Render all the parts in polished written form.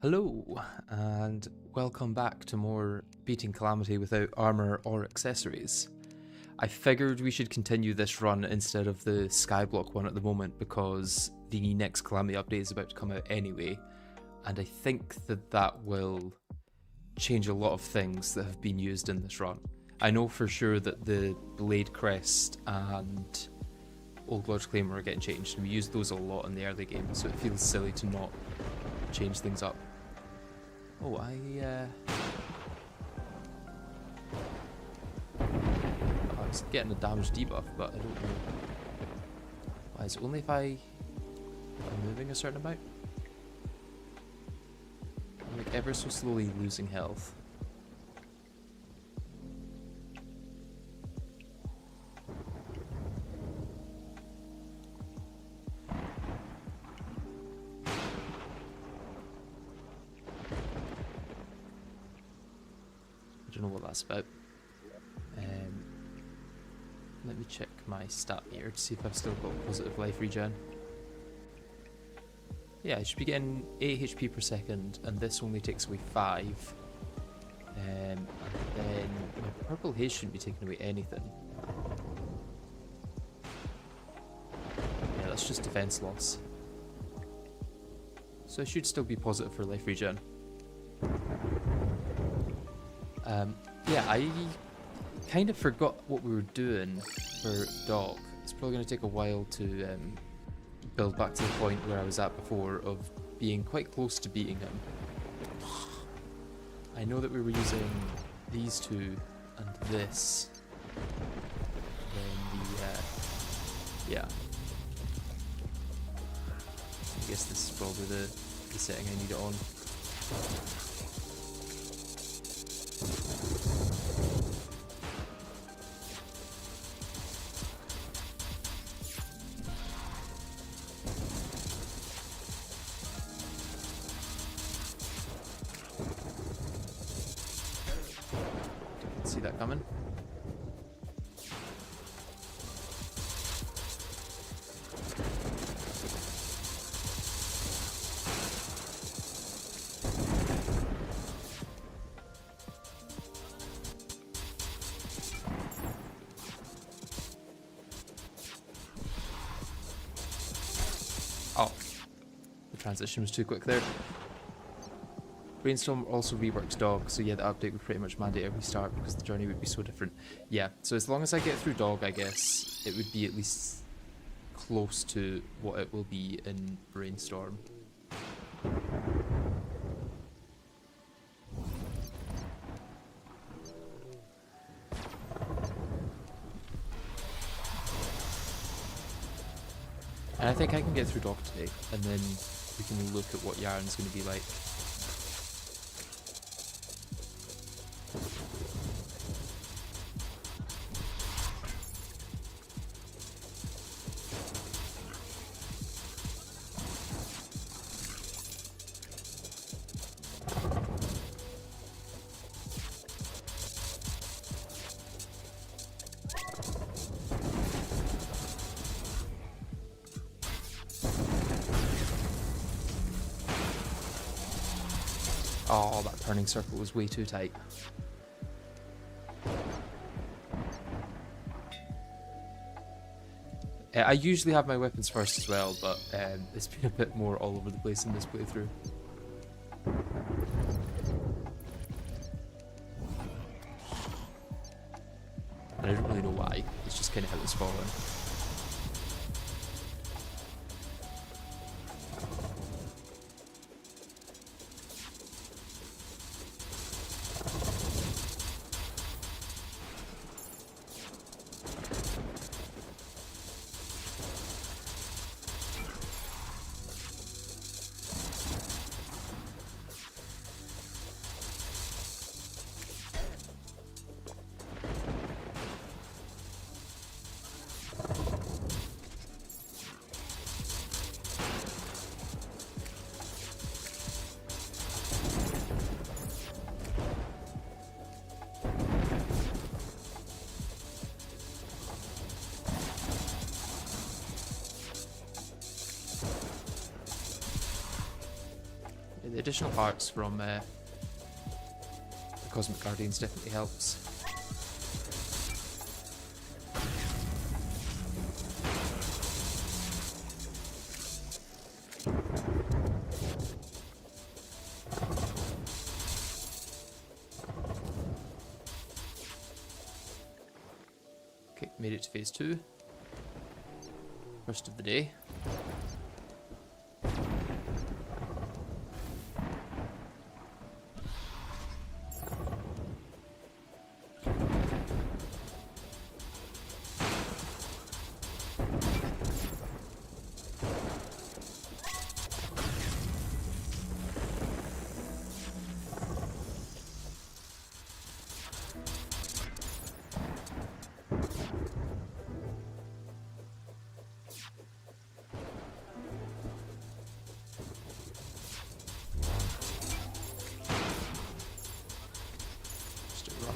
Hello, and welcome back to more beating Calamity without armor or accessories. I figured we should continue this run instead of the Skyblock one at the moment because the next Calamity update is about to come out anyway, and I think that will change a lot of things that have been used in this run. I know for sure that the Blade Crest and Old Lord's Claymore are getting changed, and we used those a lot in the early game, so it feels silly to not change things up. Oh, I was getting a damage debuff, but I don't know why. Is it only if I'm moving a certain amount? I'm like ever so slowly losing health. I don't know what that's about. Let me check my stat meter to see if I've still got positive life regen. Yeah, I should be getting 8 HP per second, and this only takes away 5. And then my purple haze shouldn't be taking away anything. Yeah, that's just defense loss. So I should still be positive for life regen. Yeah, I kind of forgot what we were doing for Doc. It's probably going to take a while to build back to the point where I was at before of being quite close to beating him. I know that we were using these two and this. Then yeah. I guess this is probably the setting I need it on. See that coming? Oh, the transition was too quick there. Brainstorm also reworks Dog, so yeah, the update would pretty much mandate a restart because the journey would be so different. Yeah, so as long as I get through Dog, I guess, it would be at least close to what it will be in Brainstorm. And I think I can get through Dog today, and then we can look at what Yaren's going to be like. Oh, that turning circle was way too tight. I usually have my weapons first as well, but it's been a bit more all over the place in this playthrough. And I don't really know why, it's just kind of how it's fallen. the additional parts from the Cosmic Guardians definitely helps. Okay, made it to phase 2. First of the day.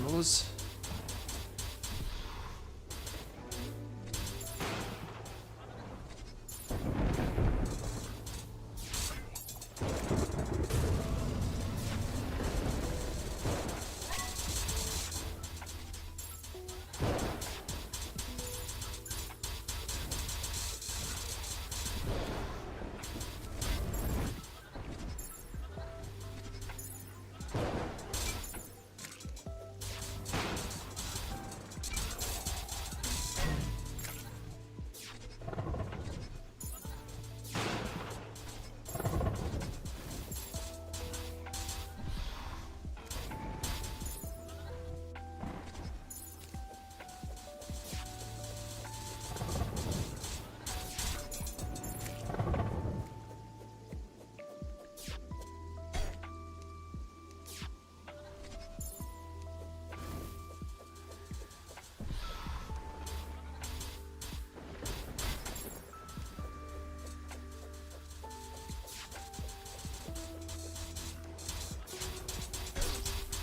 Those.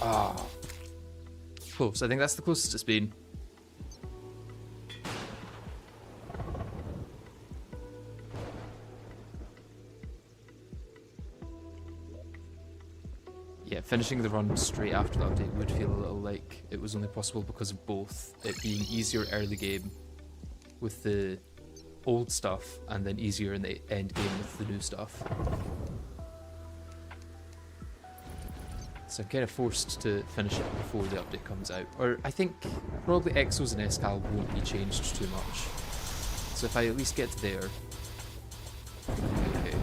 Ah, close. I think that's the closest it's been. Yeah, finishing the run straight after the update would feel a little like it was only possible because of both it being easier early game with the old stuff and then easier in the end game with the new stuff. So I'm kind of forced to finish it before the update comes out. Or I think probably Exos and Escal won't be changed too much. So if I at least get to there... Okay.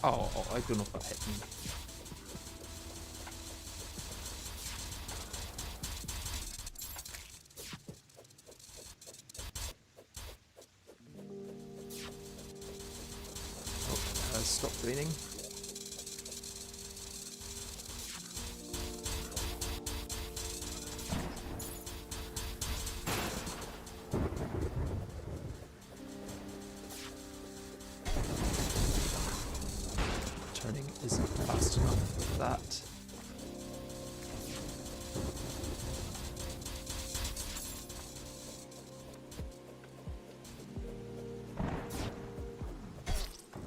Oh, I don't know if that hit me. Stop raining. Turning isn't fast enough for that.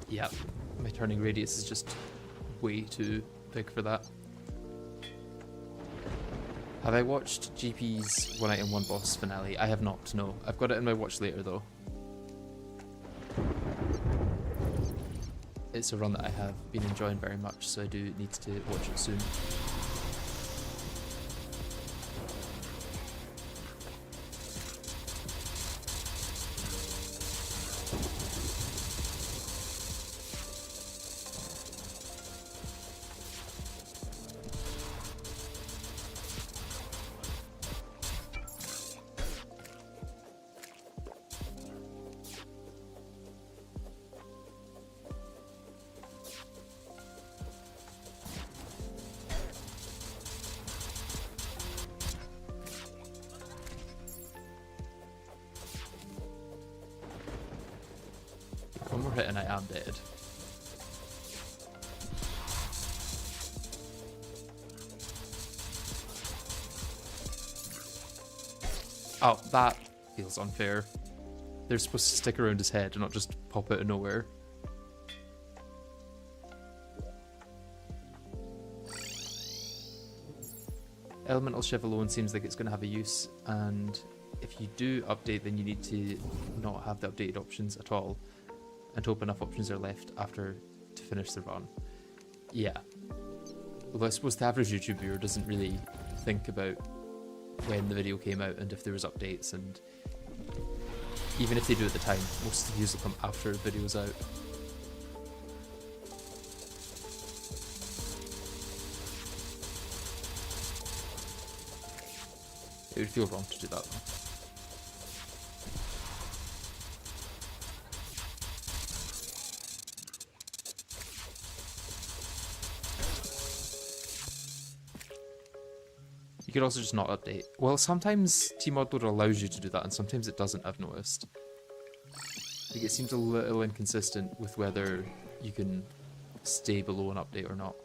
Yep. My turning radius is just way too big for that. Have I watched GP's One Item One Boss finale? I have not, no. I've got it in my watch later though. It's a run that I have been enjoying very much, so I do need to watch it soon. One more hit and I am dead. Oh, that feels unfair. They're supposed to stick around his head and not just pop out of nowhere. Elemental Shiv alone seems like it's going to have a use, and if you do update, then you need to not have the updated options at all, and hope enough options are left after to finish the run. Yeah. Although I suppose the average YouTube viewer doesn't really think about when the video came out and if there was updates, and even if they do at the time, most of the views will come after the video's out. It would feel wrong to do that though. You could also just not update. Well, sometimes Tmod Loader allows you to do that, and sometimes it doesn't, I've noticed. Like, it seems a little inconsistent with whether you can stay below an update or not.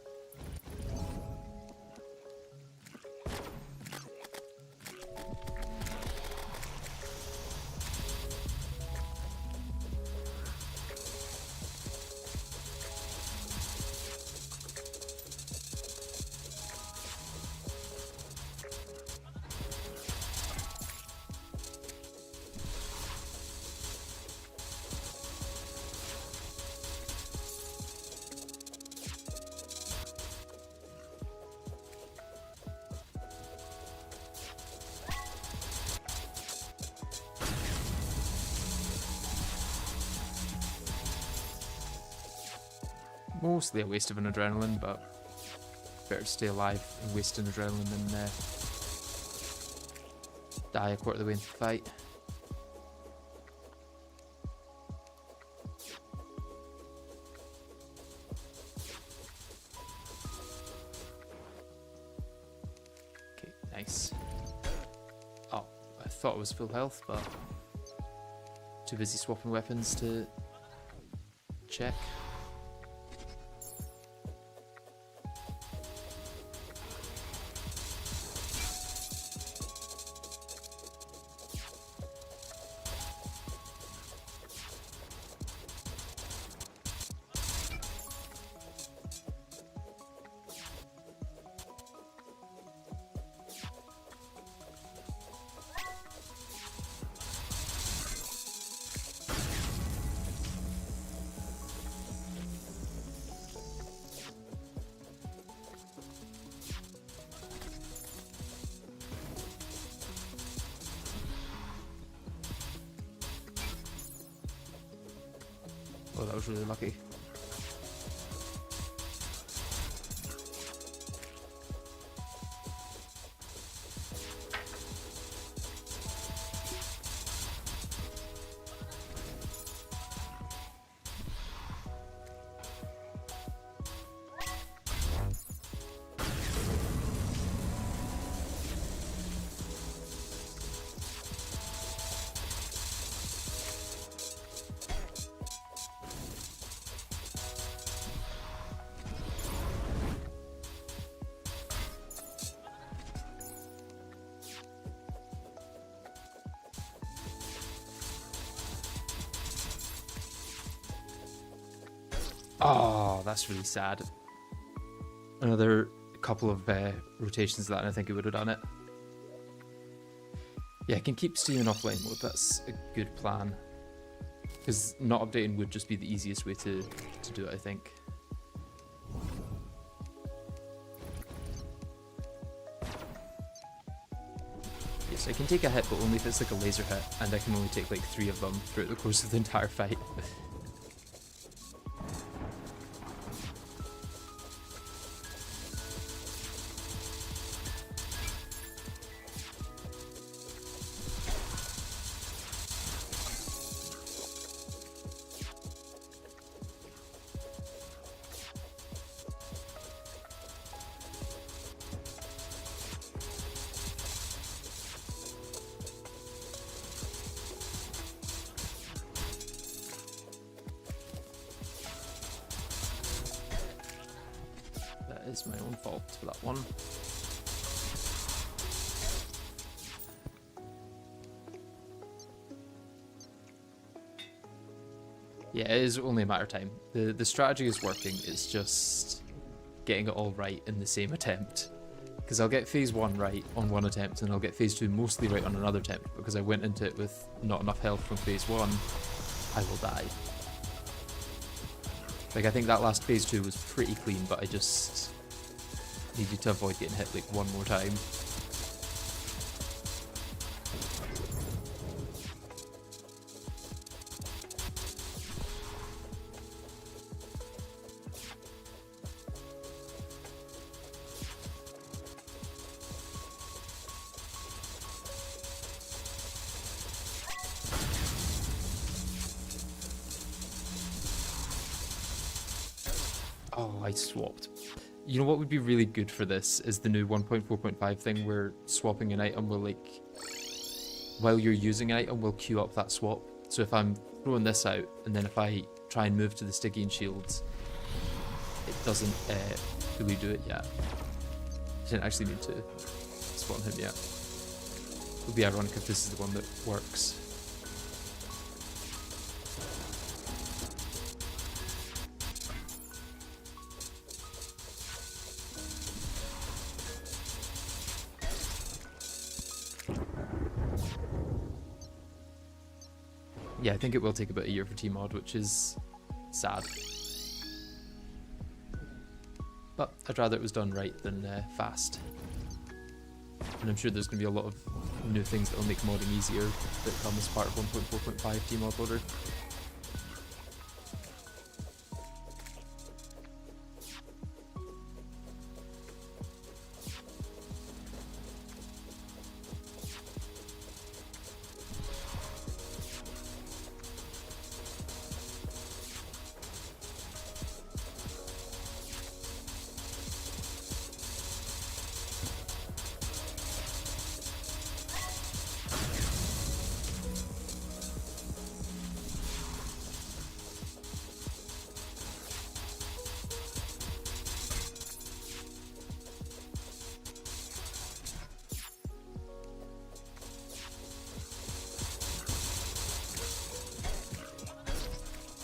Mostly a waste of an adrenaline, but better to stay alive and waste an adrenaline than die a quarter of the way into the fight. Okay, nice. Oh, I thought it was full health, but too busy swapping weapons to check. Oh, that was really lucky. Oh, that's really sad. Another couple of rotations of that and I think it would have done it. Yeah, I can keep streaming offline mode, that's a good plan. Because not updating would just be the easiest way to do it, I think. Yes, I can take a hit, but only if it's like a laser hit, and I can only take like 3 of them throughout the course of the entire fight. It's my own fault for that one. Yeah, it is only a matter of time. The strategy is working, it's just getting it all right in the same attempt. Because I'll get phase 1 right on one attempt, and I'll get phase 2 mostly right on another attempt, because I went into it with not enough health from phase 1, I will die. Like, I think that last phase 2 was pretty clean, but I just needed to avoid getting hit like one more time. Oh, I swapped. You know what would be really good for this is the new 1.4.5 thing where swapping an item will, like, while you're using an item, will queue up that swap. So if I'm throwing this out, and then if I try and move to the Stygian shields, it doesn't fully do it yet. I didn't actually mean to spawn him yet. It would be ironic if this is the one that works. Yeah, I think it will take about a year for T-Mod, which is sad. But I'd rather it was done right than fast. And I'm sure there's going to be a lot of new things that will make modding easier that come as part of 1.4.5 T-Mod loader.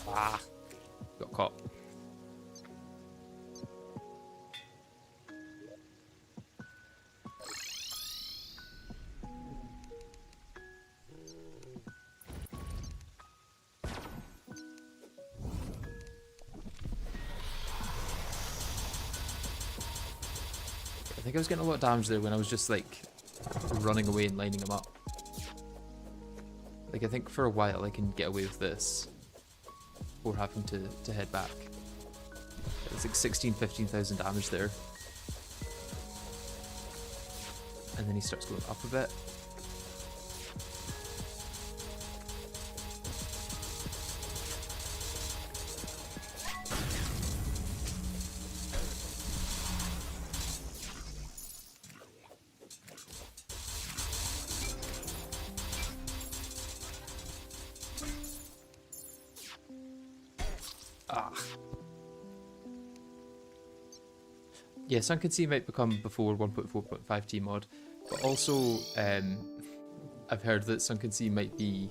Ah, got caught. I think I was getting a lot of damage there when I was just like running away and lining them up. Like, I think for a while I can get away with this before having to head back. It's like 15,000 damage there. And then he starts going up a bit. Ah. Yeah, Sunken Sea might become before 1.4.5 T-Mod, but also I've heard that Sunken Sea might be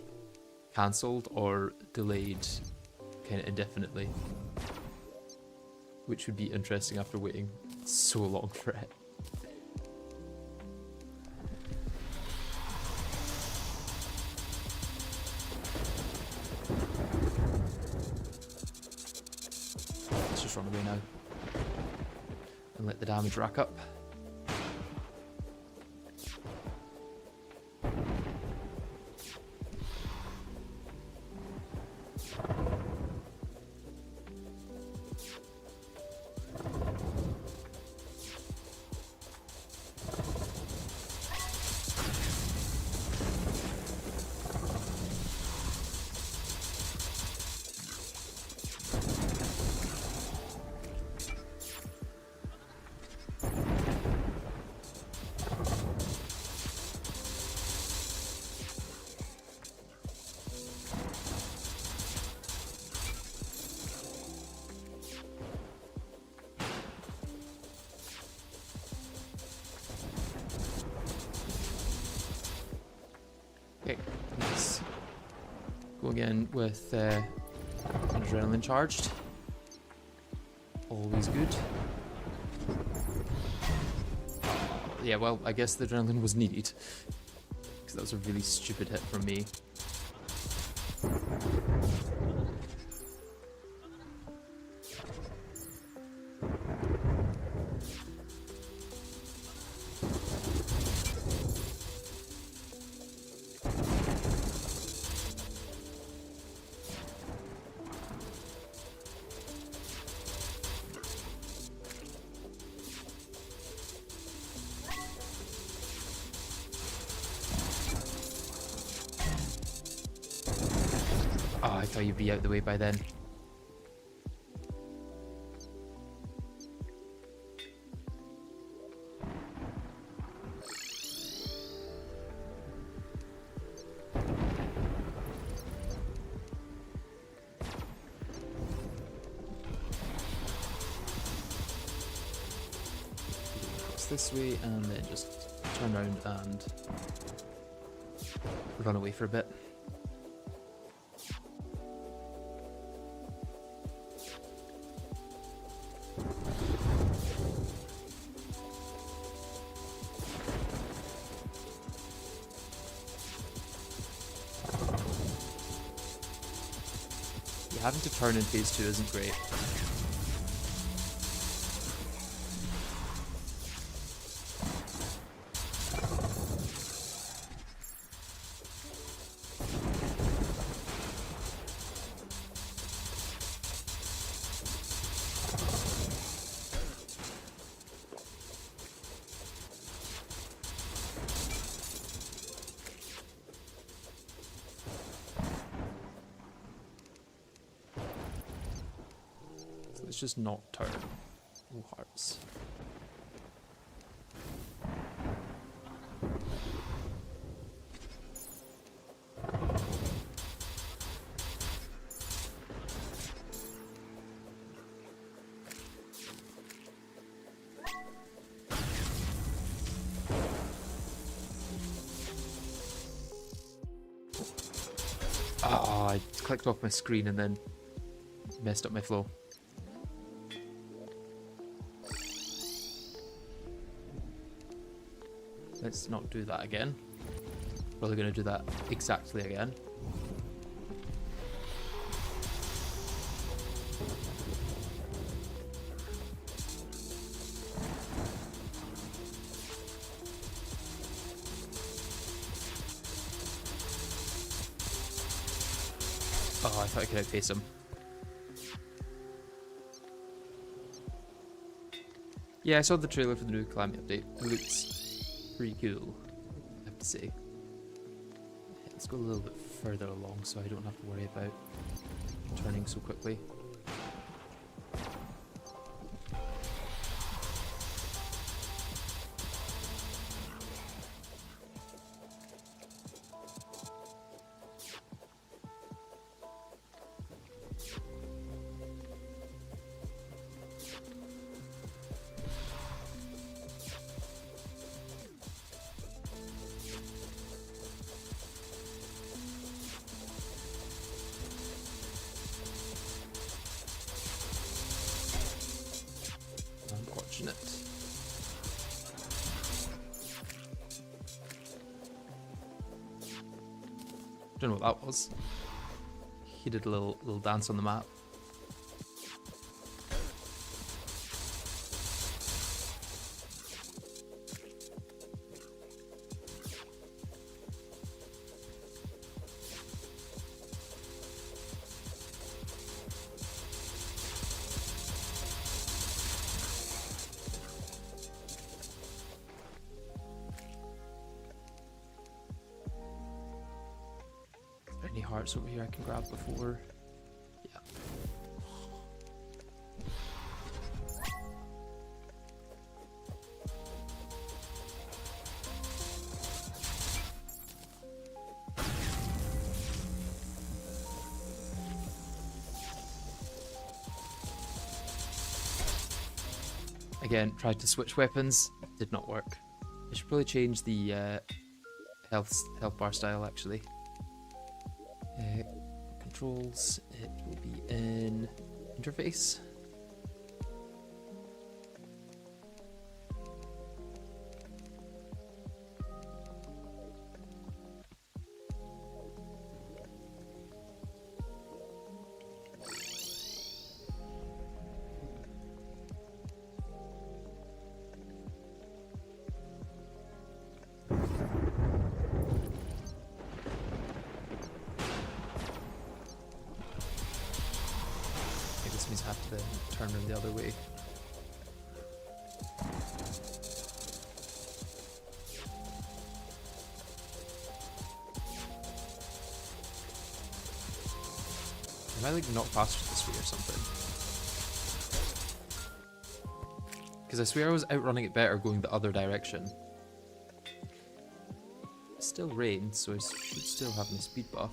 cancelled or delayed kind of indefinitely, which would be interesting after waiting so long for it. Let's just run away now and let the damage rack up. Okay, let's go again with I'm adrenaline charged. Always good. Yeah, well, I guess the adrenaline was needed. Because that was a really stupid hit from me. Oh, I thought you'd be out the way by then. This way and then just turn around and run away for a bit. Yeah, having to turn in phase 2 isn't great. Let's just not turn. Oh, hearts. Ah, I clicked off my screen and then messed up my flow. Let's not do that again. Probably going to do that exactly again. Oh, I thought I could outpace him. Yeah, I saw the trailer for the new Calamity update. It looks pretty cool, I have to say. Let's go a little bit further along so I don't have to worry about turning so quickly. Unfortunate. Don't know what that was. He did a little dance on the map. Any hearts over here I can grab before? Yeah. Again, tried to switch weapons, did not work. I should probably change the health bar style actually. controls, it will be in interface. Means I have to then turn them the other way. Am I like not faster this way or something? Because I swear I was outrunning it better going the other direction. It still rains, so I should still have my speed buff.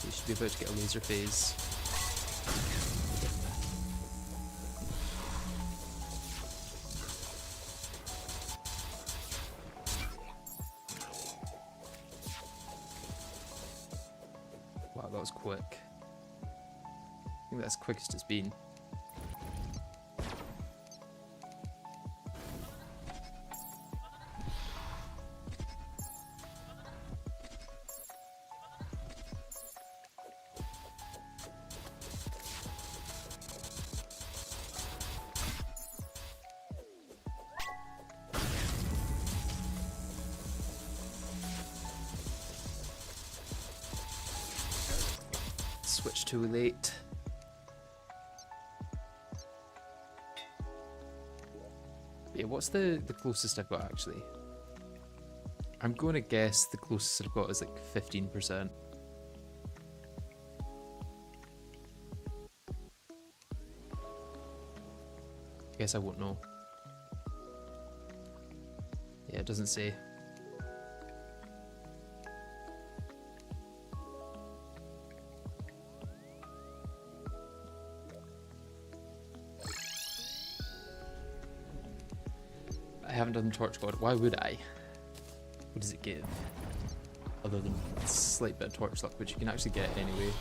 You should be about to get a laser phase. Wow, that was quick. I think that's the quickest it's been. Switch too late. Yeah, what's the closest I've got actually? I'm going to guess the closest I've got is like 15%. Guess I won't know. Yeah, it doesn't say. I haven't done Torch God. Why would I? What does it give? Other than a slight bit of torch luck, which you can actually get anyway.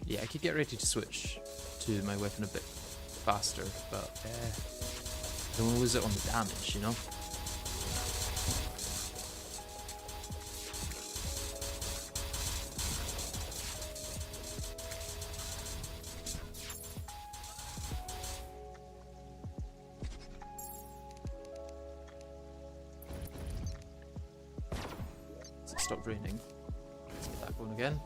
Yeah, I could get ready to switch to my weapon a bit faster, but I don't want to lose it on the damage, you know? It stopped raining. Let's get that going again.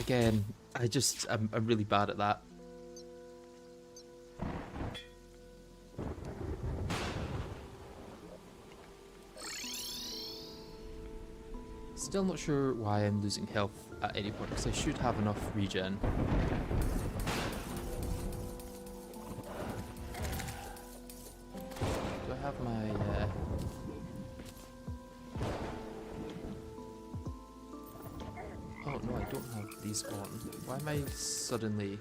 Again, I'm really bad at that. Still not sure why I'm losing health at any point, because I should have enough regen. Do I have my Oh no, I don't have these on. Why am I suddenly...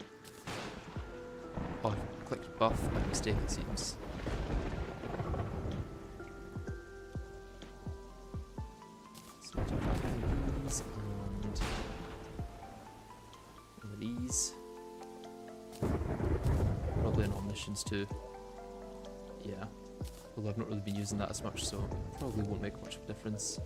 Oh, I clicked buff by mistake, it seems. So I do have these and these. Probably on omniscience too. Yeah. Although I've not really been using that as much, so probably won't make much of a difference.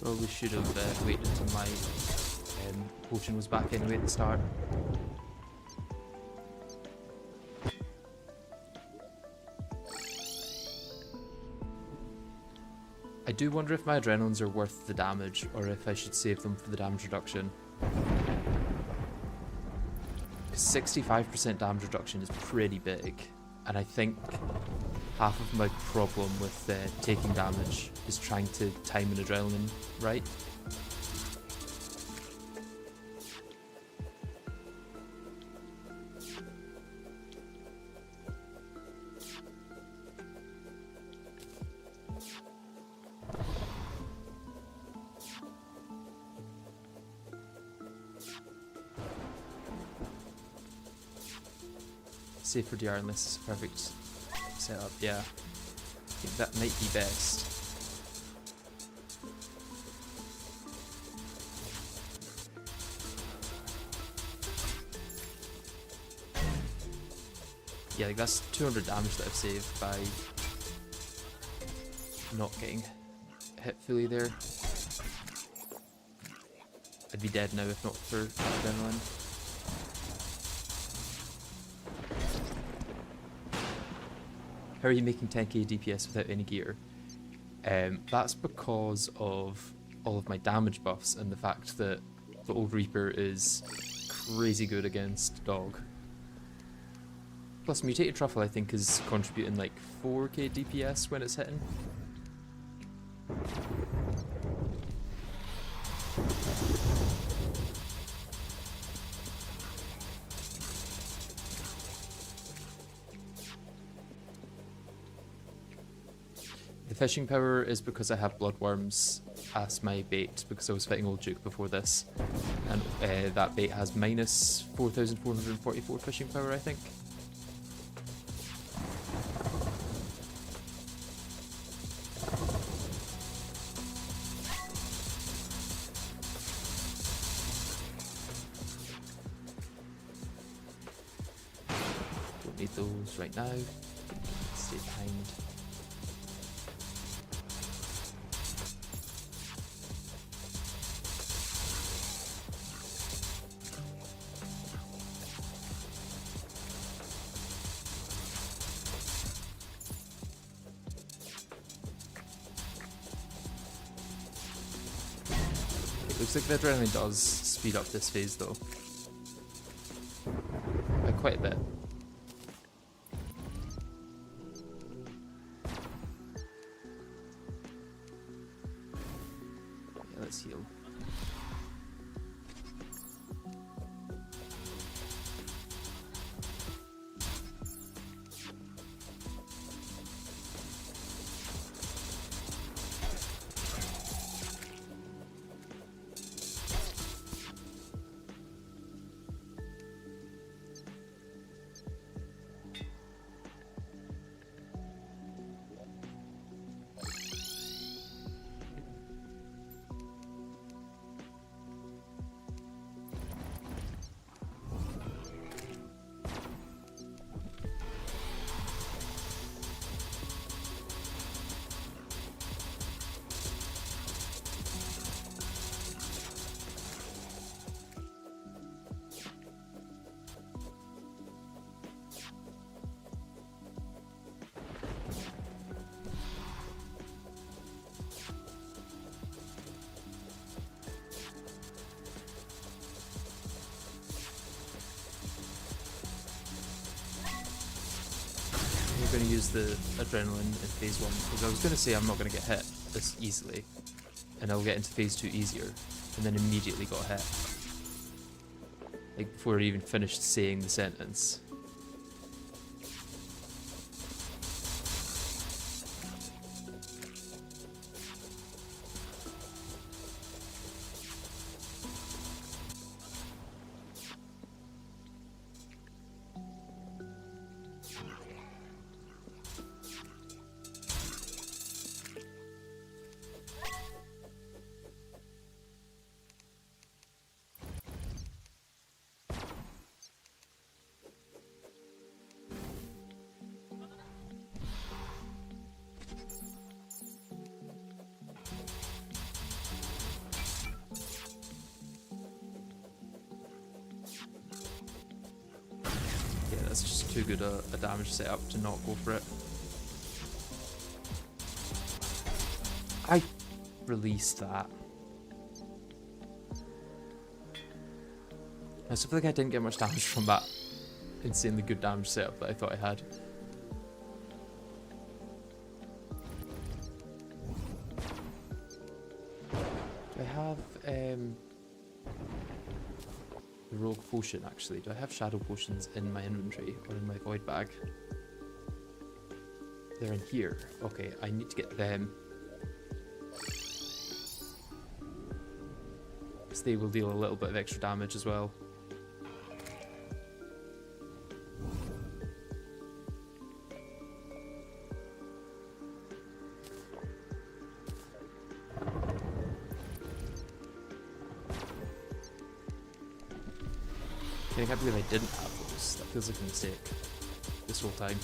Probably should have waited until my potion was back anyway at the start. I do wonder if my adrenalines are worth the damage, or if I should save them for the damage reduction. 65% damage reduction is pretty big, and I think half of my problem with taking damage is trying to time an adrenaline right. Save for DR unless it's a perfect setup, yeah. I think that might be best. Yeah, like that's 200 damage that I've saved by not getting hit fully there. I'd be dead now if not for adrenaline. How are you making 10k DPS without any gear? That's because of all of my damage buffs and the fact that the Old Reaper is crazy good against dog. Plus Mutated Truffle I think is contributing like 4k DPS when it's hitting. The fishing power is because I have bloodworms as my bait, because I was fighting Old Duke before this, and that bait has minus 4,444 fishing power, I think. Don't need those right now. Stay behind. Looks like the adrenaline does speed up this phase though. By quite a bit. Yeah, let's heal. going to use the adrenaline in phase 1, because I was going to say I'm not going to get hit this easily, and I'll get into phase 2 easier, and then immediately got hit. Like, before I even finished saying the sentence. That's just too good a damage setup to not go for it. I released that. I still feel like I didn't get much damage from that insanely good damage setup that I thought I had. Do I have the rogue potion actually? Do I have shadow potions in my inventory or in my void bag? They're in here. Okay, I need to get them. Because they will deal a little bit of extra damage as well. I can't believe I didn't have those. That feels like a mistake this whole time.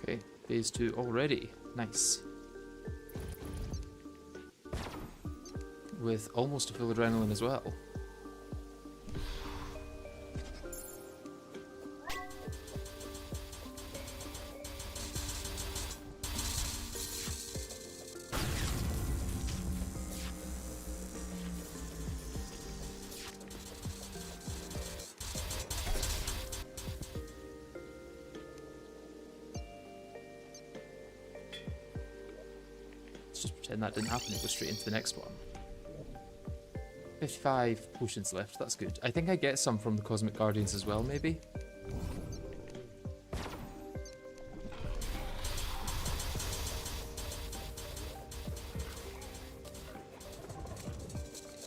Okay, phase 2 already. Nice. With almost a full adrenaline as well. Just pretend that didn't happen and go straight into the next one. 55 potions left, that's good. I think I get some from the Cosmic Guardians as well, maybe?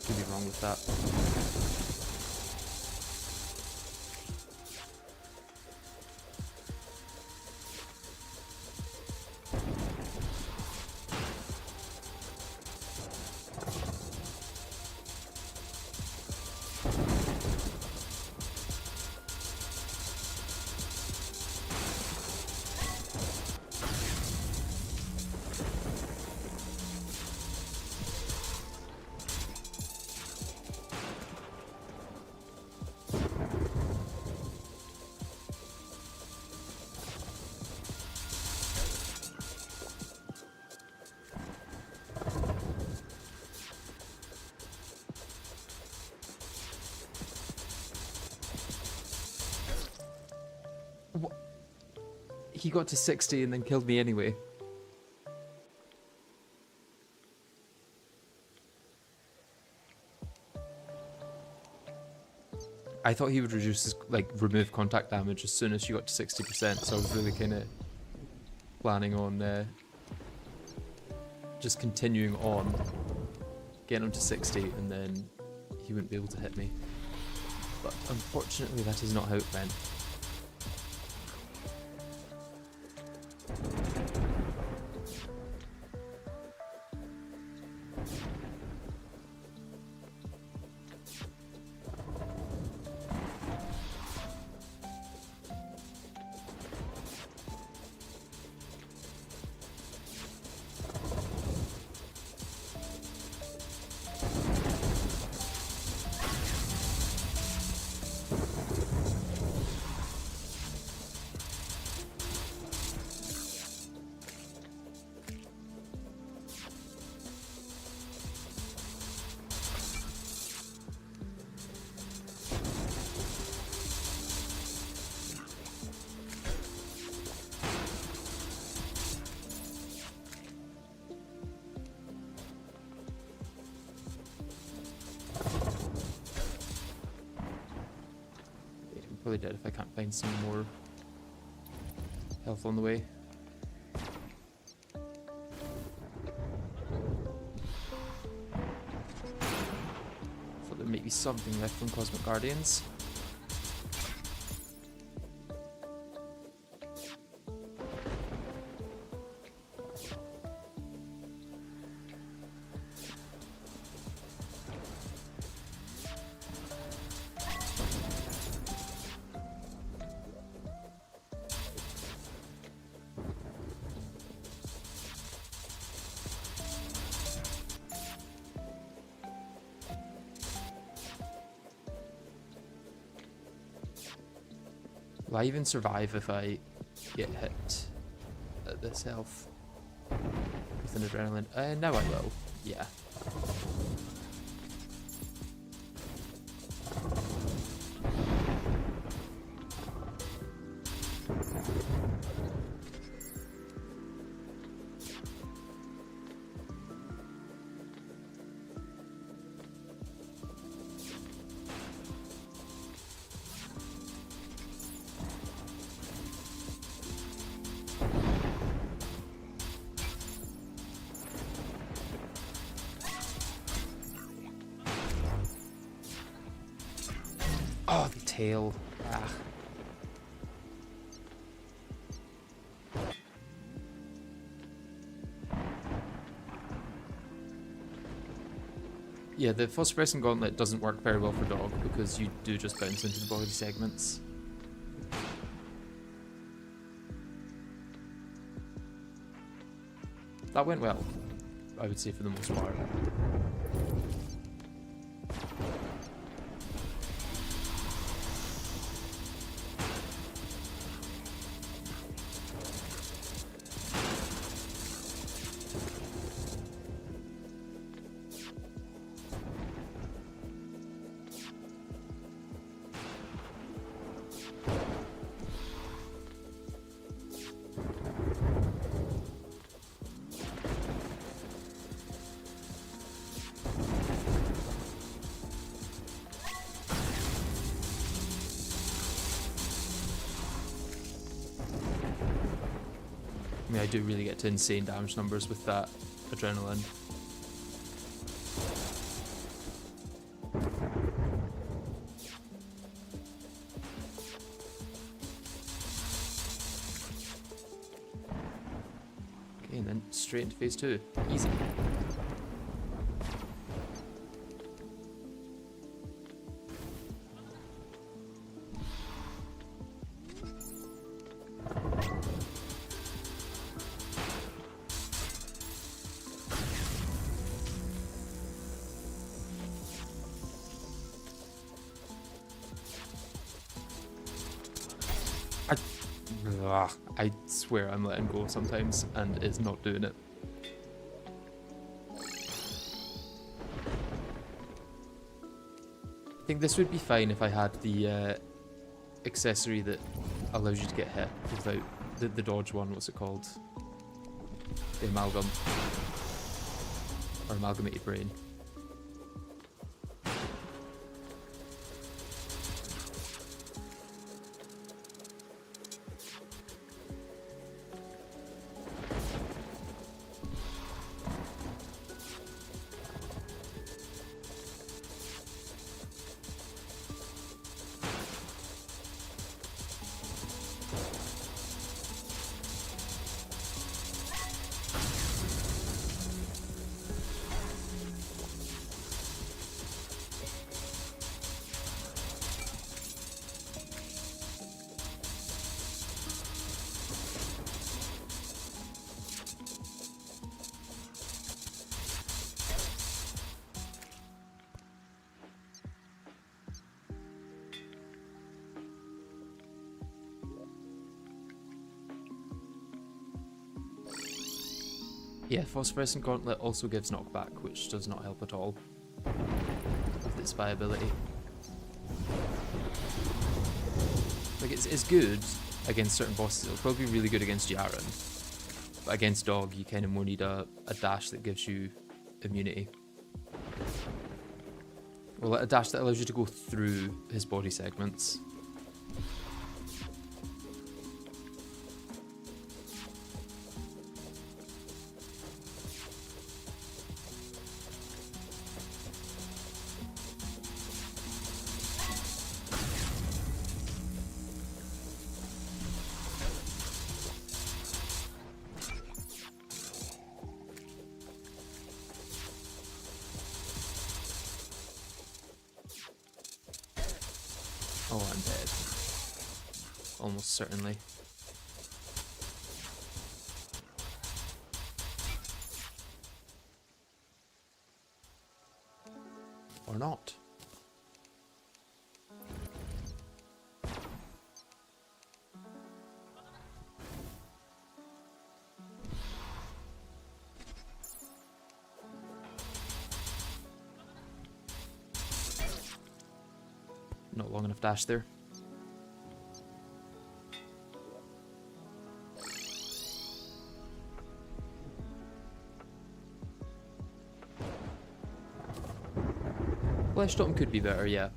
Could be wrong with that. What? He got to 60 and then killed me anyway. I thought he would reduce his, like, remove contact damage as soon as she got to 60%, so I was really kind of planning on just continuing on, getting him to 60, and then he wouldn't be able to hit me. But unfortunately that is not how it went. Probably dead if I can't find some more health on the way. Thought there might be something left from Cosmic Guardians. Will I even survive if I get hit at this health with an adrenaline? Now I will. Yeah. Oh, the tail. Ah. Yeah, the phosphorescent gauntlet doesn't work very well for dog because you do just bounce into the body segments. That went well, I would say, for the most part. I mean, I do really get to insane damage numbers with that adrenaline. Okay, and then straight into phase 2. Easy. I swear I'm letting go sometimes, and it's not doing it. I think this would be fine if I had the accessory that allows you to get hit without the dodge one. What's it called? The amalgam. Or amalgamated brain. Yeah, Phosphorescent Gauntlet also gives knockback, which does not help at all with its viability. Like, it's good against certain bosses. It'll probably be really good against Yaren. But against Dog, you kind of more need a dash that gives you immunity. Well, a dash that allows you to go through his body segments. Oh, I'm dead. Almost certainly. Or not. Not long enough dash there. Flesh Totem could be better, yeah.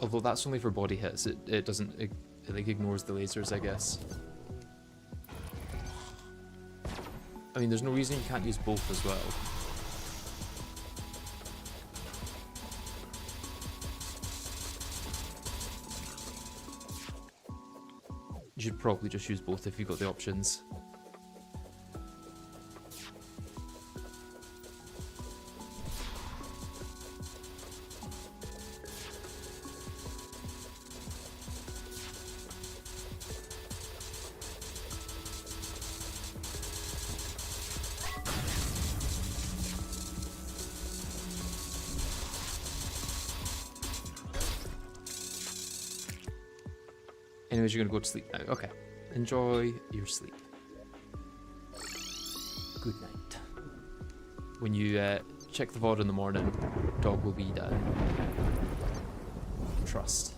Although that's only for body hits, it doesn't, it like ignores the lasers, I guess. I mean, there's no reason you can't use both as well. You should probably just use both if you've got the options. Anyways, you're gonna go to sleep now. Okay. Enjoy your sleep. Good night. When you check the VOD in the morning, dog will be down. Trust.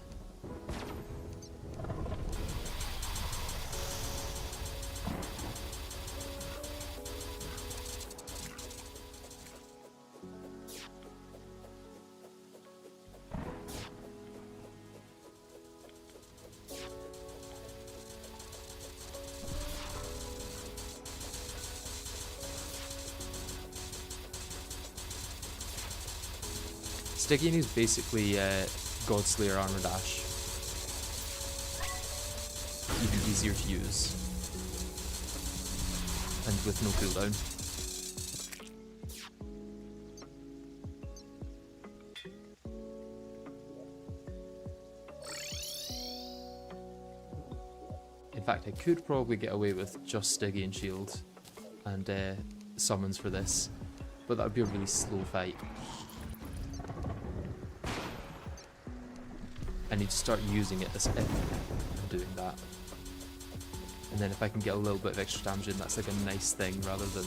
Stygian is basically Godslayer Armor Dash. Even easier to use. And with no cooldown. In fact, I could probably get away with just Stygian Shield and summons for this, but that would be a really slow fight. I need to start using it as if I'm doing that. And then if I can get a little bit of extra damage in, that's like a nice thing rather than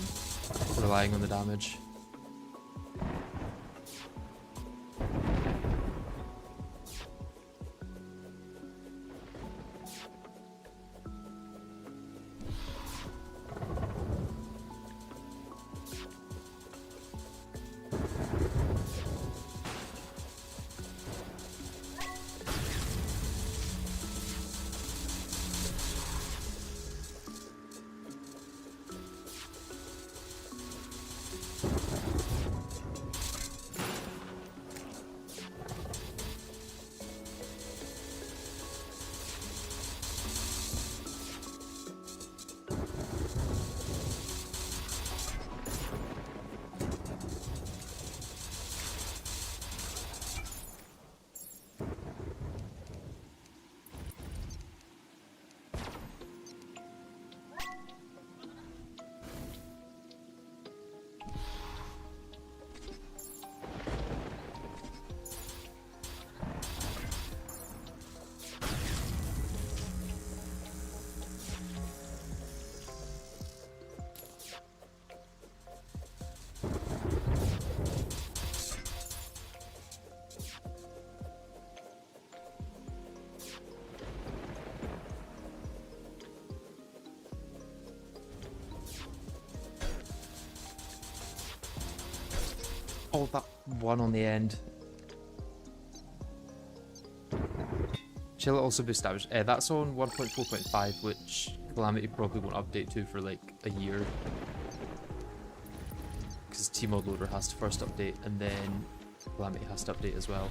relying on the damage. Oh, that one on the end. Chill also boost damage. That's on 1.4.5, which Calamity probably won't update to for like a year. Because T-Mod Loader has to first update, and then Calamity has to update as well.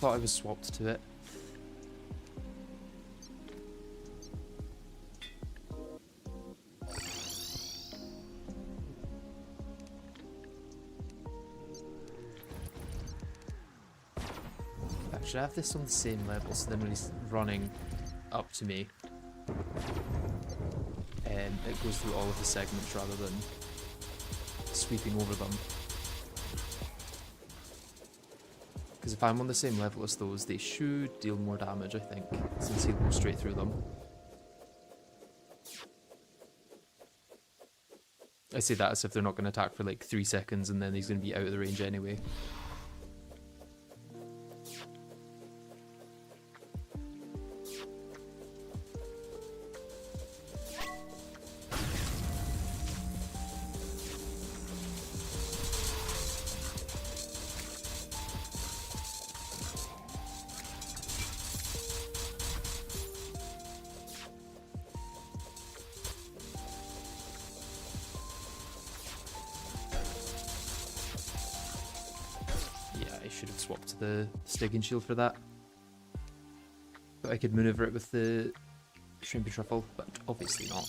thought I was swapped to it. Should I have this on the same level so then when he's running up to me, it goes through all of the segments rather than sweeping over them? Because if I'm on the same level as those, they should deal more damage, I think, since he'll go straight through them. I say that as if they're not going to attack for like 3 seconds and then he's going to be out of the range anyway. Should have swapped to the Stygian Shield for that. But I could maneuver it with the Shrimpy Truffle, but obviously not.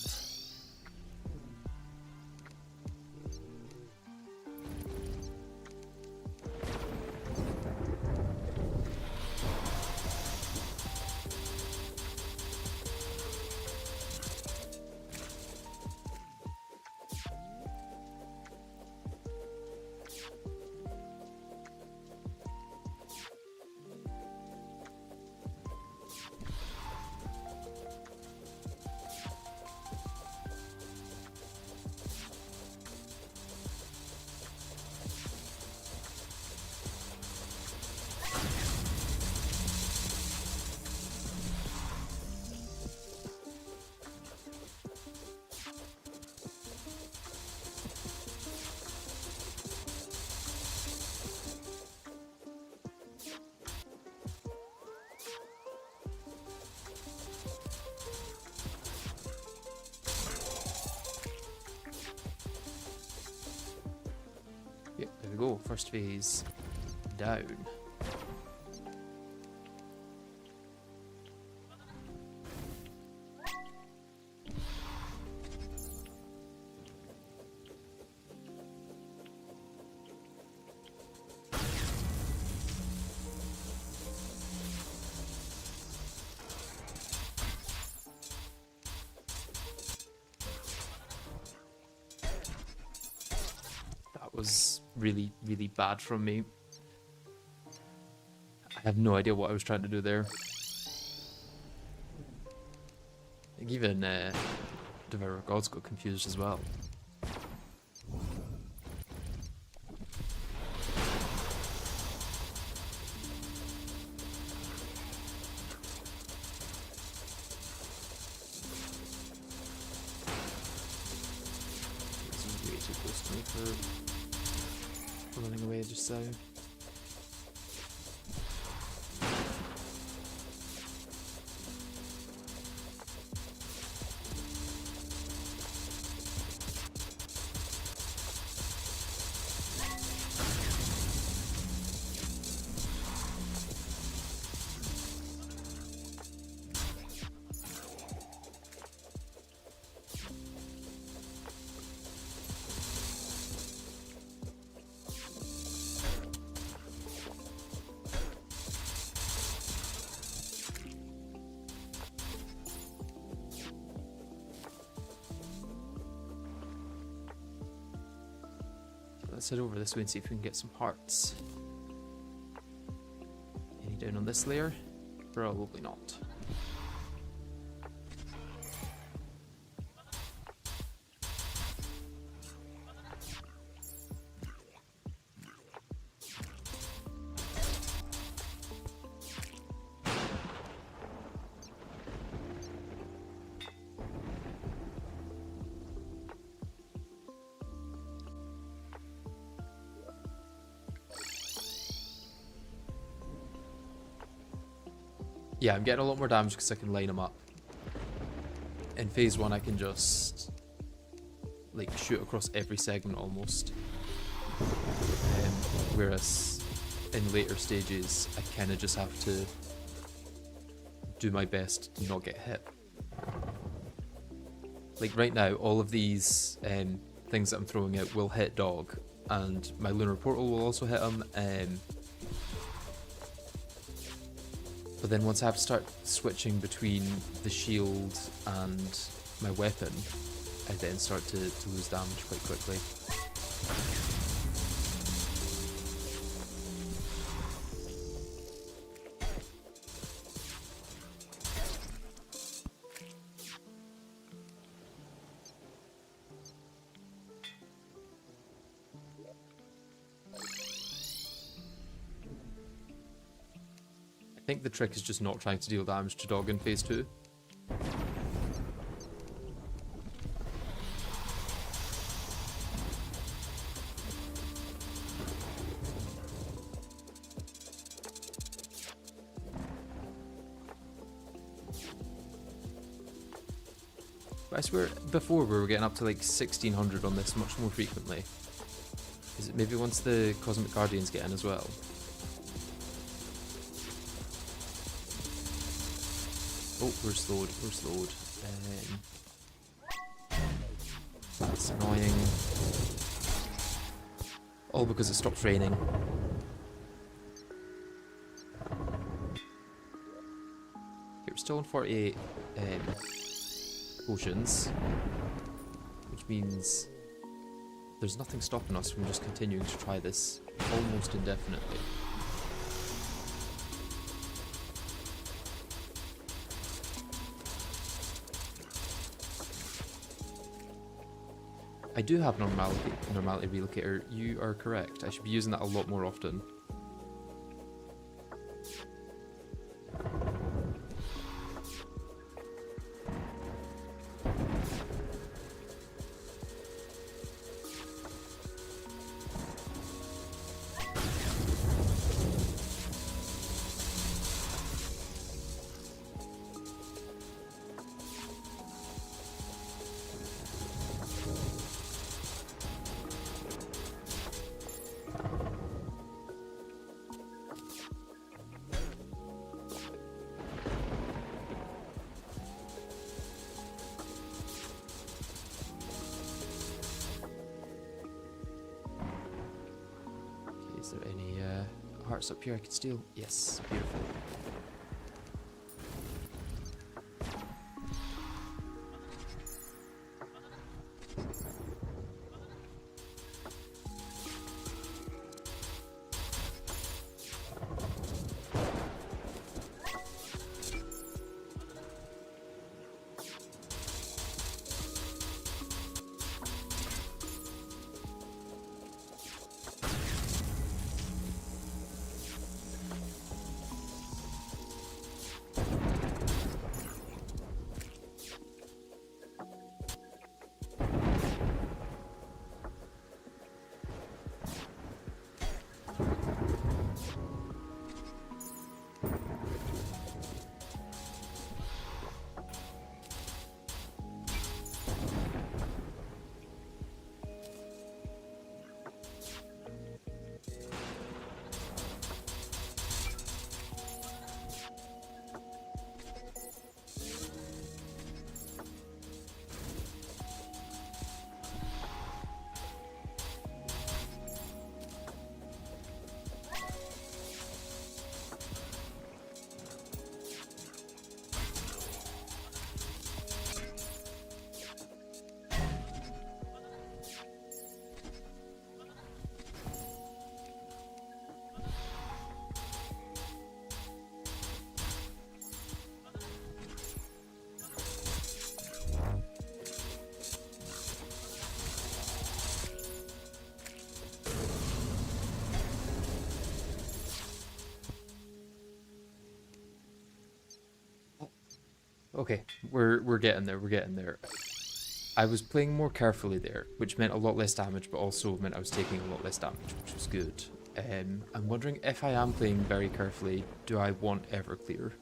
Yep, there we go. First phase down. Was really, really bad from me. I have no idea what I was trying to do there. Like even Devourer of Gods got confused as well. It's way too close to me for running away just so. Let's head over this way and see if we can get some hearts. Any down on this layer? Probably not. Yeah, I'm getting a lot more damage because I can line them up. In phase 1 I can just like shoot across every segment almost. Whereas in later stages, I kind of just have to do my best to not get hit. Like right now, all of these things that I'm throwing out will hit Dog, and my lunar portal will also hit him. But then once I have to start switching between the shield and my weapon, I then start to lose damage quite quickly. I think the trick is just not trying to deal damage to Dog in phase 2. But I swear, before we were getting up to like 1600 on this much more frequently. Is it maybe once the Cosmic Guardians get in as well? Oh, we're slowed, we're slowed. That's annoying. All because it stopped raining. Okay, we're still on 48 potions, which means there's nothing stopping us from just continuing to try this almost indefinitely. I do have normality relocator, you are correct. I should be using that a lot more often. Is there any hearts up here I could steal? Yes, beautiful. Okay, we're getting there, we're getting there. I was playing more carefully there, which meant a lot less damage, but also meant I was taking a lot less damage, which was good. I'm wondering if I am playing very carefully, do I want Everclear?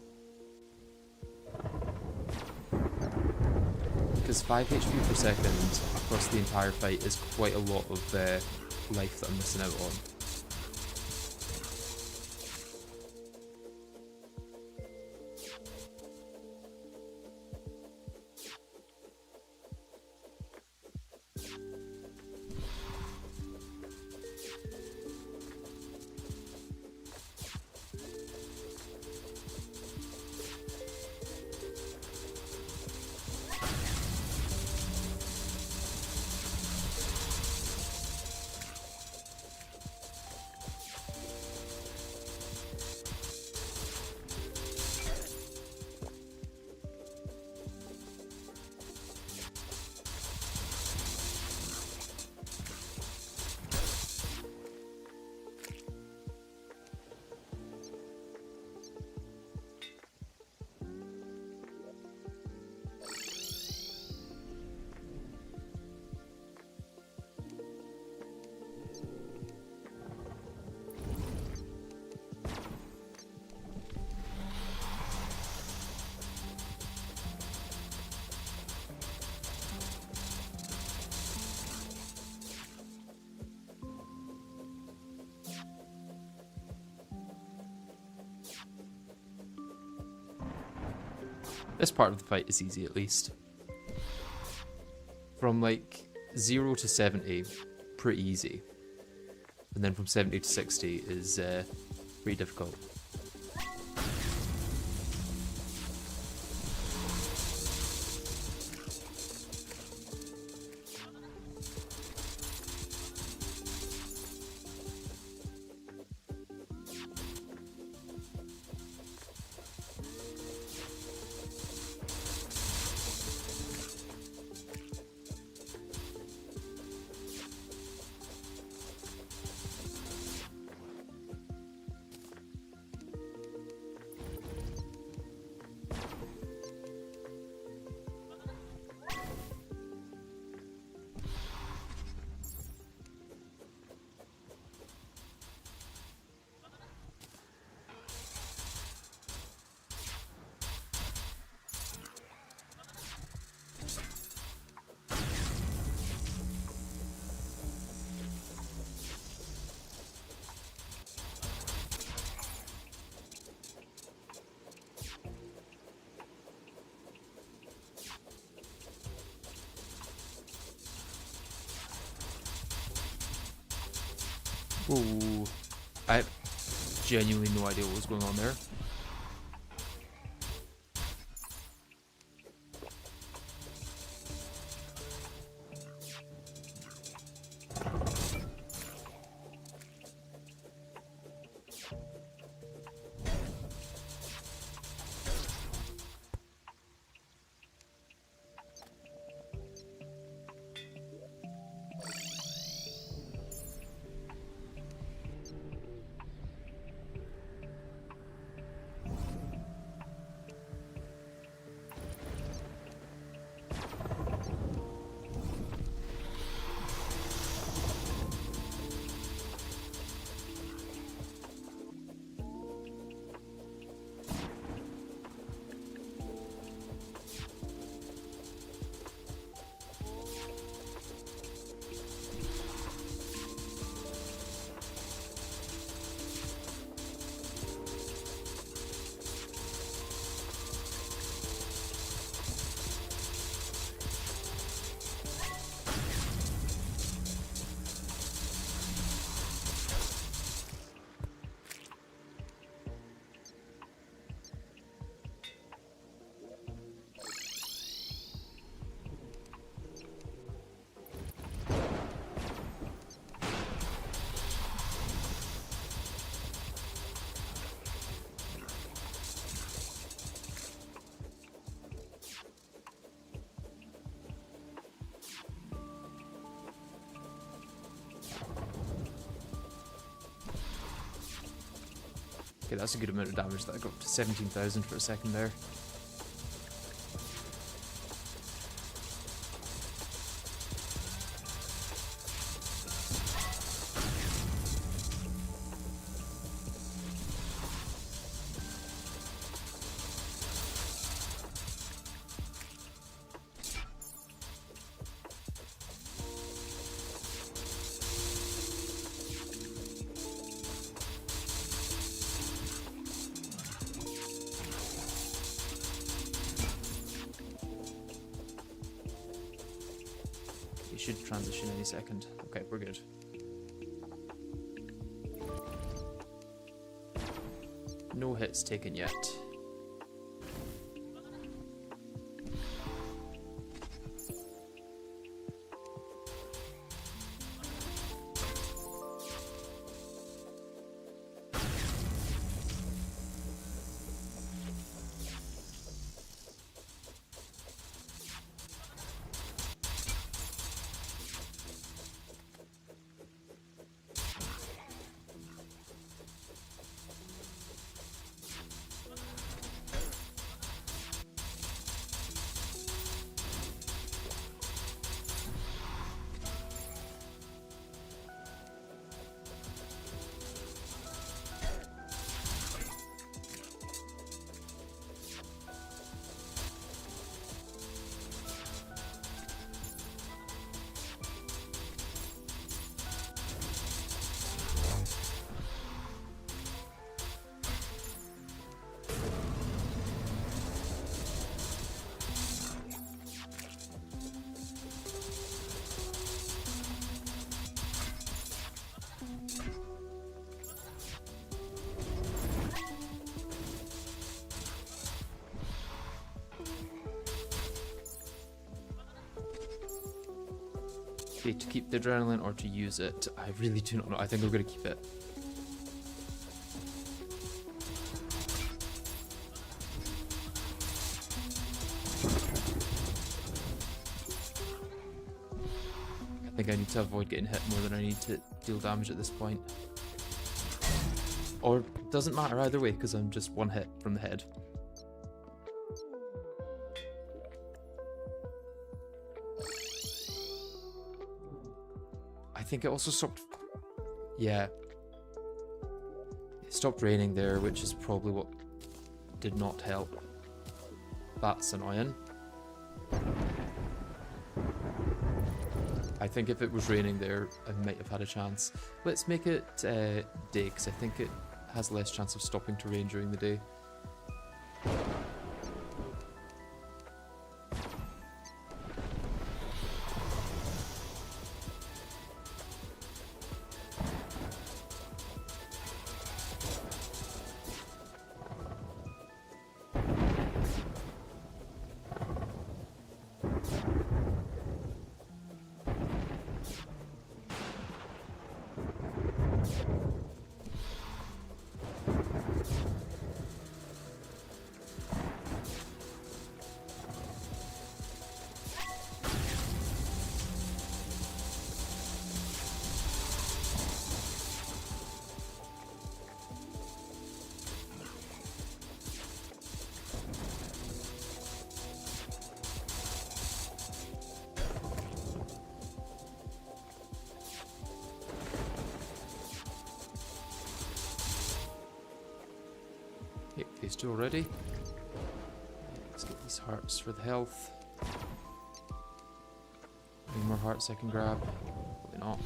Because 5 HP per second across the entire fight is quite a lot of life that I'm missing out on. This part of the fight is easy, at least. From like 0 to 70, pretty easy. And then from 70 to 60 is pretty difficult. Ooh, I have genuinely no idea what was going on there. Okay, that's a good amount of damage. That got up to 17,000 for a second there. Should transition any second. Okay, we're good. No hits taken yet. Okay, to keep the adrenaline or to use it? I really do not know. I think we're going to keep it. I think I need to avoid getting hit more than I need to deal damage at this point. Or doesn't matter either way because I'm just one hit from the head. I think it also stopped. Yeah. It stopped raining there, which is probably what did not help. That's annoying. I think if it was raining there, I might have had a chance. Let's make it day, because I think it has less chance of stopping to rain during the day. Okay, phase 2 already. Let's get these hearts for the health. Any more hearts I can grab? Probably not.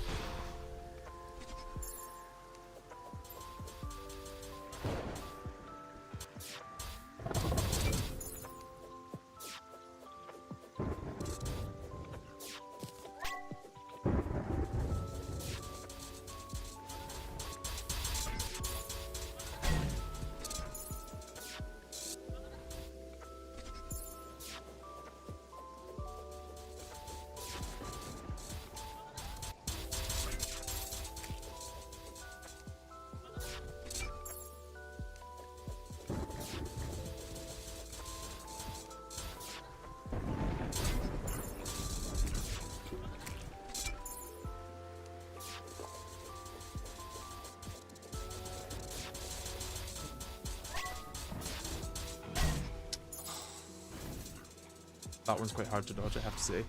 That one's quite hard to dodge, I have to say.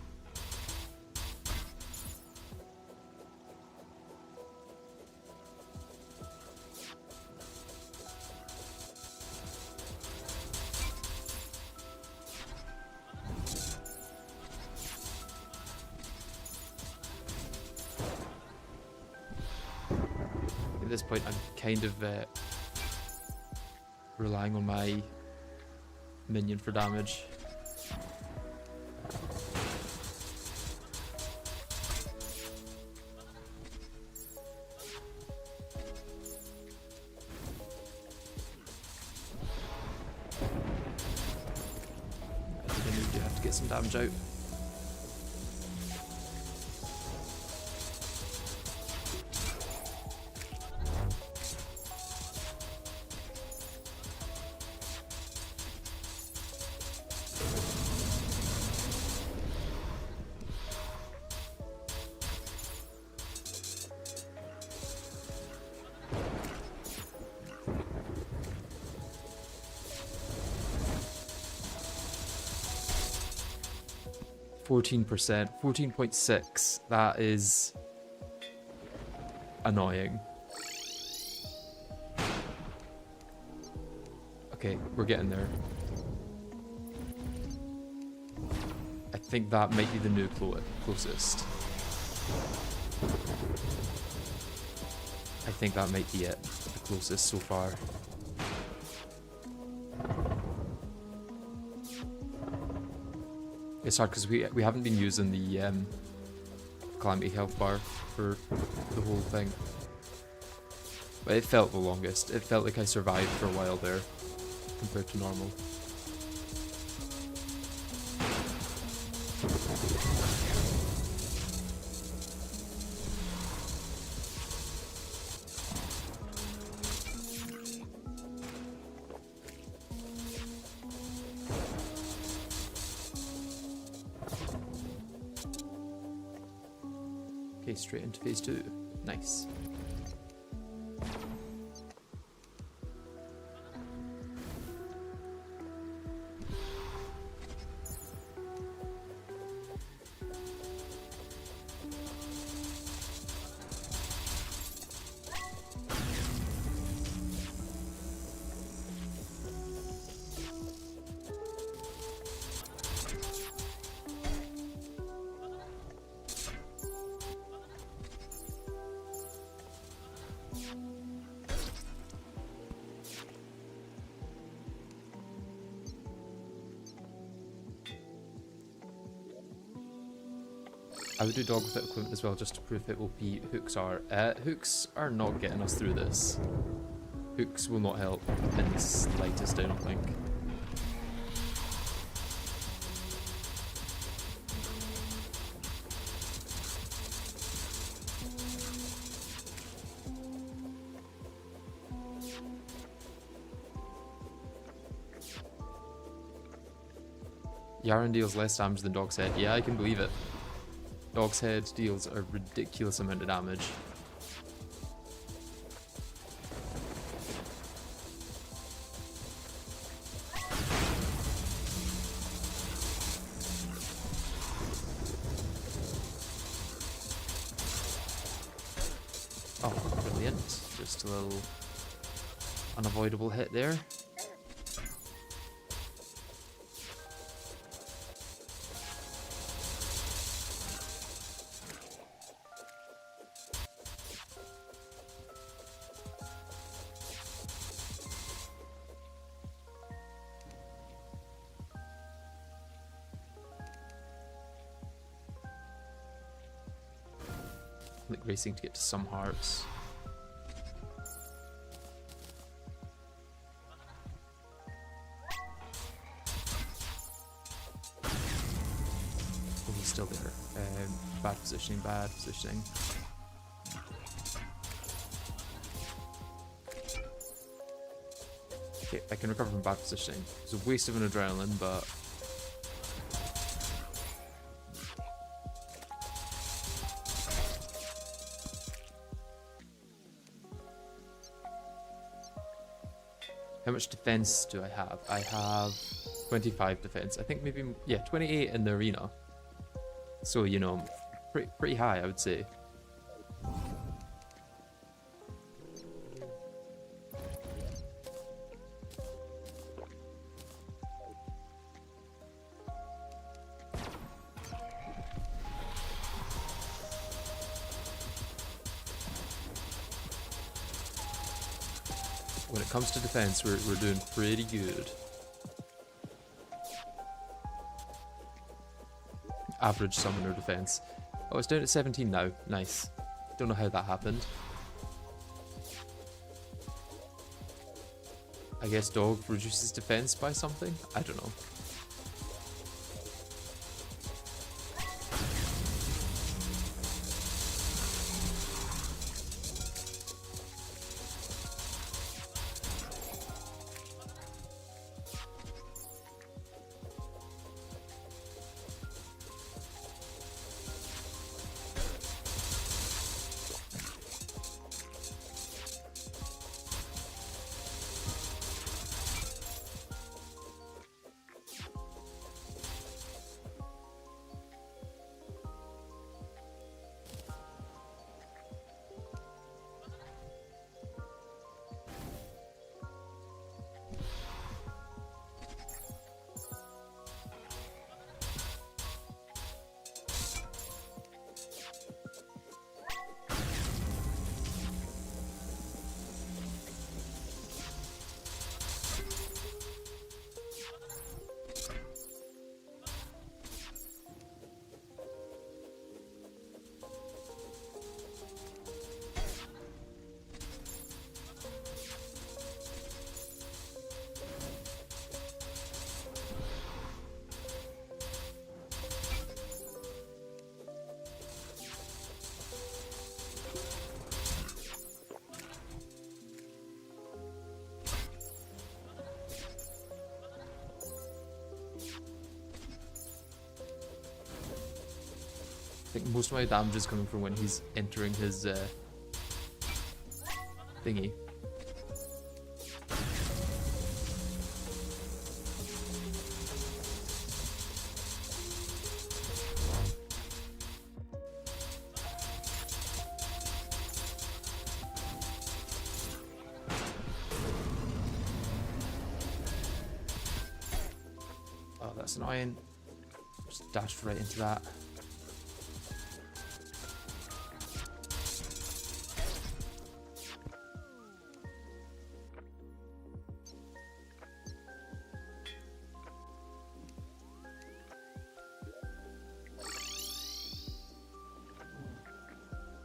At this point, I'm kind of relying on my minion for damage. Get some damage out. %, 14.6. That is annoying. Okay, we're getting there. I think that might be the new closest. I think that might be it. The closest so far. It's hard because we haven't been using the Calamity health bar for the whole thing. But it felt the longest. It felt like I survived for a while there compared to normal. Okay, straight into phase 2. Nice. I would do dog without equipment as well, just to prove how OP hooks are. Hooks are not getting us through this. Hooks will not help in the slightest, I don't think. Yaren deals less damage than Dog's Head. Yeah, I can believe it. Dog's Head deals a ridiculous amount of damage. Oh, brilliant. Just a little unavoidable hit there. Like racing to get to some hearts. Oh, he's still there. Bad positioning, bad positioning. Okay, I can recover from bad positioning. It's a waste of an adrenaline, but how much defense do I have? I have 25 defense. I think maybe, yeah, 28 in the arena. So, you know, pretty high, I would say. When it comes to defense, we're doing pretty good. Average summoner defense. Oh, it's down to 17 now. Nice. Don't know how that happened. I guess dog reduces defense by something? I don't know. think most of my damage is coming from when he's entering his thingy. Oh, that's annoying. Just dashed right into that.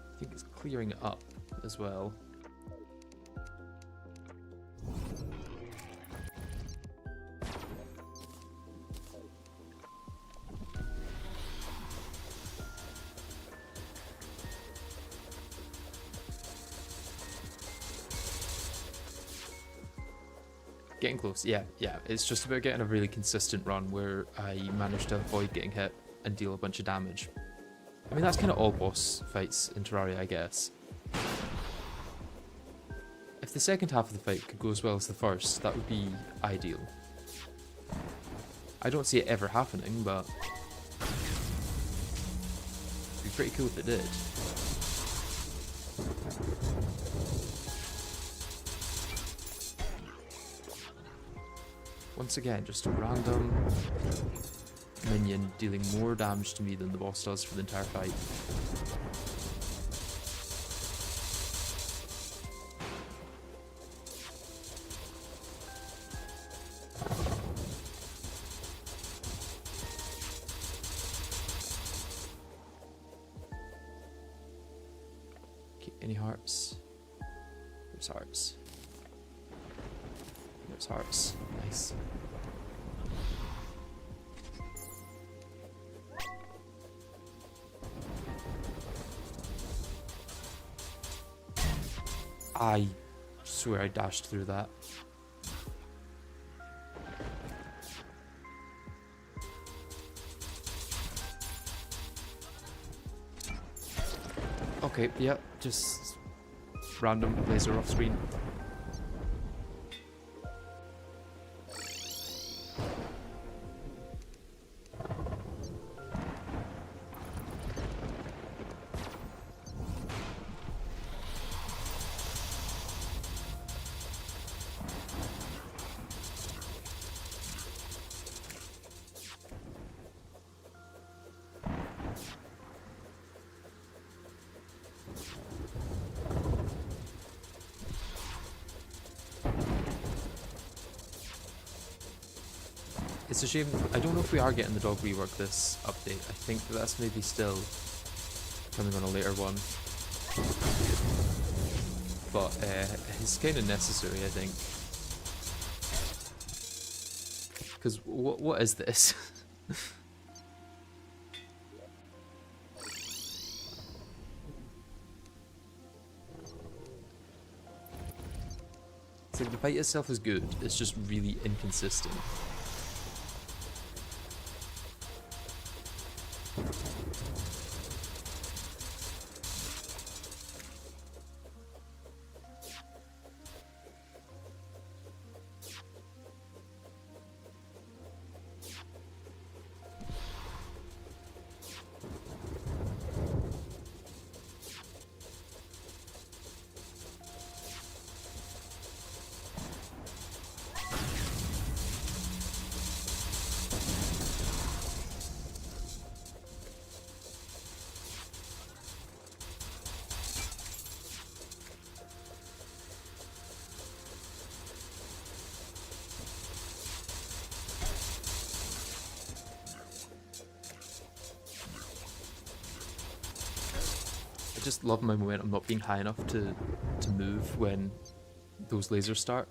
I think it's clearing it up as well. Getting close, yeah. It's just about getting a really consistent run where I manage to avoid getting hit and deal a bunch of damage. I mean, that's kind of all boss fights in Terraria, I guess. If the second half of the fight could go as well as the first, that would be ideal. I don't see it ever happening, but it'd be pretty cool if it did. Once again, just a random minion dealing more damage to me than the boss does for the entire fight. Okay, any hearts? There's hearts. There's hearts. Nice. I swear I dashed through that. Okay, yep, just random laser off screen. It's a shame, I don't know if we are getting the dog rework this update. I think that's maybe still coming on a later one. But it's kind of necessary, I think. Because what is this? It's like the fight itself is good, it's just really inconsistent. I just love my momentum not being high enough to move when those lasers start.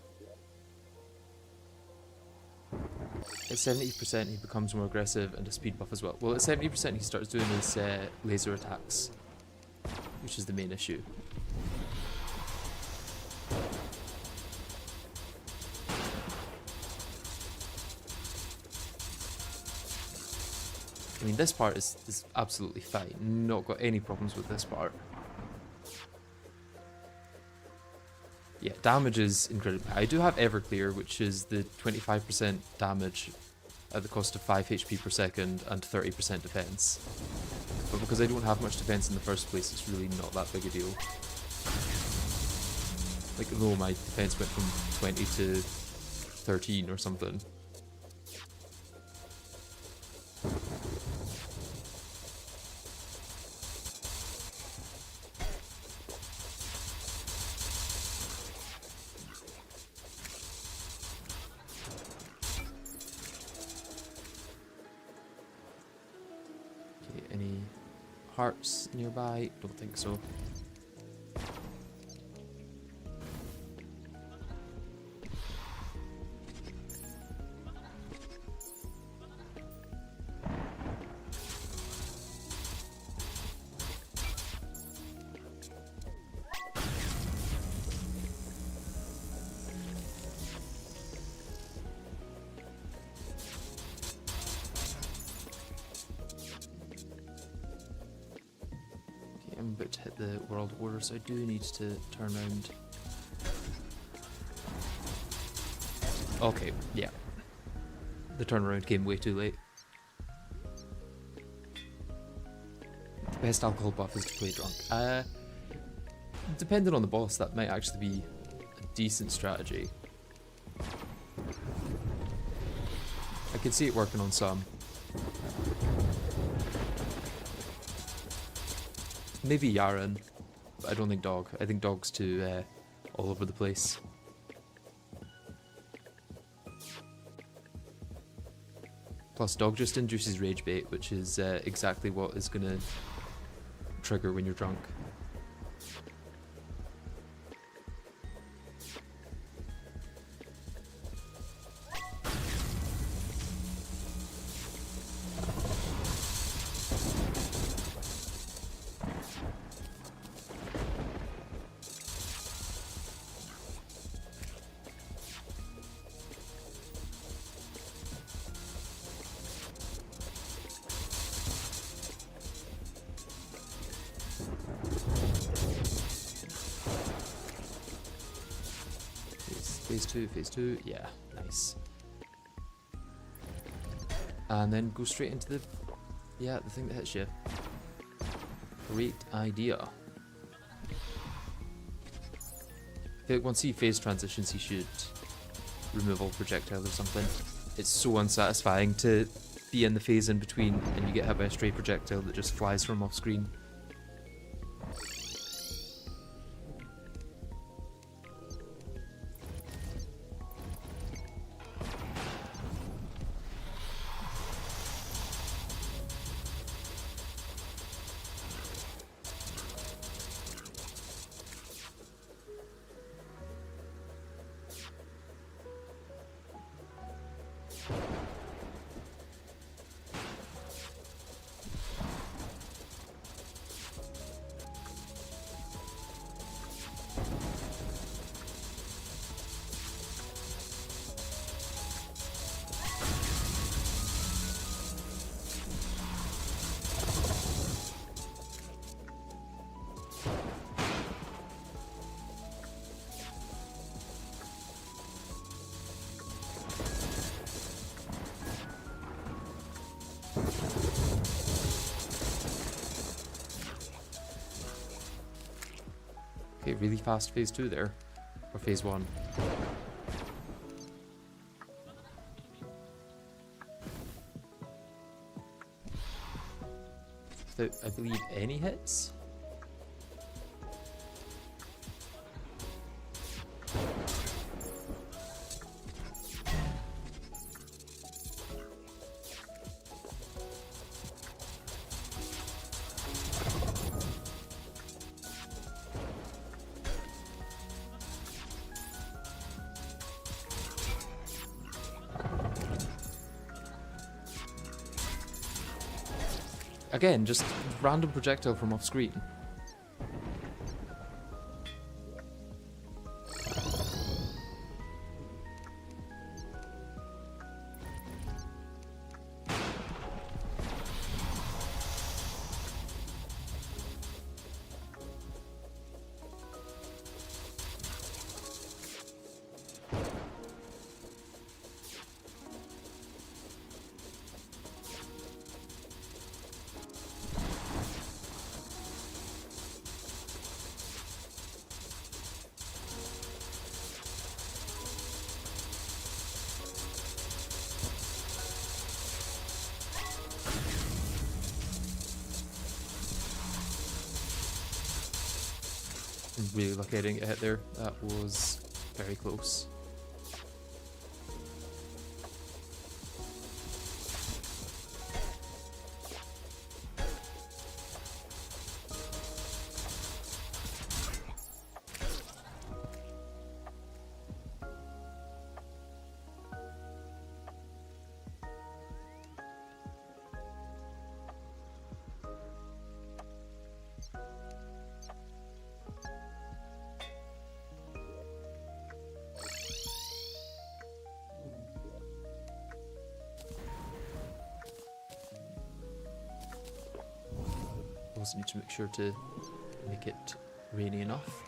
At 70% he becomes more aggressive and a speed buff as well. Well, at 70% he starts doing his laser attacks, which is the main issue. I mean, this part is absolutely fine. Not got any problems with this part. Yeah, damage is incredible. I do have Everclear, which is the 25% damage at the cost of 5 HP per second and 30% defense. But because I don't have much defense in the first place, it's really not that big a deal. Like, no, my defense went from 20 to 13 or something. Any hearts nearby? Don't think so. I'm about to hit the world order, so I do need to turn around. Okay, yeah. The turnaround came way too late. The best alcohol buff is to play drunk. Depending on the boss, that might actually be a decent strategy. I could see it working on some. Maybe Yaren, but I don't think Dog. I think Dog's too all over the place. Plus, Dog just induces Rage Bait, which is exactly what is going to trigger when you're drunk. Phase 2, yeah, nice. And then go straight into the thing that hits you. Great idea. I feel like once he phase transitions, he should remove all projectile or something. It's so unsatisfying to be in the phase in between and you get hit by a stray projectile that just flies from off screen. Okay, really fast phase 2 there. Or phase 1. Without, I believe, any hits? Again, just random projectile from off screen. really lucky I didn't get hit there. That was very close. Also need to make sure to make it rainy enough.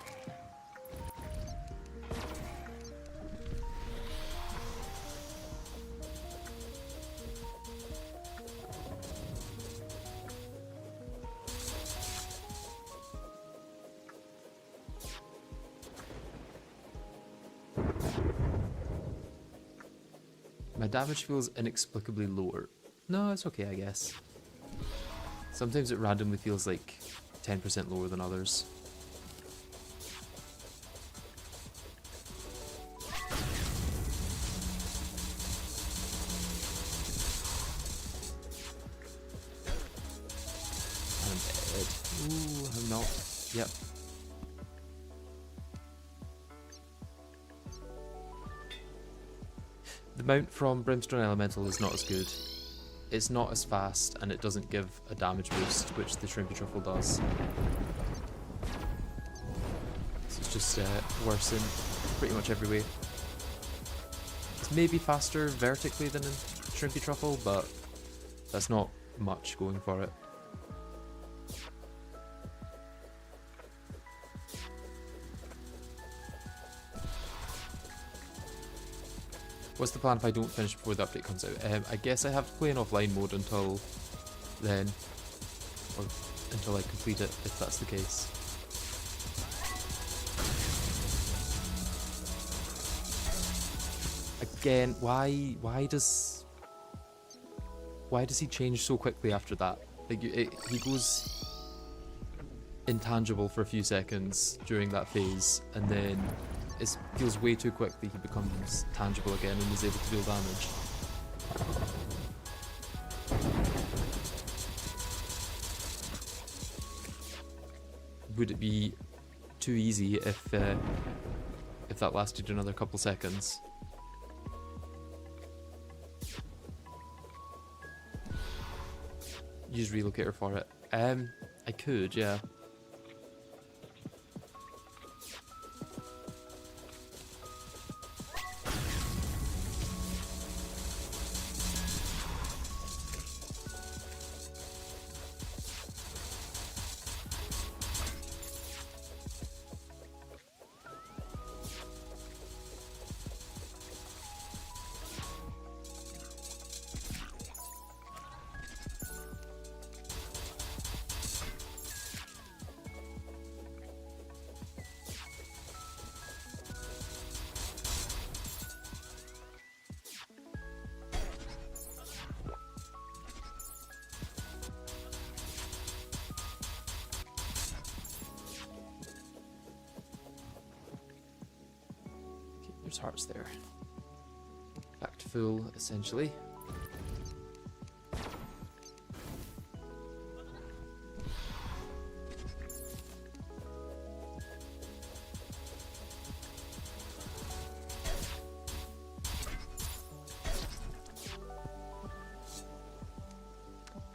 My damage feels inexplicably lower. No, it's okay, I guess. Sometimes it randomly feels like 10% lower than others. I'm dead. Ooh, I'm not. Yep. The mount from Brimstone Elemental is not as good. It's not as fast, and it doesn't give a damage boost, which the Shrimpy Truffle does. So it's just worse in pretty much every way. It's maybe faster vertically than in Shrimpy Truffle, but that's not much going for it. What's the plan if I don't finish before the update comes out? I guess I have to play in offline mode until then, or until I complete it, if that's the case. Again, why does he change so quickly after that? Like he goes intangible for a few seconds during that phase, and then it feels way too quickly he becomes tangible again and is able to deal damage. Would it be too easy if that lasted another couple seconds? Use relocator for it. I could, yeah. There's hearts there. Back to full, essentially.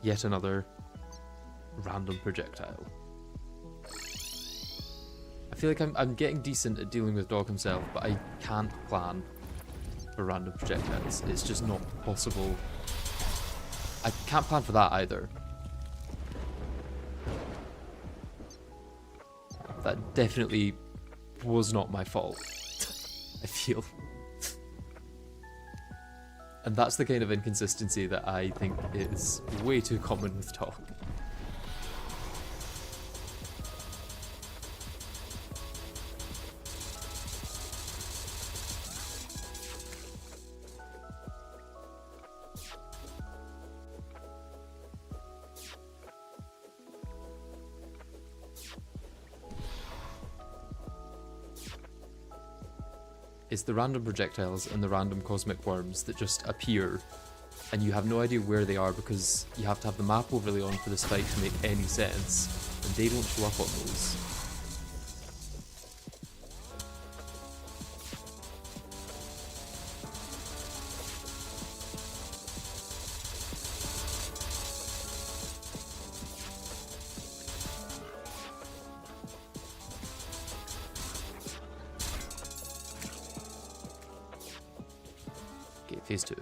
Yet another random projectile. I feel like I'm getting decent at dealing with Dog himself, but I can't plan for random projectiles. It's just not possible. I can't plan for that either. That definitely was not my fault, I feel. And that's the kind of inconsistency that I think is way too common with Dog. It's the random projectiles and the random cosmic worms that just appear, and you have no idea where they are because you have to have the map overlay on for this fight to make any sense, and they don't show up on those. Okay, phase 2.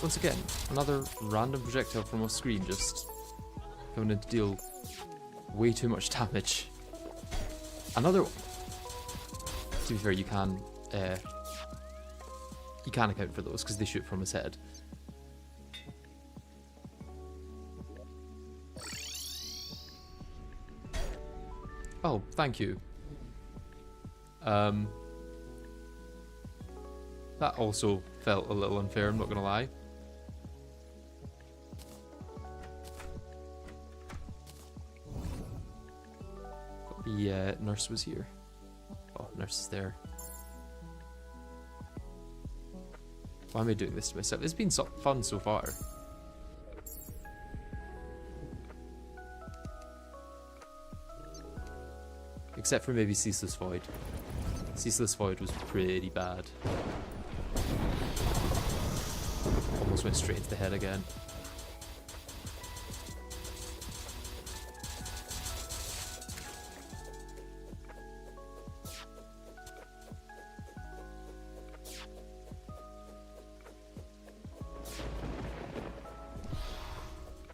Once again, another random projectile from off screen just coming in to deal way too much damage. Another one. To be fair, you can account for those because they shoot from his head. Oh, thank you. That also felt a little unfair, I'm not gonna lie. The nurse was here. Oh, nurse is there. Why am I doing this to myself? It's been so fun so far. Except for maybe Ceaseless Void. Ceaseless Void was pretty bad. Almost went straight into the head again.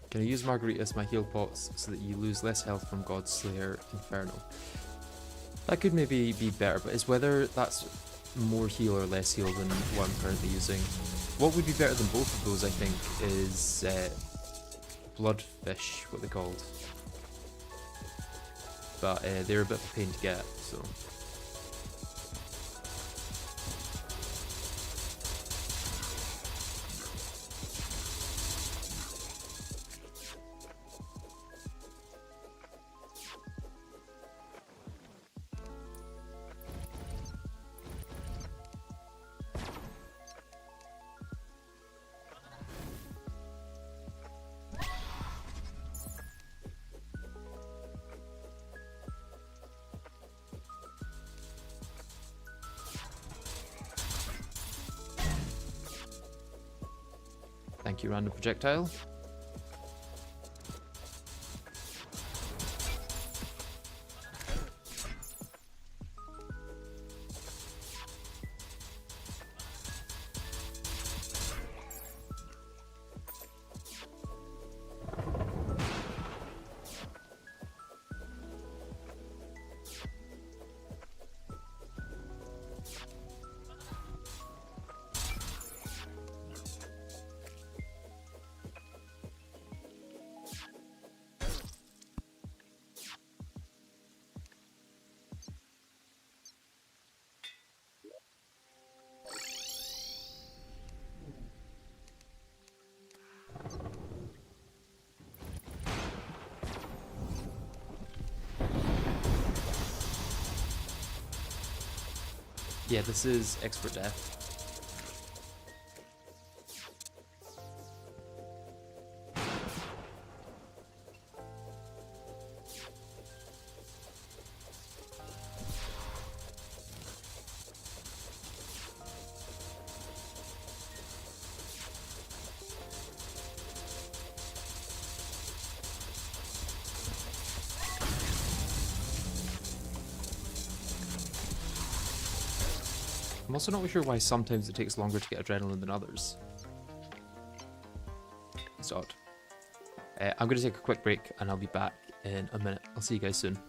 Can I use Margarita as my heal pots so that you lose less health from God's Slayer Inferno? That could maybe be better, but it's whether that's more heal or less heal than what I'm currently using. What would be better than both of those, I think, is Bloodfish, what they're called. But they're a bit of a pain to get, so... Thank you, random projectile. Yeah, this is Expert Death. I'm also not sure why sometimes it takes longer to get adrenaline than others. It's odd. I'm going to take a quick break and I'll be back in a minute. I'll see you guys soon.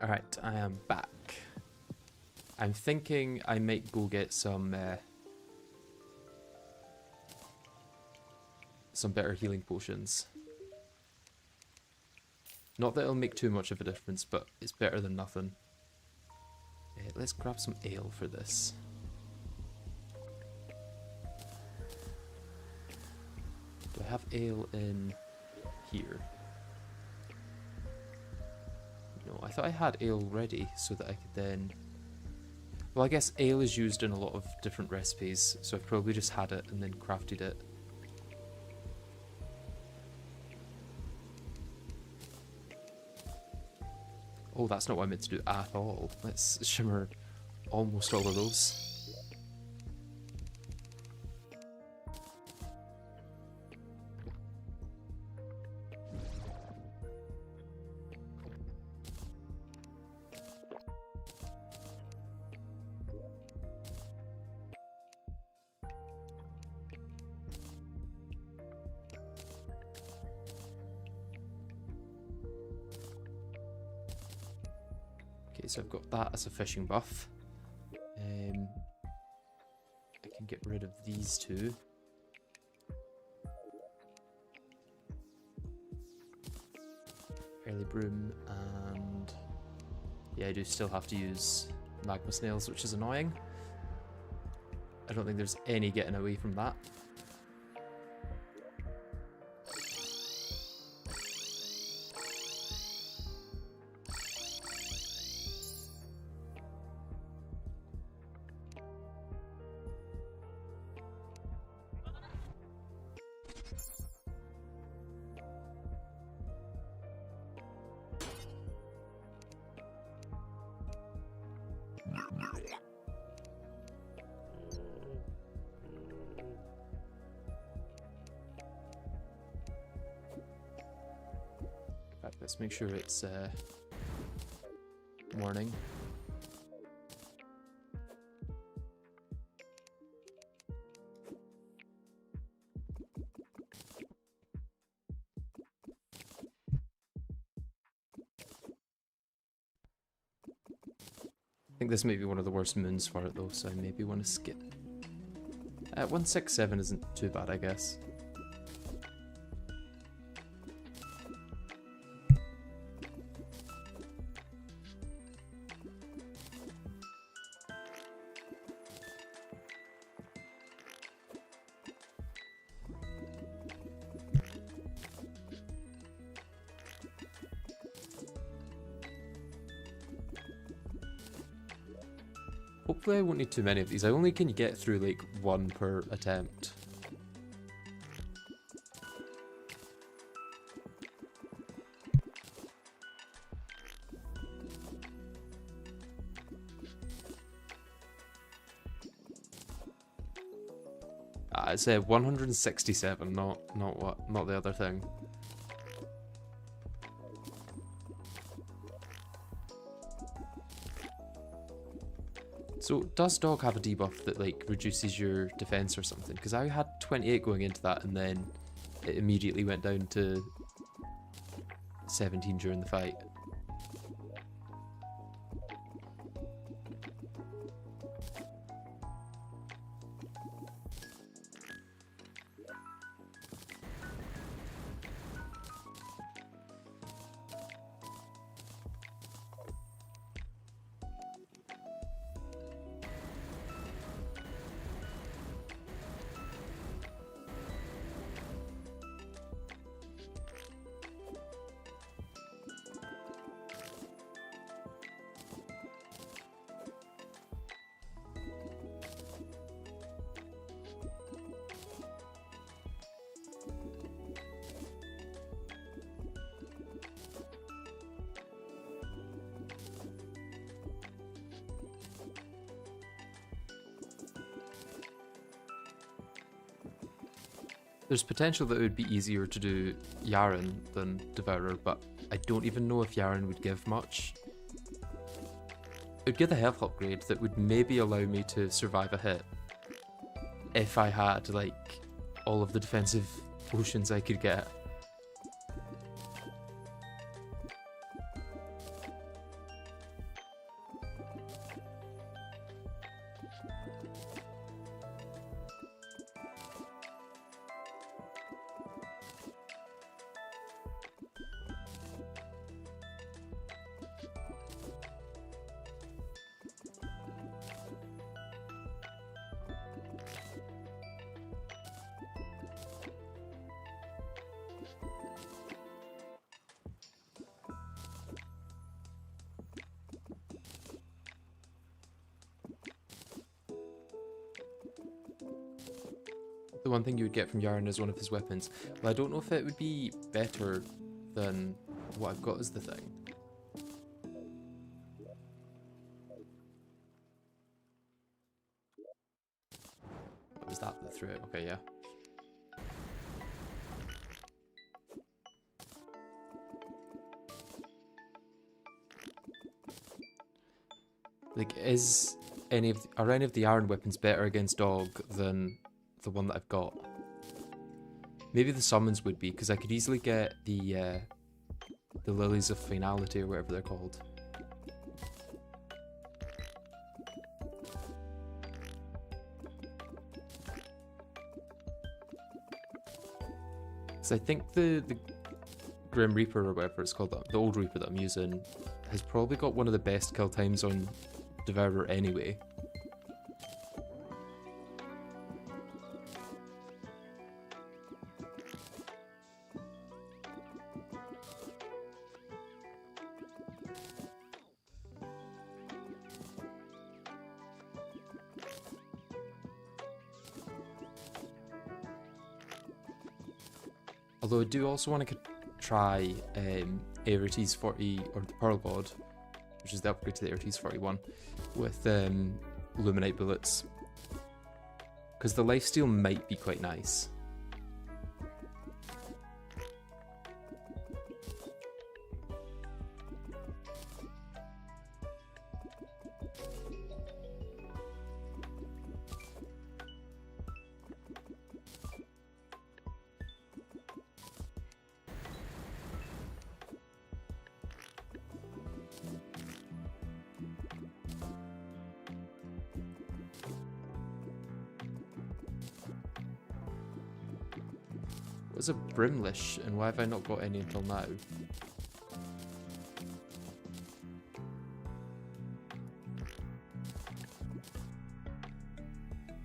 Alright, I am back. I'm thinking I might go get some better healing potions. Not that it'll make too much of a difference, but it's better than nothing. Let's grab some ale for this. Do I have ale in here? No, I thought I had ale ready so that I could then... Well, I guess ale is used in a lot of different recipes, so I've probably just had it and then crafted it. Oh, that's not what I meant to do at all. Let's shimmer almost all of those. Okay, so I've got that as a fishing buff. I can get rid of these two. Early broom, and yeah, I do still have to use magma snails, which is annoying. I don't think there's any getting away from that. Let's make sure it's morning. I think this may be one of the worst moons for it though, so I maybe want to skip. 167 isn't too bad, I guess. Hopefully I won't need too many of these. I only can get through like one per attempt. I said 167, not the other thing. So, does dog have a debuff that, like, reduces your defense or something? Because I had 28 going into that, and then it immediately went down to 17 during the fight. There's potential that it would be easier to do Yaren than Devourer, but I don't even know if Yaren would give much. It would give a health upgrade that would maybe allow me to survive a hit if I had, like, all of the defensive potions I could get. one thing you would get from Yaren as one of his weapons. Well, I don't know if it would be better than what I've got as the thing. Was that the through it? Okay, yeah. Like, are any of the iron weapons better against dog than the one that I've got? Maybe the summons would be, because I could easily get the lilies of finality or whatever they're called. Because I think the Grim Reaper or whatever it's called, the old Reaper that I'm using, has probably got one of the best kill times on Devourer anyway. Although I do also want to try Aertes 40, or the Pearl God, which is the upgrade to the Aertes 41, with Luminite bullets. Because the lifesteal might be quite nice. What's a Brimlish, and why have I not got any until now?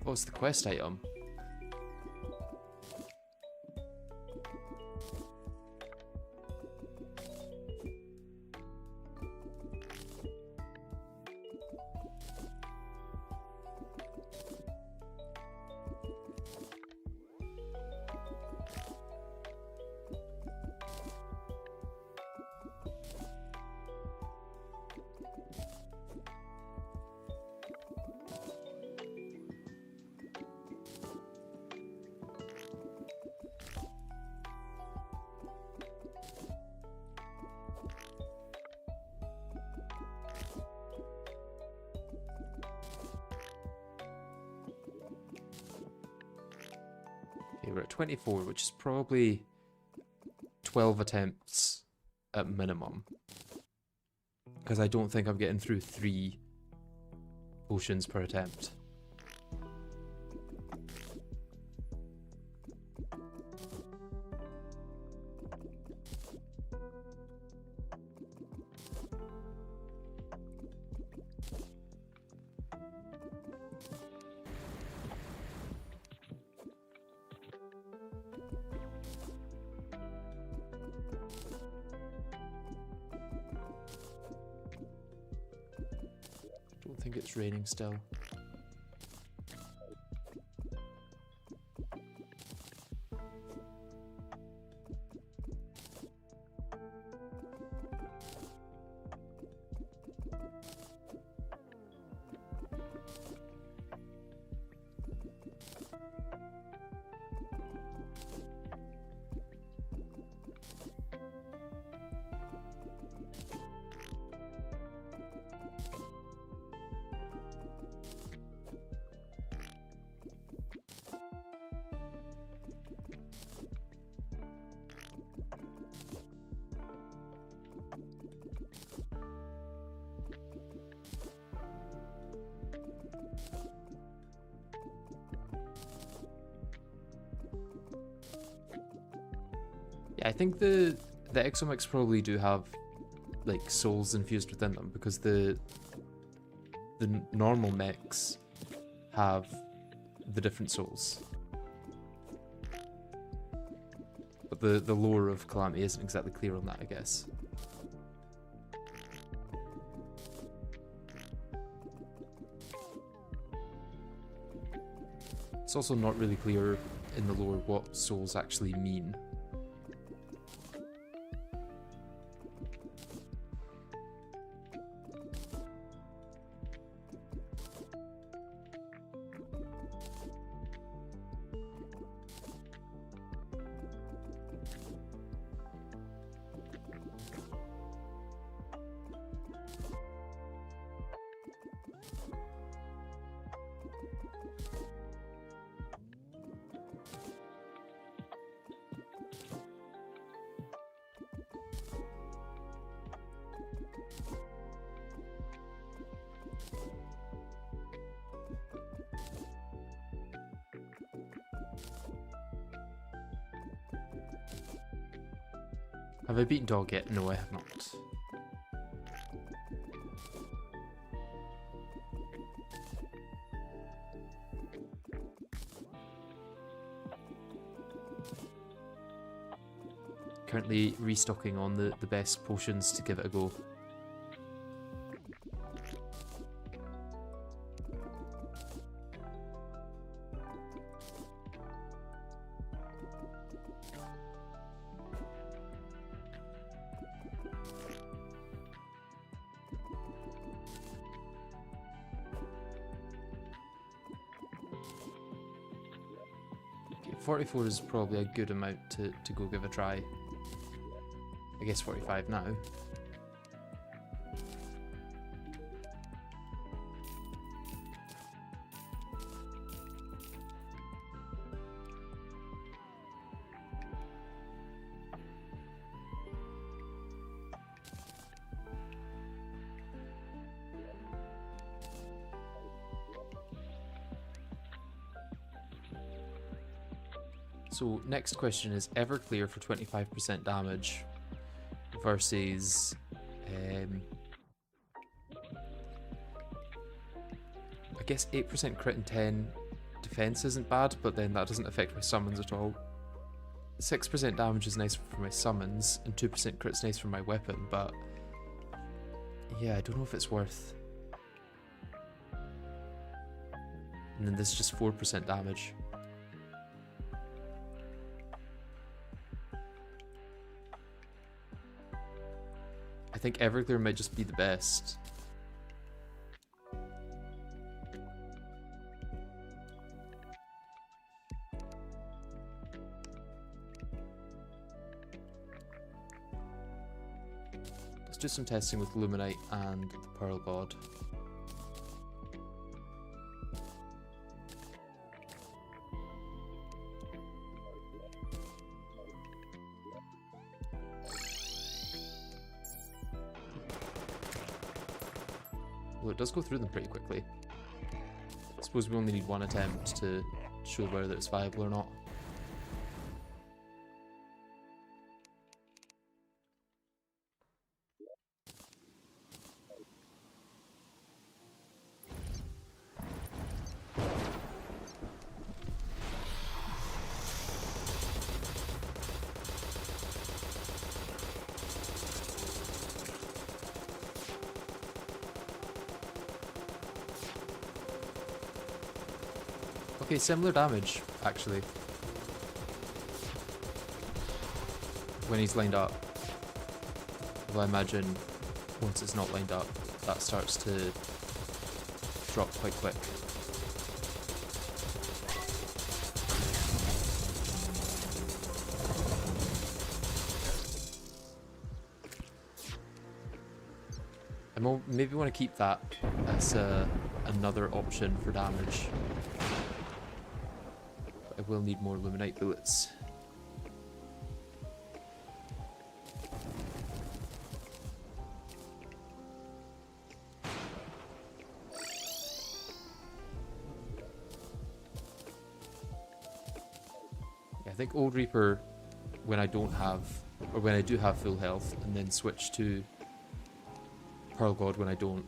Oh, it's the quest item. Okay, we're at 24, which is probably 12 attempts at minimum. Because I don't think I'm getting through 3 potions per attempt. I think it's raining still. Yeah, I think the exomics probably do have like souls infused within them, because the normal mechs have the different souls. But the lore of Calamity isn't exactly clear on that, I guess. It's also not really clear in the lore what souls actually mean. Have I beaten Dog yet? No, I have not. Currently restocking on the best potions to give it a go. Okay, 44 is probably a good amount to go give a try. I guess 45 now. So next question is Everclear for 25% damage versus I guess 8% crit and 10 defense isn't bad, but then that doesn't affect my summons at all. 6% damage is nice for my summons, and 2% crit's nice for my weapon, but yeah, I don't know if it's worth. And then this is just 4% damage. I think Everclear might just be the best. Let's do some testing with Luminite and the Pearl God. Well, it does go through them pretty quickly. I suppose we only need one attempt to show whether it's viable or not. Okay, similar damage, actually. When he's lined up. Although I imagine once it's not lined up, that starts to drop quite quick. I maybe want to keep that as another option for damage. I will need more Luminite bullets. Yeah, I think Old Reaper when I don't have, or when I do have full health, and then switch to Pearl God when I don't.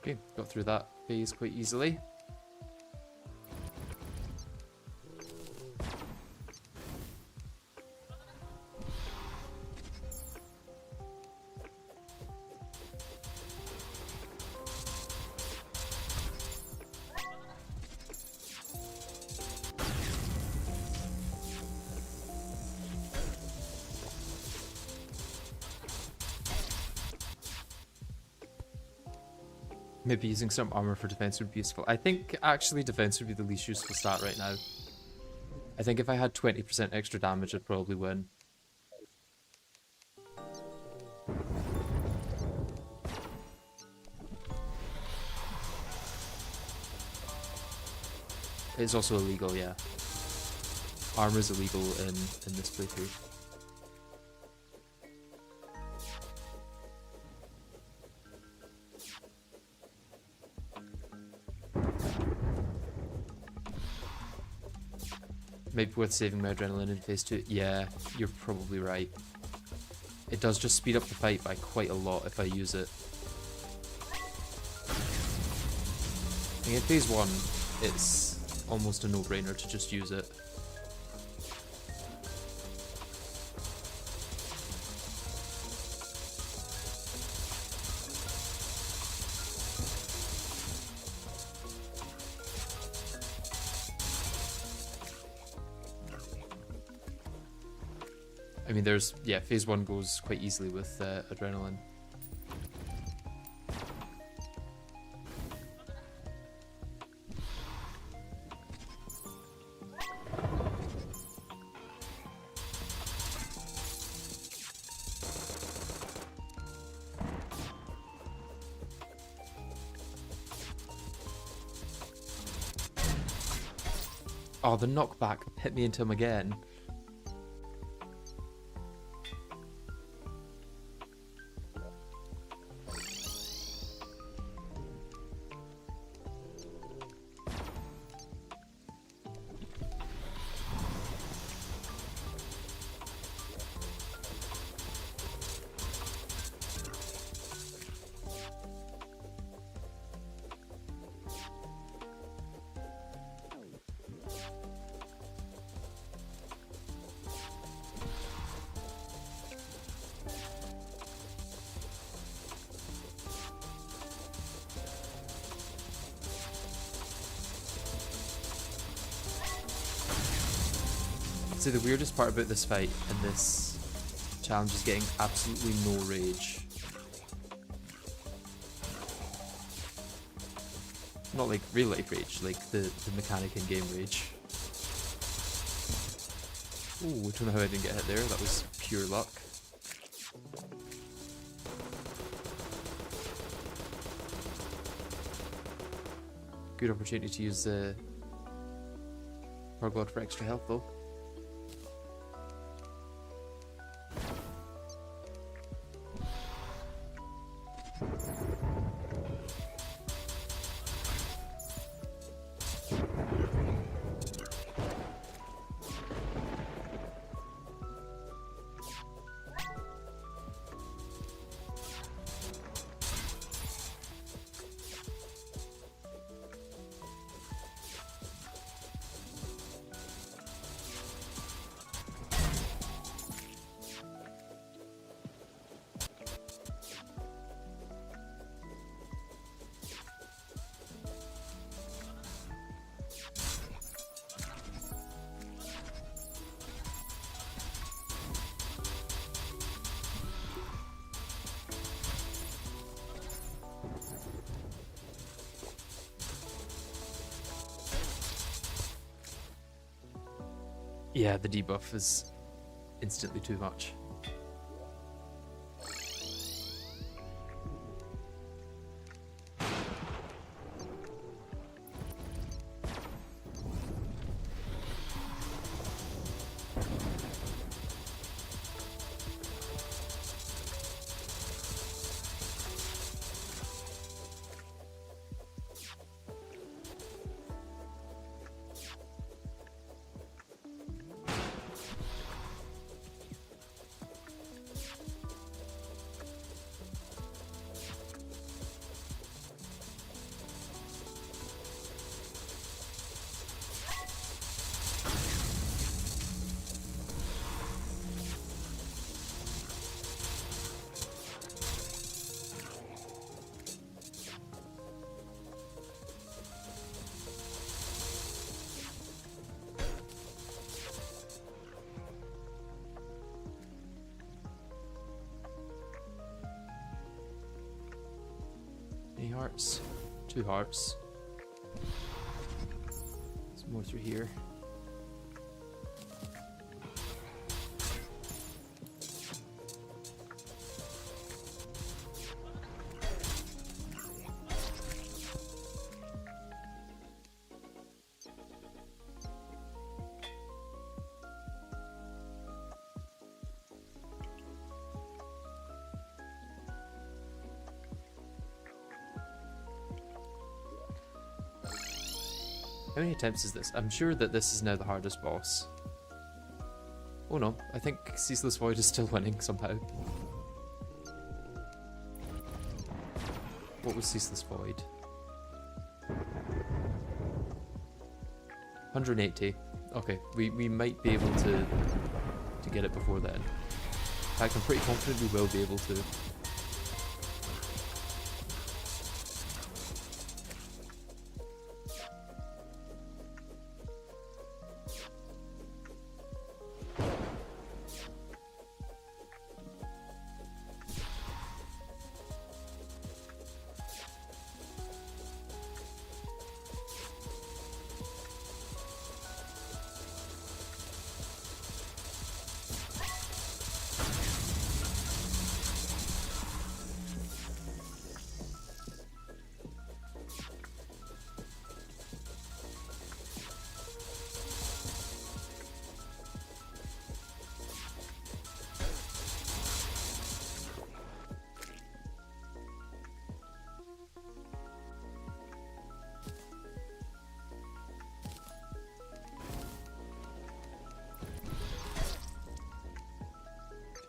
Okay, got through that phase quite easily. Maybe using some armor for defense would be useful. I think actually defense would be the least useful stat right now. I think if I had 20% extra damage, I'd probably win. It's also illegal, yeah. Armor is illegal in this playthrough. Maybe worth saving my adrenaline in phase 2. Yeah, you're probably right. It does just speed up the fight by quite a lot if I use it. I think in phase 1, it's almost a no-brainer to just use it. I mean, yeah, phase 1 goes quite easily with adrenaline. Oh, the knockback hit me into him again. So the weirdest part about this fight and this challenge is getting absolutely no rage. Not like real life rage, like the mechanic in game rage. Ooh, I don't know how I didn't get hit there, that was pure luck. Good opportunity to use the Power for extra health though. Yeah, the debuff is instantly too much. hearts? 2 hearts. There's more through here. How many attempts is this? I'm sure that this is now the hardest boss. Oh no, I think Ceaseless Void is still winning somehow. What was Ceaseless Void? 180. Okay, we might be able to get it before then. In fact, I'm pretty confident we will be able to.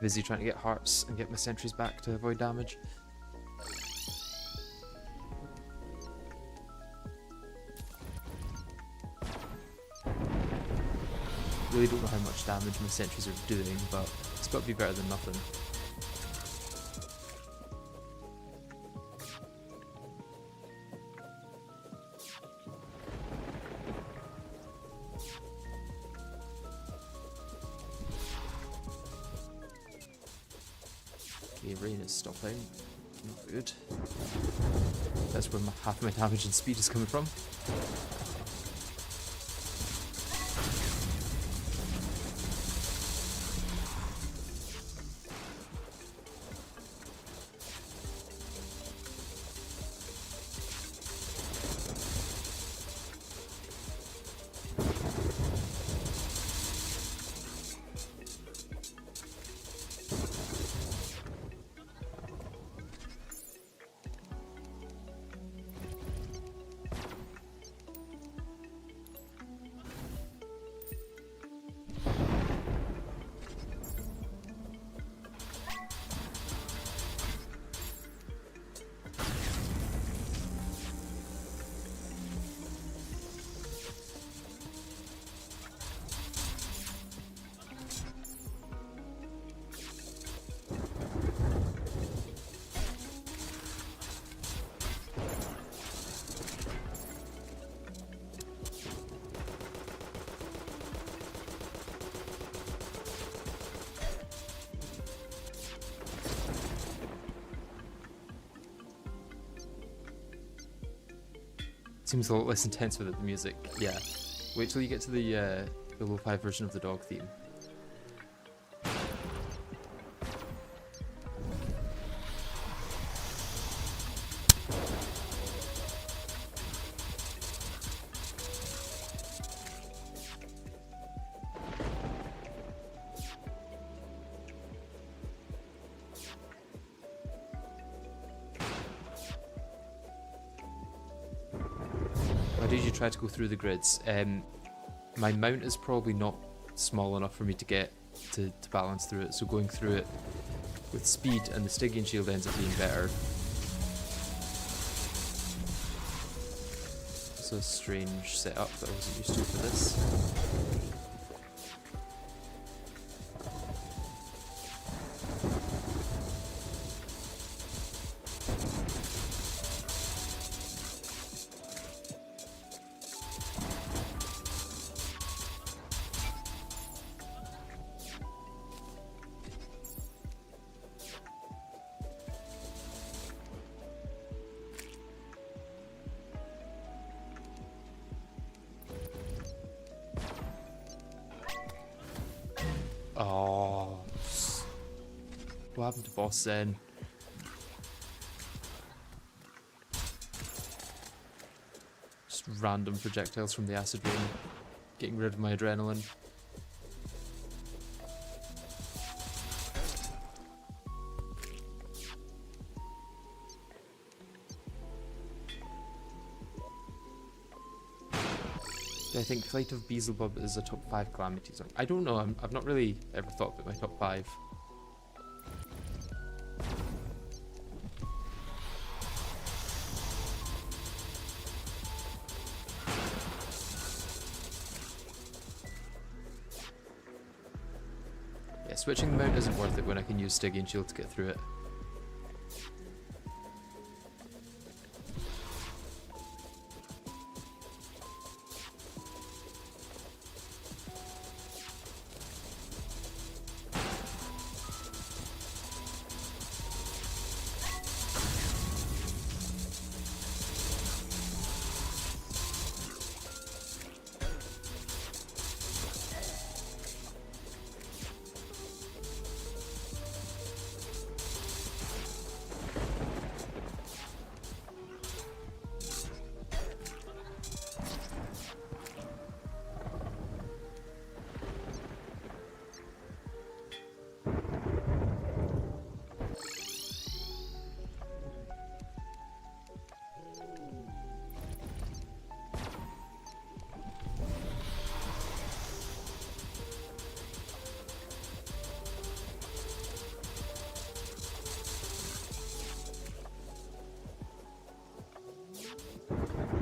Busy trying to get hearts and get my sentries back to avoid damage. Really don't know how much damage my sentries are doing, but it's got to be better than nothing. Okay, rain is stopping. Not good. That's where half my damage and speed is coming from. Seems a lot less intense without the music. Yeah. Wait till you get to the lo-fi version of the dog theme. Why did you try to go through the grids? My mount is probably not small enough for me to get to balance through it, so going through it with speed and the Stygian shield ends up being better. It's a strange setup that I wasn't used to for this. what happened to Boss Zen? Just random projectiles from the acid rain. Getting rid of my adrenaline. I think Flight of Beelzebub is a top 5 Calamity song. I don't know, I've not really ever thought about my top 5. Yeah, switching the mount isn't worth it when I can use Stygian Shield to get through it.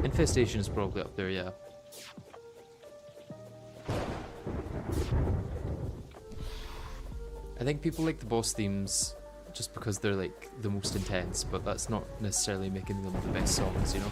Infestation is probably up there, yeah. I think people like the boss themes just because they're like the most intense, but that's not necessarily making them the best songs, you know?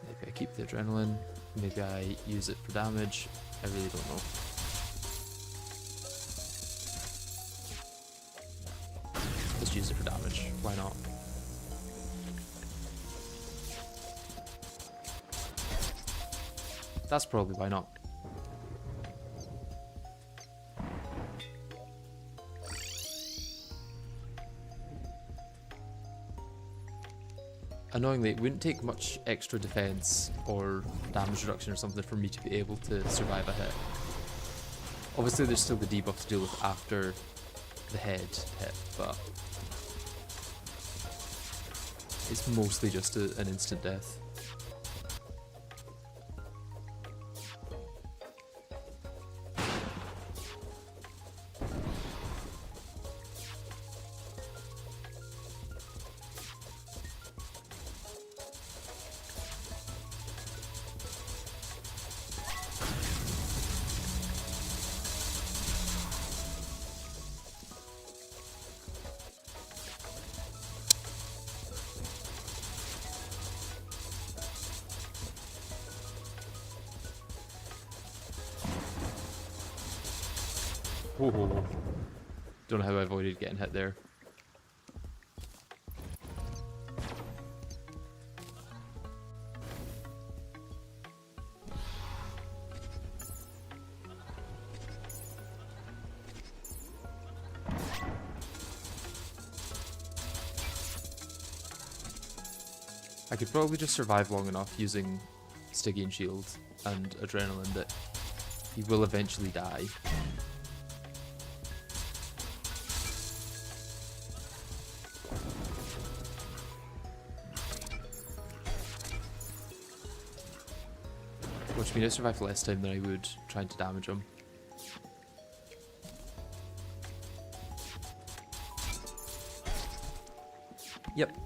Maybe I keep the adrenaline, maybe I use it for damage, I really don't know. Let's use it for damage, why not? That's probably why not. Annoyingly, it wouldn't take much extra defense or damage reduction or something for me to be able to survive a hit. Obviously there's still the debuff to deal with after the head hit, but it's mostly just an instant death. Whoa. Don't know how I avoided getting hit there. I could probably just survive long enough using Stygian Shield and Adrenaline that he will eventually die. Which means I survive less time than I would trying to damage him. Yep.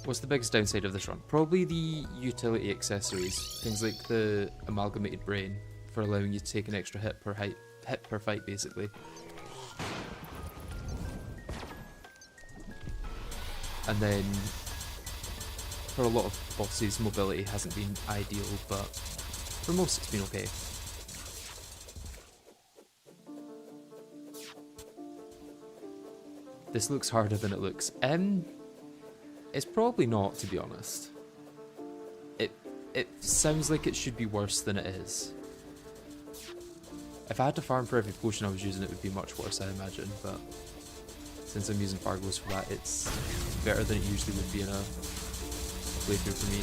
What's the biggest downside of this run? Probably the utility accessories. Things like the amalgamated brain for allowing you to take an extra hit per fight, basically. And then for a lot of bosses, mobility hasn't been ideal, but for most it's been okay. This looks harder than it looks. It's probably not, to be honest. It sounds like it should be worse than it is. If I had to farm for every potion I was using, it would be much worse, I imagine, but since I'm using Fargos for that, it's better than it usually would be in a playthrough for me.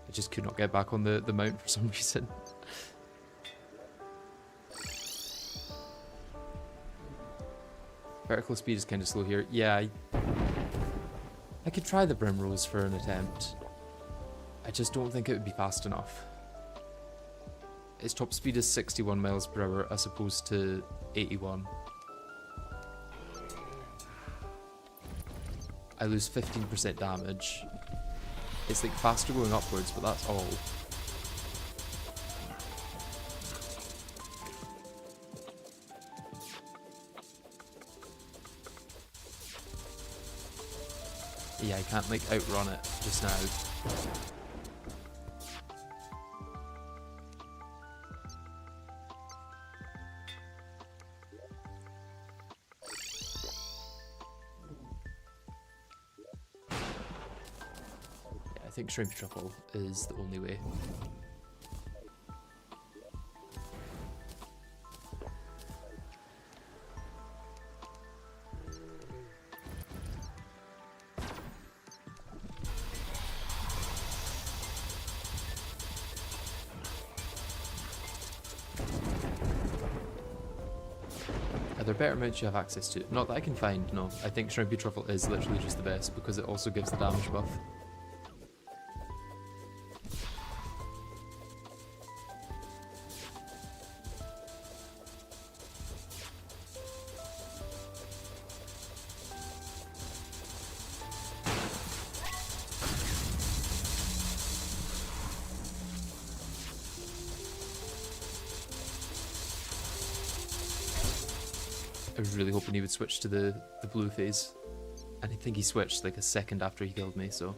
I just could not get back on the mount for some reason. Vertical speed is kind of slow here. Yeah, I could try the Brimrose for an attempt. I just don't think it would be fast enough. Its top speed is 61 miles per hour as opposed to 81. I lose 15% damage. It's like faster going upwards, but that's all. Yeah, I can't like outrun it just now. I think Shrimpy Truffle is the only way. Are there better mounts you have access to? Not that I can find, no. I think Shrimpy Truffle is literally just the best because it also gives the damage buff. I was really hoping he would switch to the blue phase. And I think he switched like a second after he killed me, so...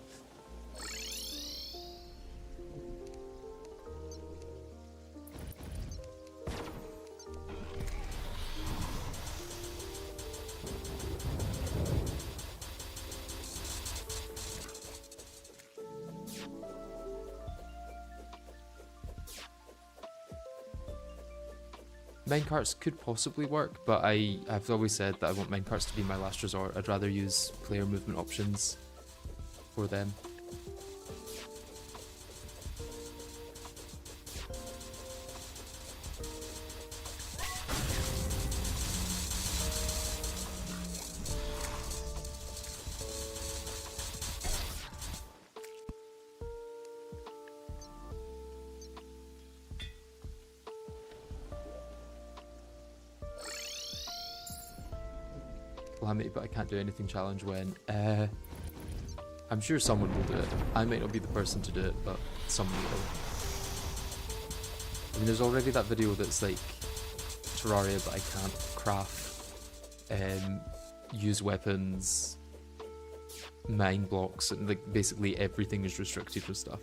Minecarts could possibly work, but I've always said that I want minecarts to be my last resort. I'd rather use player movement options for them. Calamity, but I can't do anything challenge when. I'm sure someone will do it. I might not be the person to do it, but someone will. I mean, there's already that video that's like Terraria, but I can't craft, use weapons, mine blocks, and like basically everything is restricted with stuff.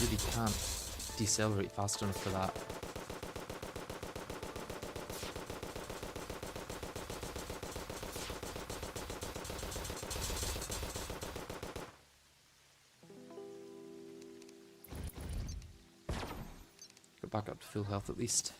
really can't decelerate fast enough for that. Go back up to full health at least.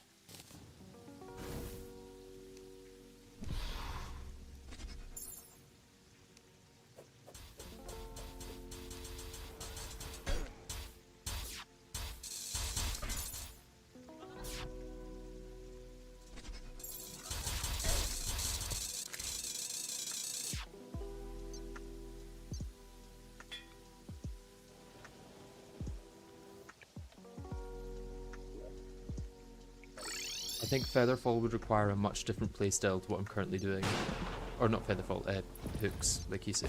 I think Featherfall would require a much different playstyle to what I'm currently doing. Or not Featherfall, hooks, like you say.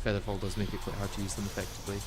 Featherfall does make it quite hard to use them effectively.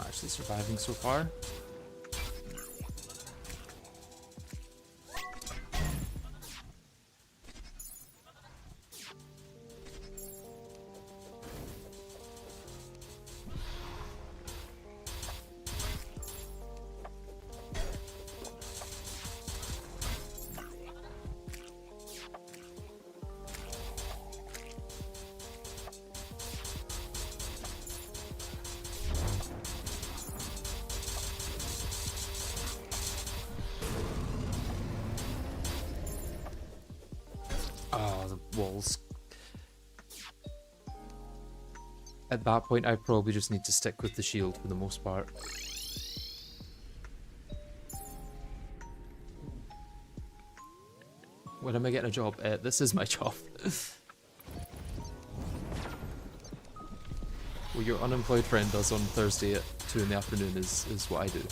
Actually surviving so far. Oh, the walls. At that point, I probably just need to stick with the shield for the most part. When am I getting a job? This is my job. What your unemployed friend does on Thursday at 2 in the afternoon is what I do.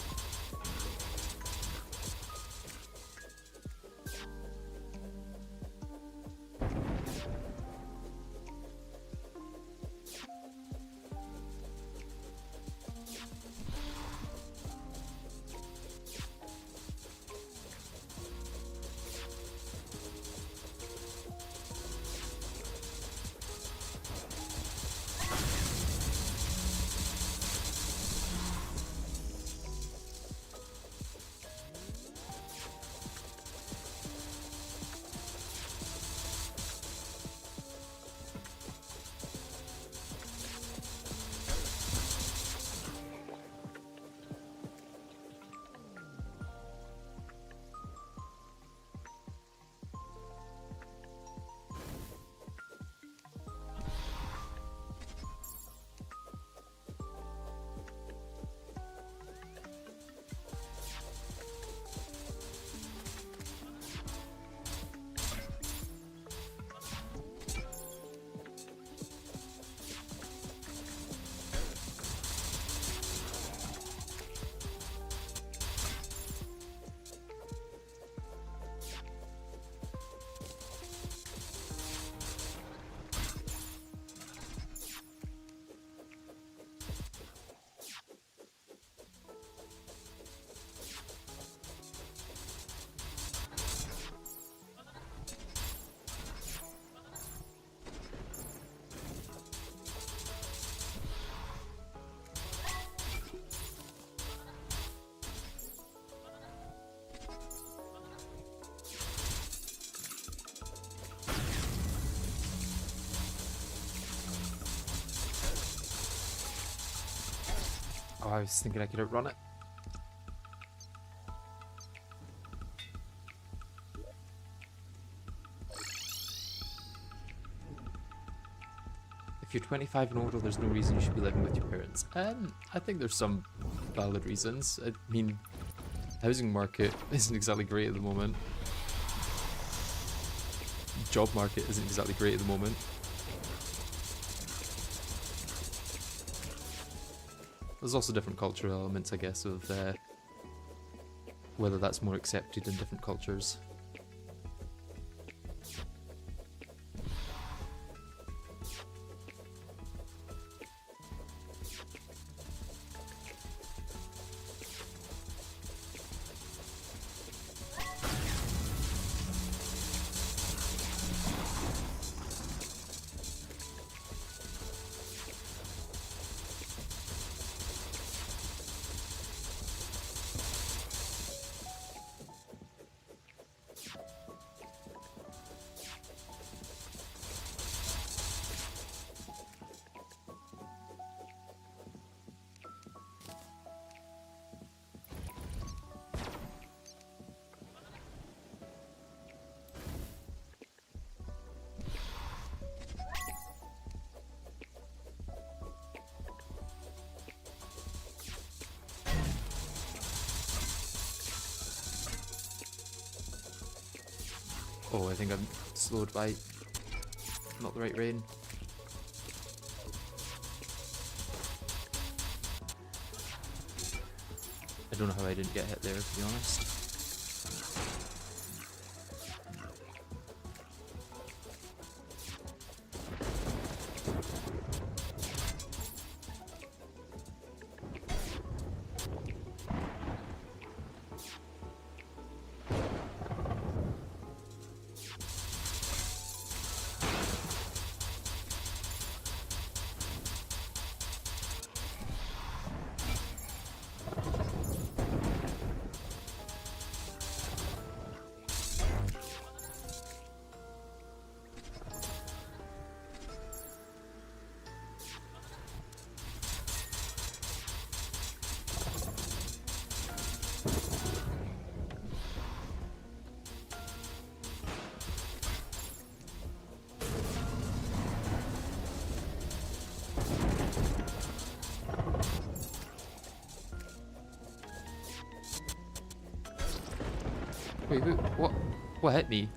Oh, I was thinking I could outrun it. If you're 25 and older, there's no reason you should be living with your parents. I think there's some valid reasons. I mean, the housing market isn't exactly great at the moment. Job market isn't exactly great at the moment. There's also different cultural elements, I guess, of whether that's more accepted in different cultures. Oh, I think I'm slowed by not the right rain. I don't know how I didn't get hit there, to be honest. Wait, what? What hit me?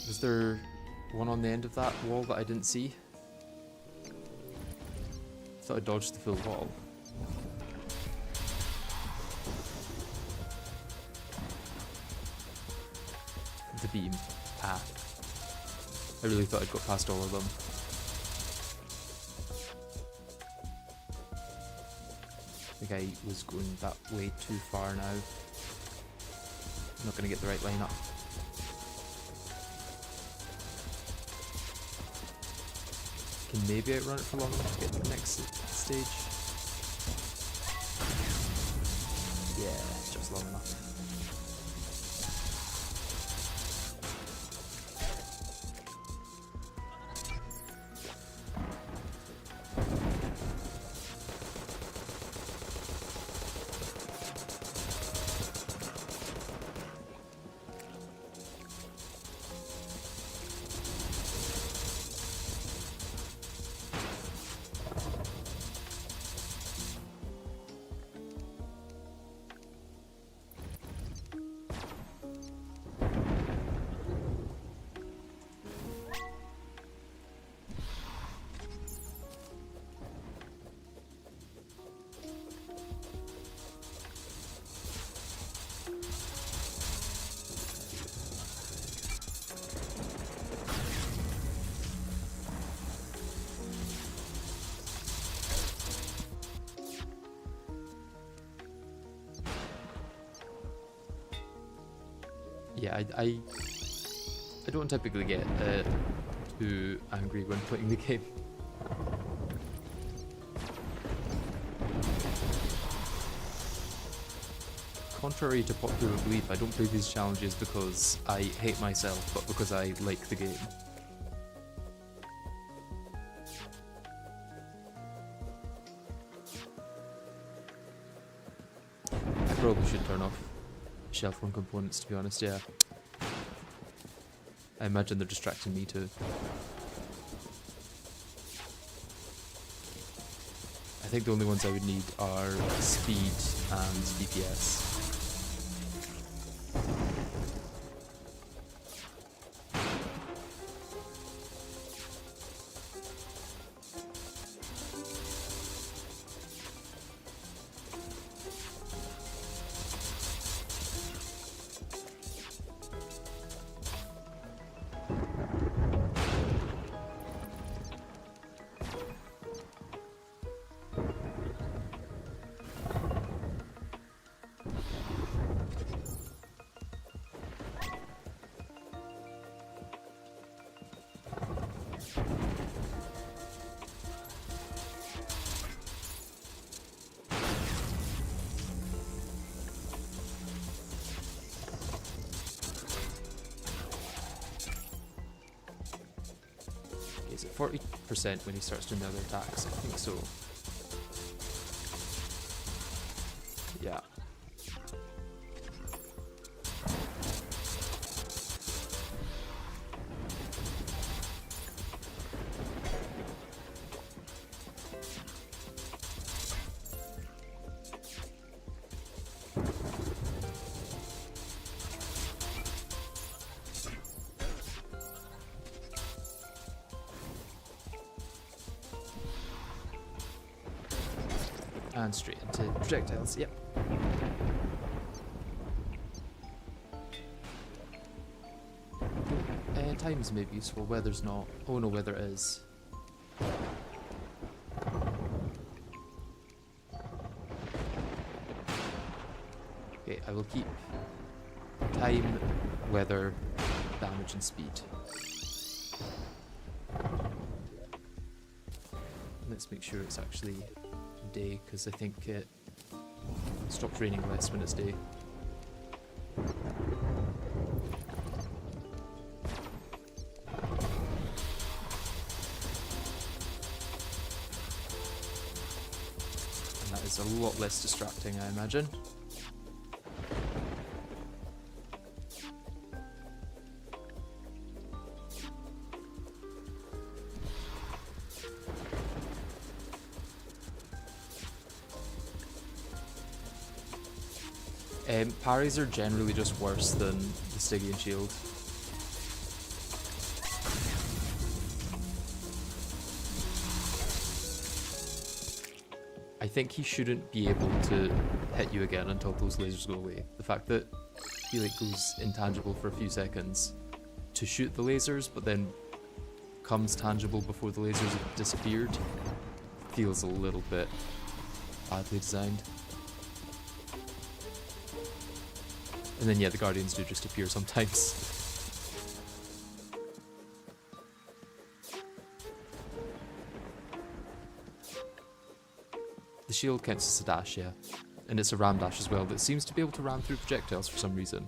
Was there one on the end of that wall that I didn't see? I thought I dodged the full wall. The beam. Ah. I really thought I'd got past all of them. I think I was going that way too far now. I'm not going to get the right line up. Can maybe outrun it for long enough to get to the next stage. Yeah, just long enough. Yeah, I don't typically get too angry when playing the game. Contrary to popular belief, I don't play these challenges because I hate myself, but because I like the game. probably should turn off shelf run components, to be honest, yeah. I imagine they're distracting me too. I think the only ones I would need are speed and DPS. Is it 40% when he starts doing the other attacks? I think so. Yeah. And straight into projectiles, yep. Times may be useful, weather's not. Oh no, weather is. Okay, I will keep time, weather, damage and speed. Let's make sure it's actually day, because I think it stops raining less when it's day. And that is a lot less distracting, I imagine. Parries are generally just worse than the Stygian shield. I think he shouldn't be able to hit you again until those lasers go away. The fact that he goes intangible for a few seconds to shoot the lasers, but then comes tangible before the lasers have disappeared, feels a little bit badly designed. And then yeah, the Guardians do just appear sometimes. The shield counts as a dash, yeah. And it's a ram dash as well that seems to be able to ram through projectiles for some reason.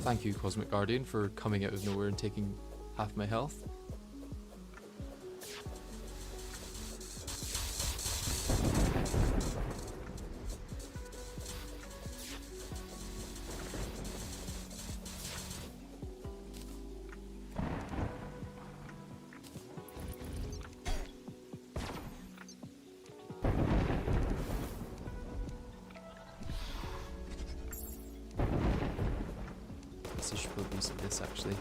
Thank you, Cosmic Guardian, for coming out of nowhere and taking half my health. I should probably use this actually.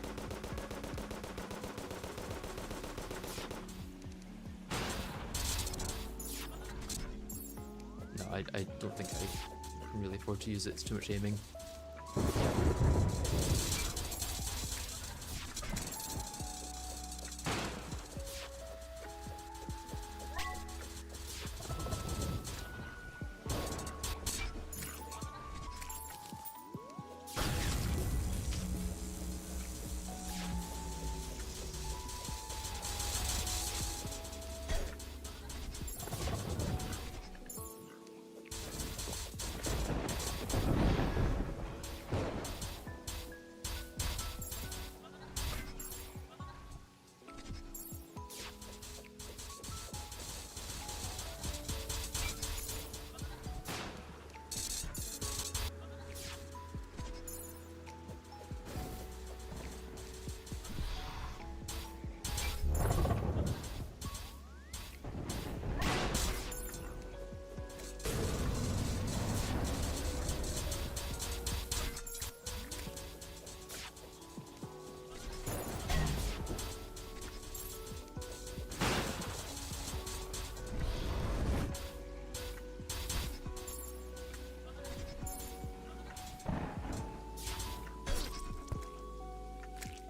No, I don't think I can really afford to use it, it's too much aiming.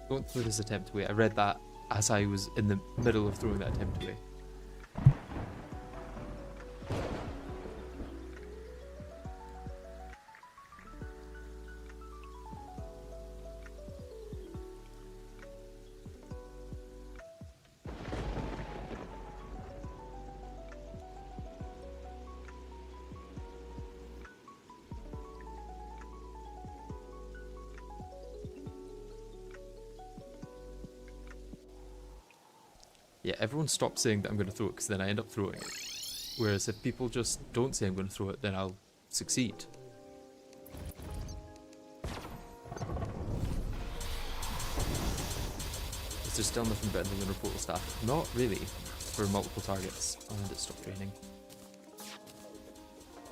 Don't throw this attempt away. I read that as I was in the middle of throwing that attempt away. Yeah, everyone stops saying that I'm going to throw it because then I end up throwing it. Whereas if people just don't say I'm going to throw it, then I'll succeed. Is there still nothing better than lunar portal staff? Not really, for multiple targets. And it stopped raining.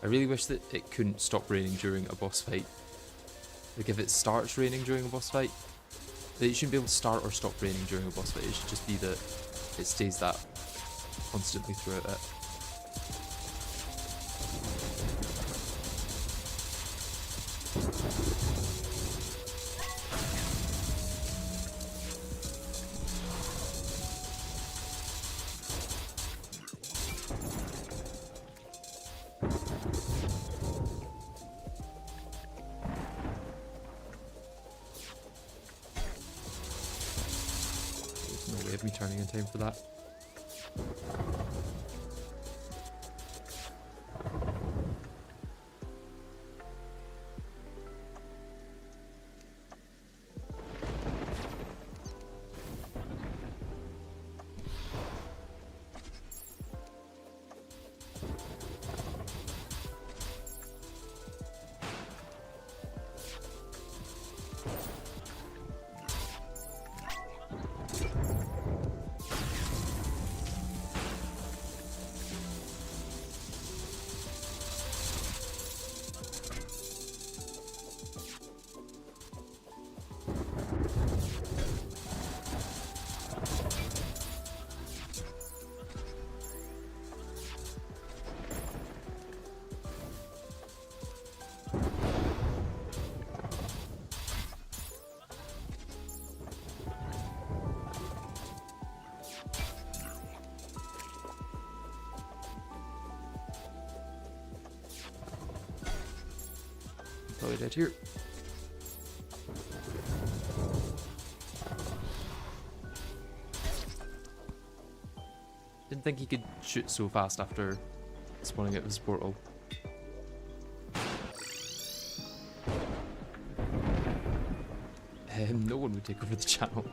I really wish that it couldn't stop raining during a boss fight. Like if it starts raining during a boss fight, it shouldn't be able to start or stop raining during a boss fight. It should just be that it stays that constantly throughout it. There's no way of me turning in time for that. Probably dead here. Didn't think he could shoot so fast after spawning out of his portal. No one would take over the channel.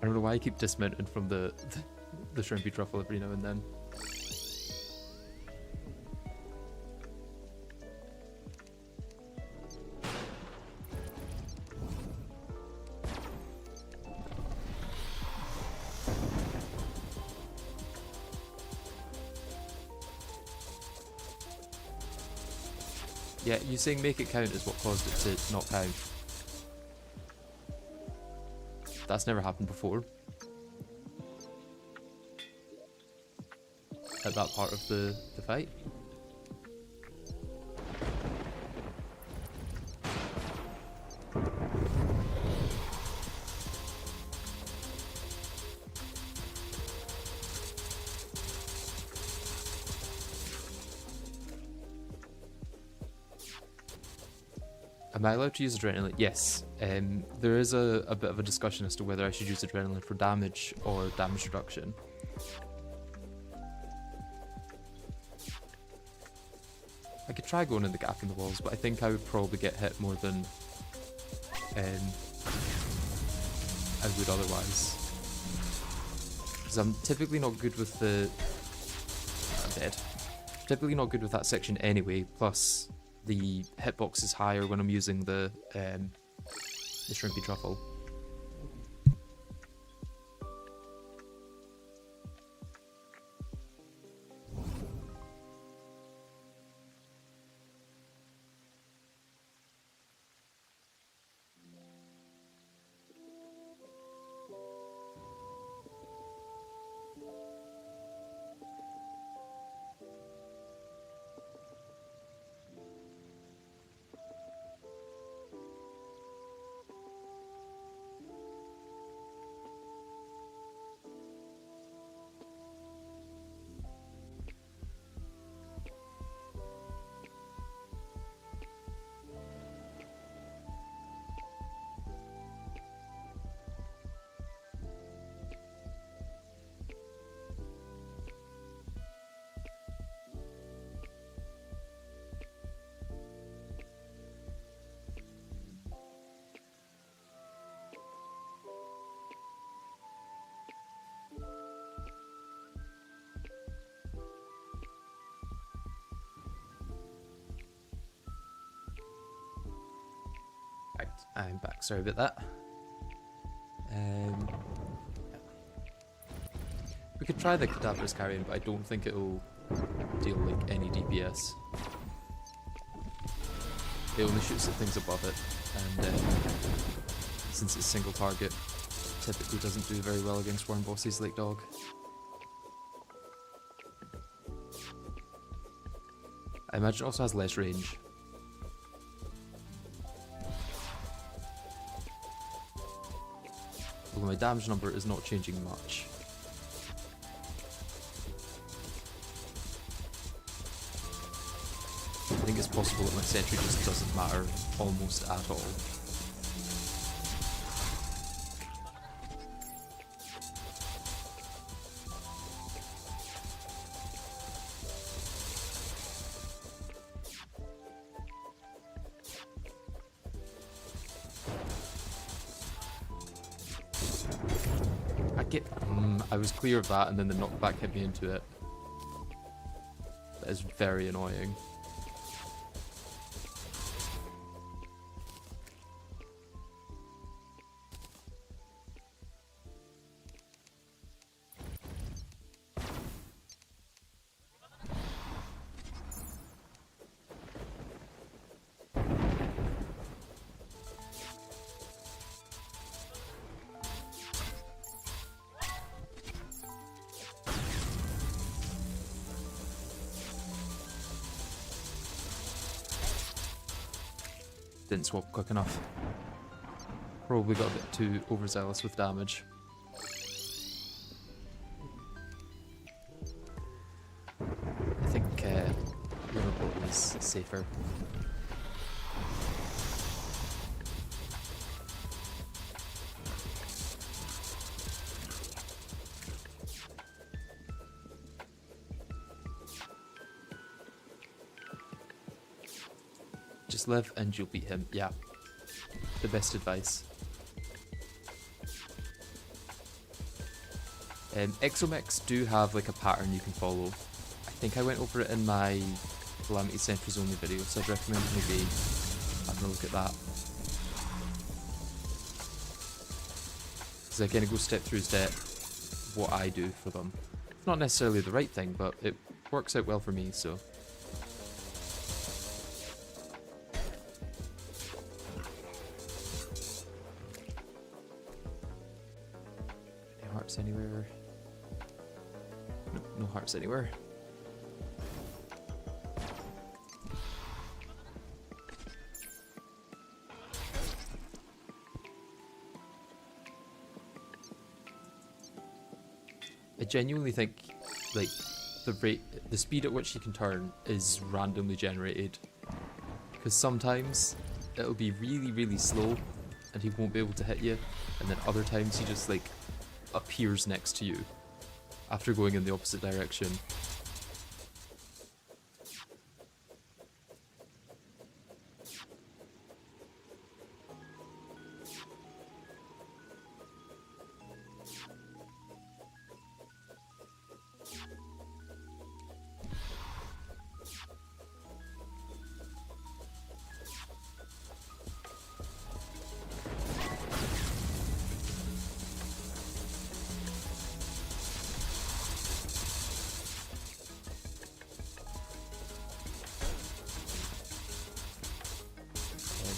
I don't know why I keep dismounting from the shrimpy truffle every now and then. Yeah, you saying make it count is what caused it to not count. That's never happened before. at that part of the fight. Am I allowed to use adrenaline? Yes. There is a bit of a discussion as to whether I should use adrenaline for damage or damage reduction. I could try going in the gap in the walls, but I think I would probably get hit more than I would otherwise. Because I'm typically not good with the... I'm dead. Typically not good with that section anyway, plus the hitbox is higher when I'm using the shrimpy truffle. Right, I'm back. Sorry about that. We could try the Cadaverous Carrion, but I don't think it'll deal like any DPS. It only shoots at things above it, and since it's single target, typically doesn't do very well against worm bosses like Dog. I imagine it also has less range. Although my damage number is not changing much. I think it's possible that my sentry just doesn't matter almost at all. I was clear of that, and then the knockback hit me into it. That is very annoying. Didn't swap quick enough. Probably got a bit too overzealous with damage. I think Liverpool is safer. Just live and you'll beat him. Yeah. The best advice. Exomechs do have like a pattern you can follow. I think I went over it in my Calamity Sentries only video, so I'd recommend maybe having a look at that. Because I kind of go step through step what I do for them. It's not necessarily the right thing, but it works out well for me, so. Any hearts anywhere? Nope, no hearts anywhere. I genuinely think, like, the speed at which he can turn is randomly generated. Because sometimes it'll be really, really slow and he won't be able to hit you, and then other times he just, like, appears next to you after going in the opposite direction.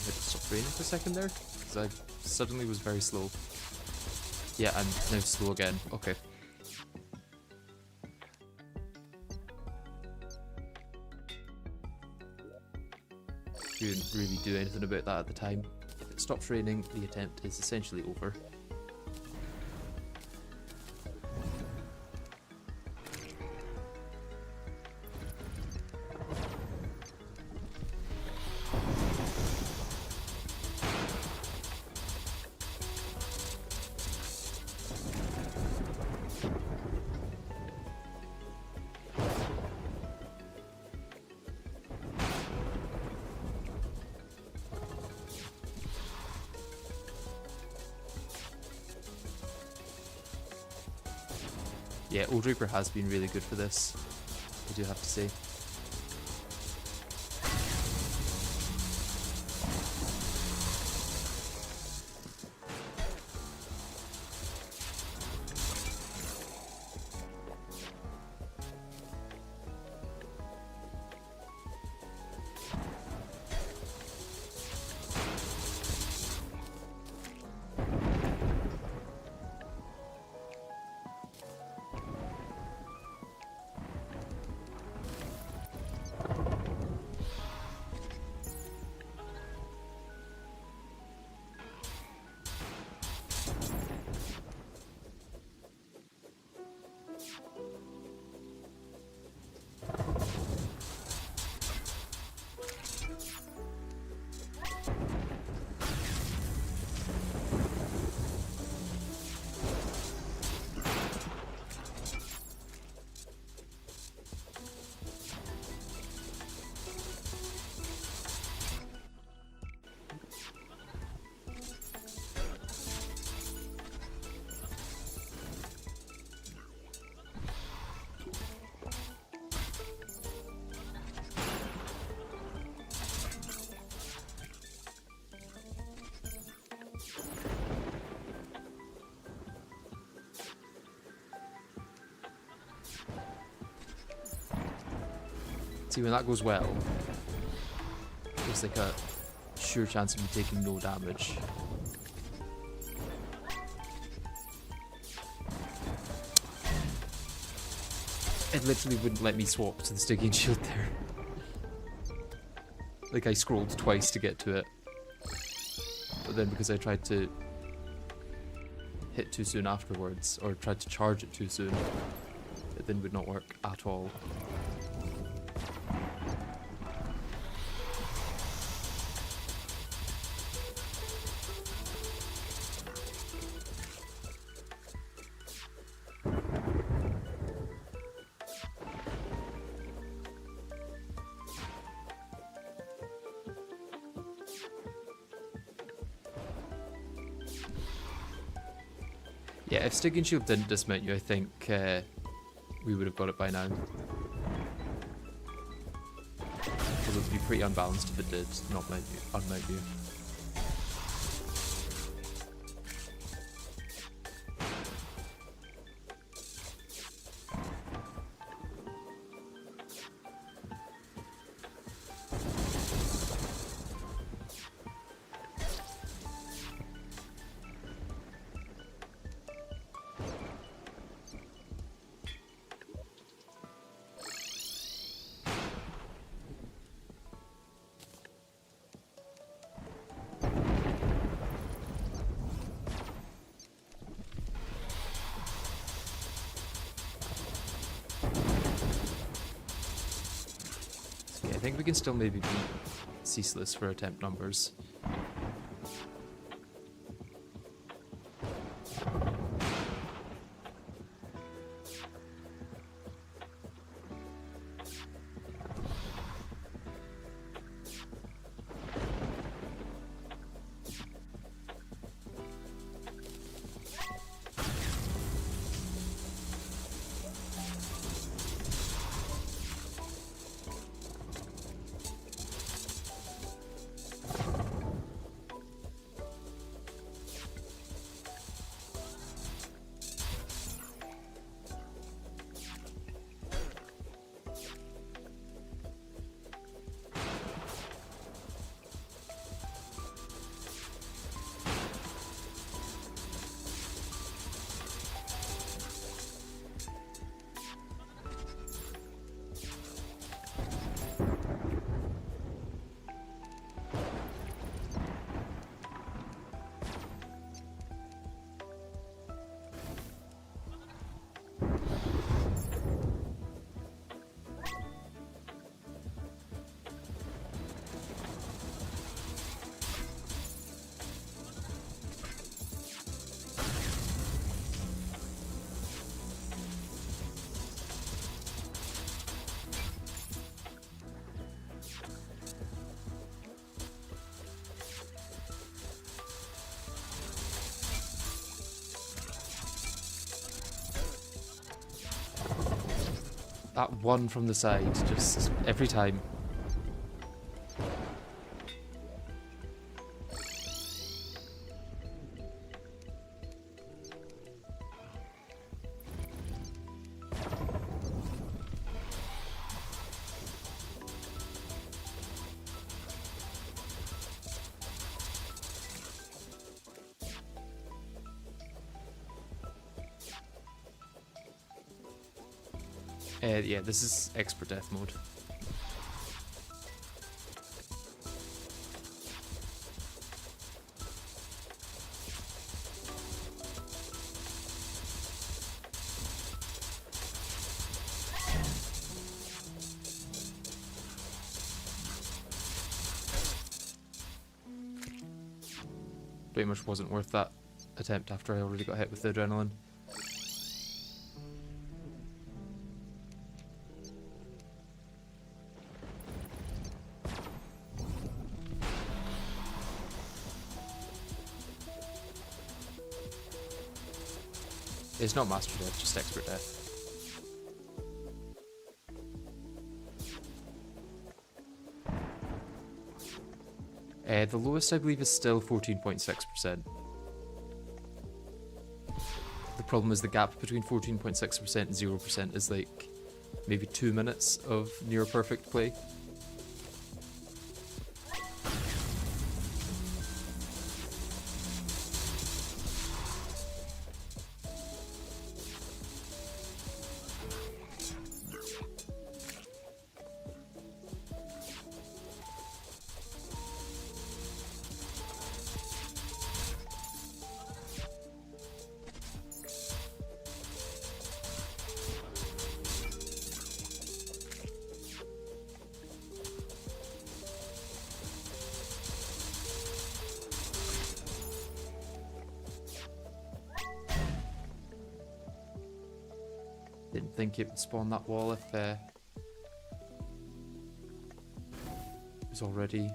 Had to stop raining for a second there, because I suddenly was very slow. Yeah, I'm now slow again. Okay. Didn't really do anything about that at the time. If it stops raining, the attempt is essentially over. Yeah, Old Reaper has been really good for this, I do have to say. See, when that goes well, there's like a sure chance of me taking no damage. It literally wouldn't let me swap to the Stygian Shield there. Like, I scrolled twice to get to it. But then because I tried to hit too soon afterwards, or tried to charge it too soon, it then would not work at all. Yeah, if Stygian Shield didn't dismount you, I think we would have got it by now. Although it would be pretty unbalanced if it did not unmount you. think we can still maybe beat Ceaseless for attempt numbers. That one from the side, just every time. Yeah, this is expert death mode. Pretty much wasn't worth that attempt after I already got hit with the adrenaline. It's not master death, just expert death. The lowest I believe is still 14.6%. The problem is the gap between 14.6% and 0% is like maybe 2 minutes of near perfect play. Didn't think it would spawn that wall if it was already...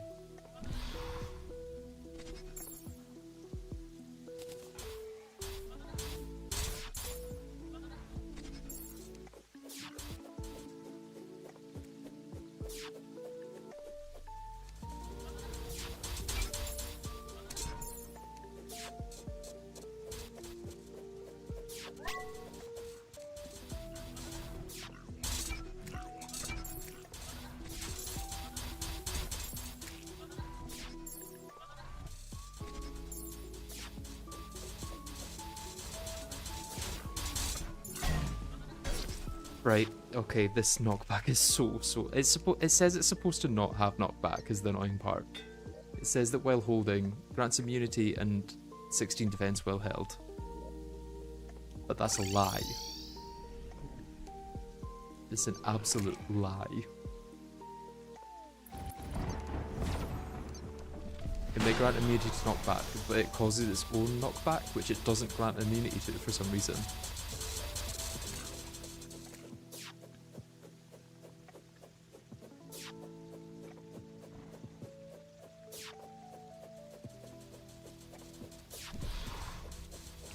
Right, okay, this knockback is so... It says it's supposed to not have knockback is the annoying part. It says that while holding, grants immunity and 16 defense while held. But that's a lie. It's an absolute lie. It may grant immunity to knockback, but it causes its own knockback, which it doesn't grant immunity to for some reason.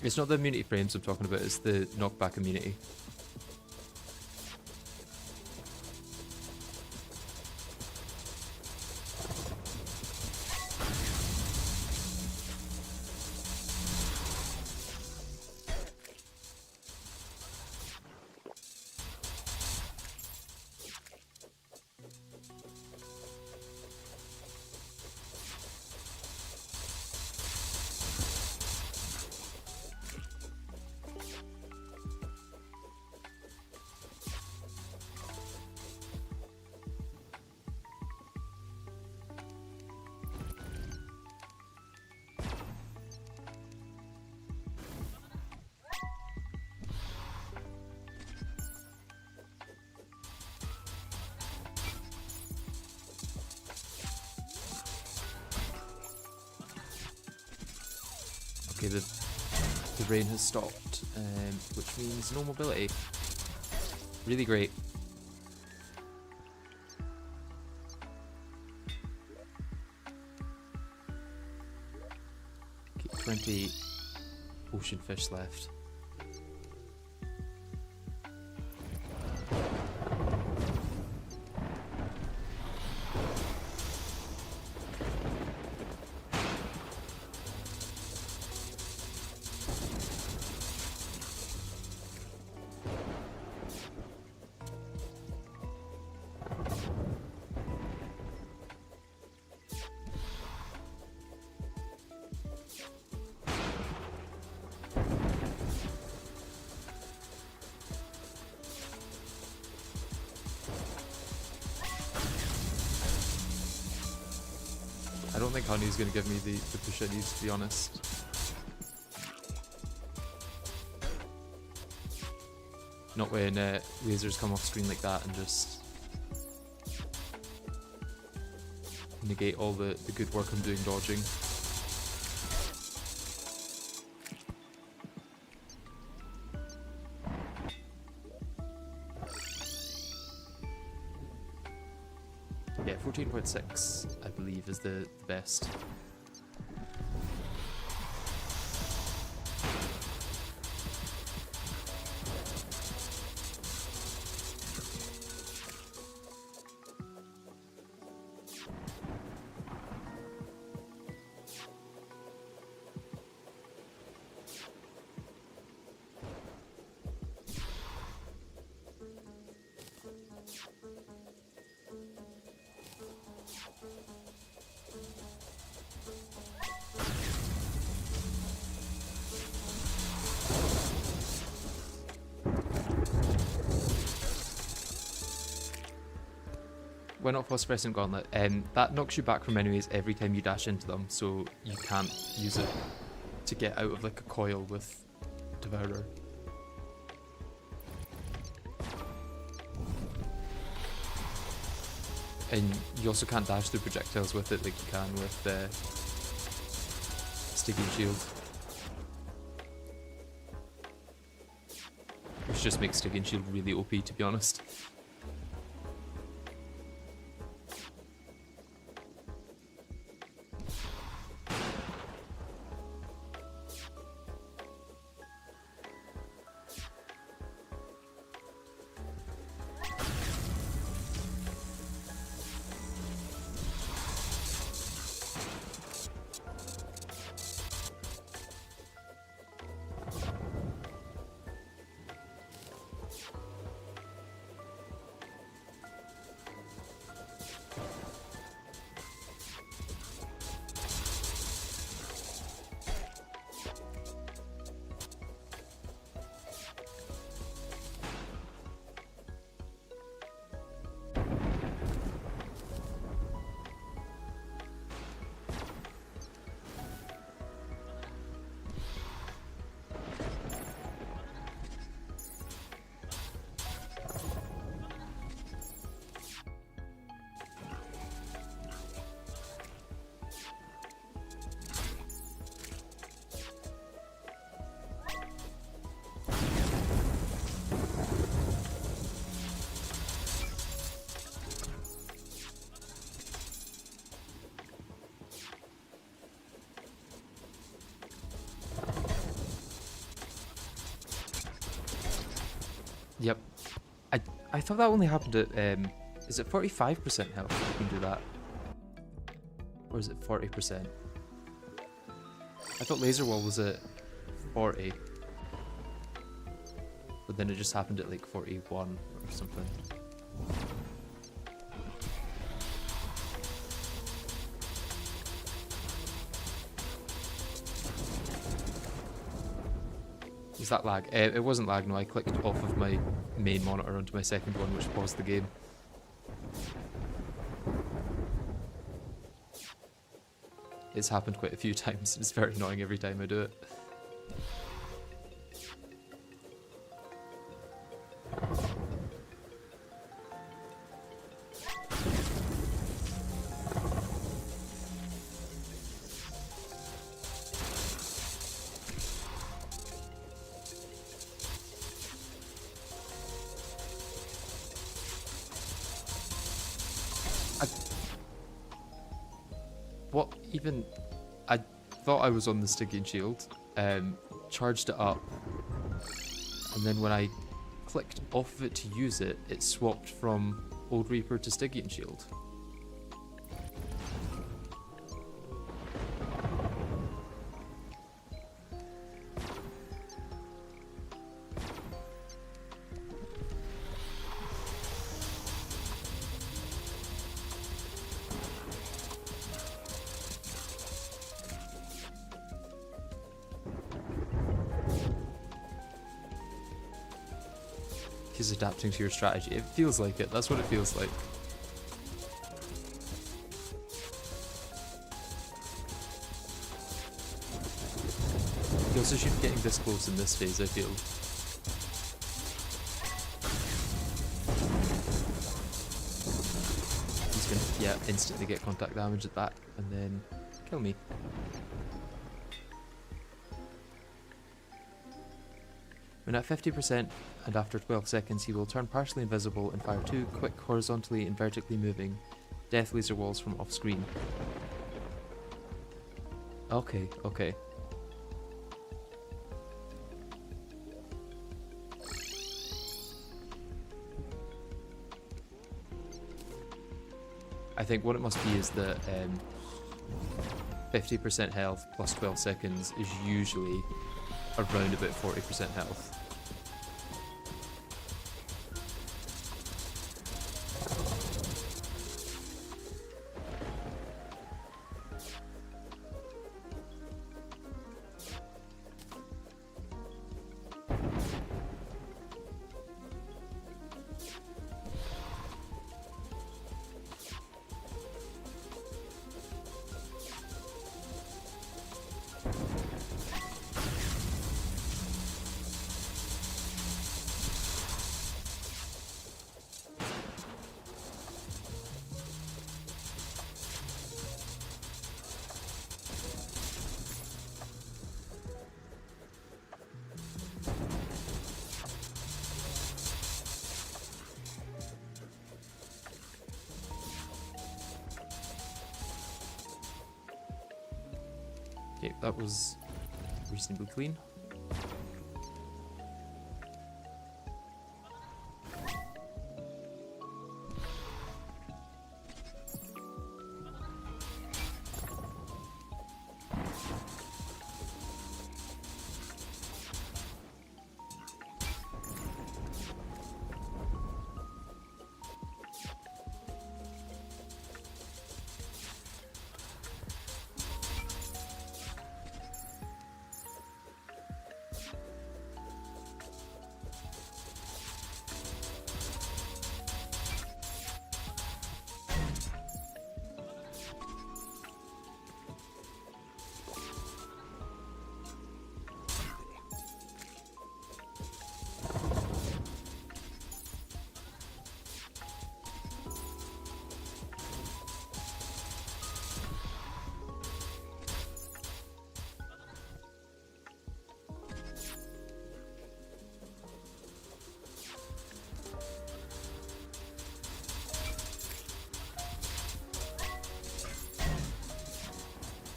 It's not the immunity frames I'm talking about, it's the knockback immunity. Okay, the rain has stopped, which means no mobility. Really great. Okay, 20 ocean fish left. I don't think honey's going to give me the push I need, to be honest. Not when lasers come off screen like that and just negate all the good work I'm doing dodging. Yeah, 14.6 I believe is the best. We're not phosphorescent gauntlet. That knocks you back from enemies every time you dash into them, so you can't use it to get out of like a coil with Devourer. And you also can't dash through projectiles with it like you can with Stygian Shield. Which just makes Stygian Shield really OP, to be honest. Yep. I thought that only happened at is it 45% health you can do that? Or is it 40%? I thought laser wall was at 40. But then it just happened at like 41 or something. Was that lag? It wasn't lag, no, I clicked off of my main monitor onto my second one, which paused the game. It's happened quite a few times, it's very annoying every time I do it. What even? I thought I was on the Stygian shield, charged it up, and then when I clicked off of it to use it, it swapped from Old Reaper to Stygian shield. Is adapting to your strategy. It feels like it. That's what it feels like. You also should be getting this close in this phase, I feel. He's gonna, yeah, instantly get contact damage at that, and then kill me. When at 50% and after 12 seconds, he will turn partially invisible and fire 2 quick horizontally and vertically moving death laser walls from off screen. Okay, okay. I think what it must be is that 50% health plus 12 seconds is usually around about 40% health. Okay, that was reasonably clean.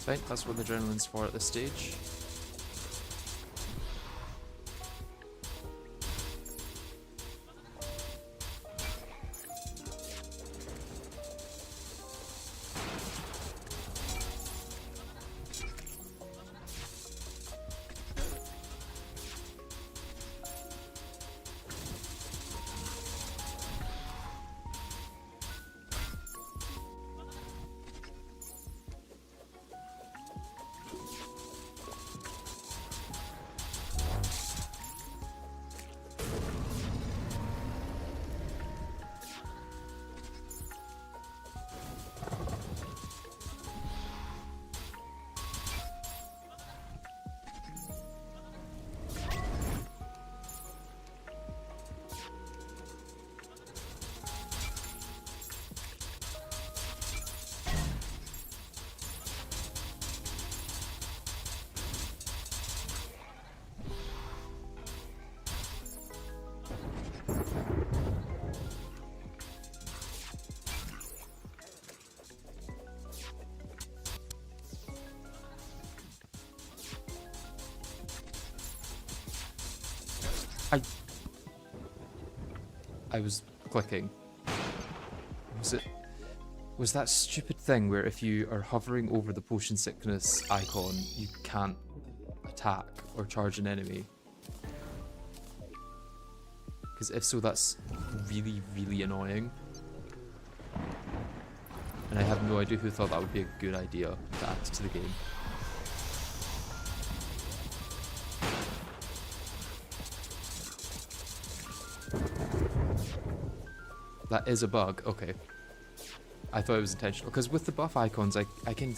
Fine, that's what the adrenaline's for at this stage. I was clicking. Was that stupid thing where if you are hovering over the potion sickness icon, you can't attack or charge an enemy? Because if so, that's really, really annoying. And I have no idea who thought that would be a good idea to add to the game. That is a bug, okay. I thought it was intentional, because with the buff icons, I can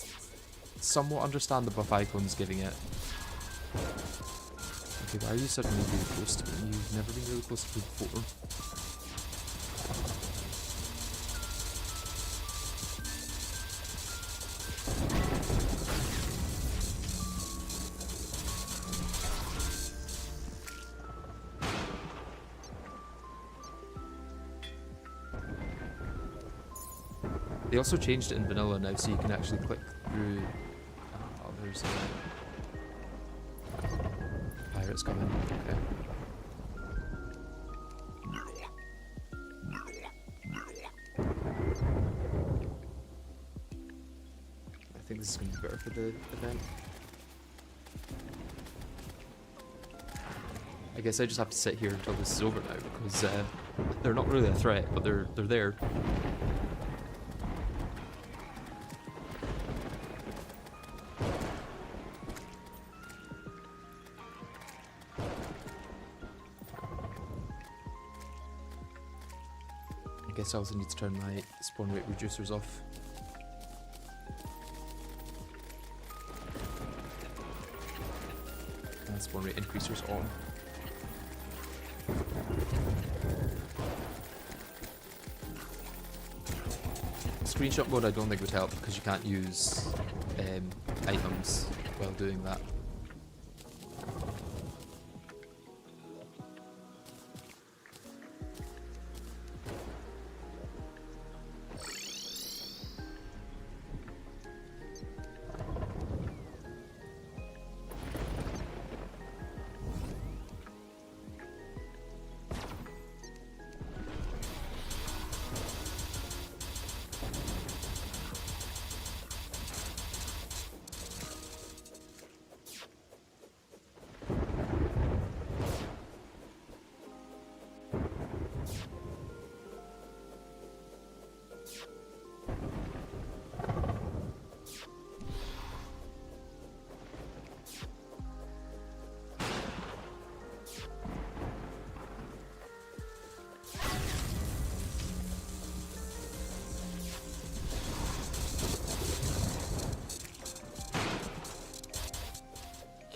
somewhat understand the buff icons giving it. Okay, why are you suddenly really close to me? You've never been really close to me before. They also changed it in vanilla now, so you can actually click through. Oh, there's pirates coming. Okay. I think this is going to be better for the event. I guess I just have to sit here until this is over now, because they're not really a threat, but they're there. I guess I also need to turn my spawn rate reducers off. And spawn rate increasers on. Screenshot mode I don't think would help because you can't use items while doing that.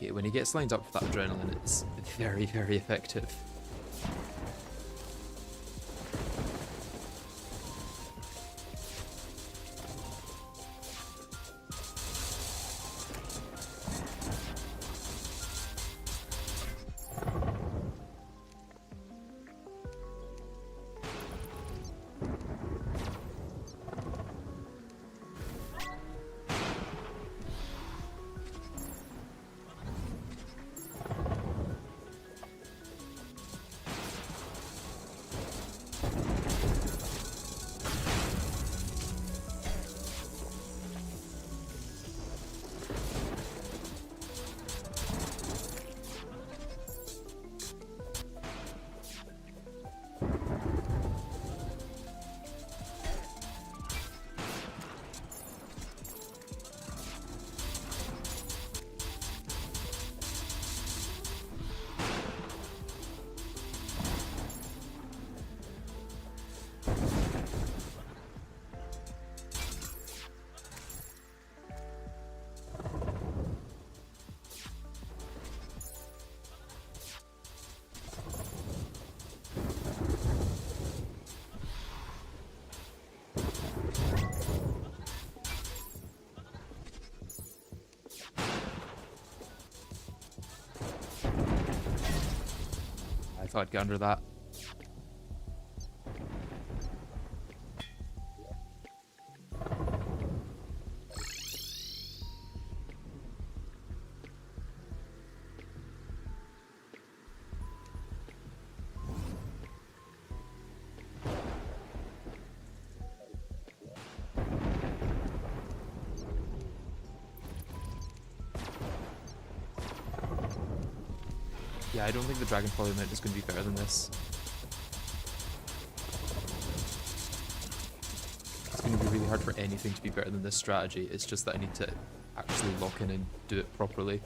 Okay, when he gets lined up with that adrenaline, it's very, very effective. I thought I'd get under that. Yeah, I don't think the Dragonfly Mount is going to be better than this. It's going to be really hard for anything to be better than this strategy. It's just that I need to actually lock in and do it properly.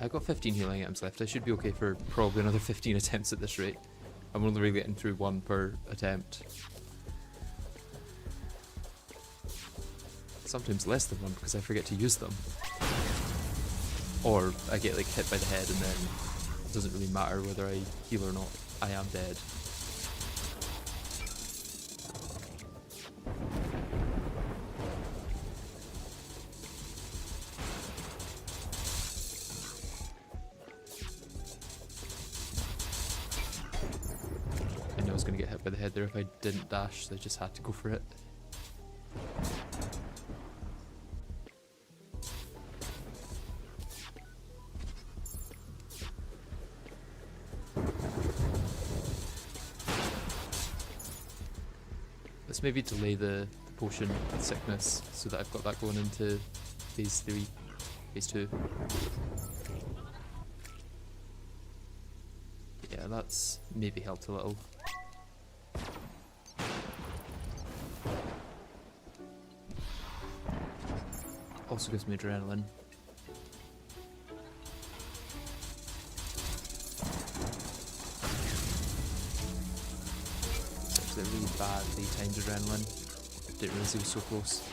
I've got 15 healing items left. I should be okay for probably another 15 attempts at this rate. I'm only really getting through one per attempt. Sometimes less than one because I forget to use them. Or I get like hit by the head and then it doesn't really matter whether I heal or not. I am dead. I know I was going to get hit by the head there if I didn't dash, so I just had to go for it. Let's maybe delay the potion of sickness so that I've got that going into phase 3, phase 2. Yeah, that's maybe helped a little. Also gives me adrenaline. Actually, really badly timed adrenaline. Didn't realize he was so close.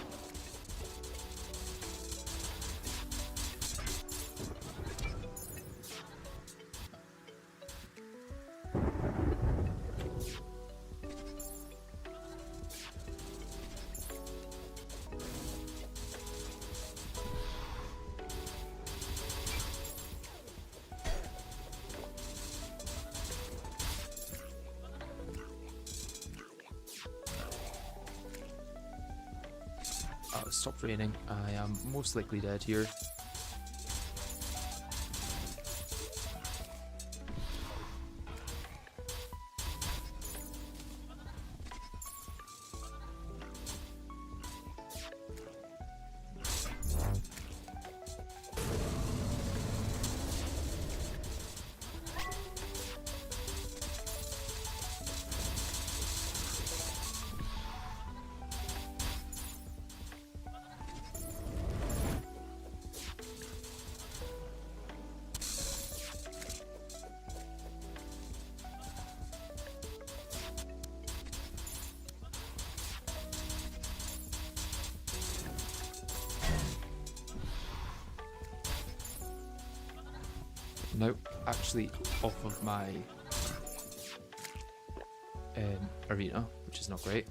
Oh, it stopped raining. I am most likely dead here. Nope, actually off of my arena, which is not great.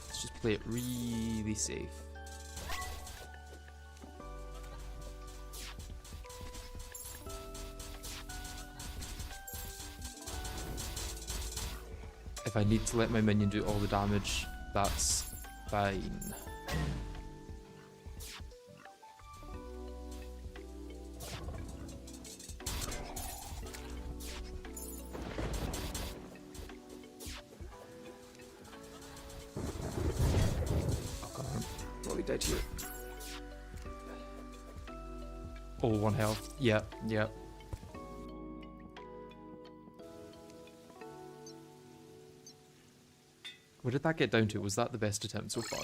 Let's just play it really safe. If I need to let my minion do all the damage, that's fine. Oh god, I'm probably dead here. Oh, 1 health. Yeah, yeah. What did that get down to? Was that the best attempt so far?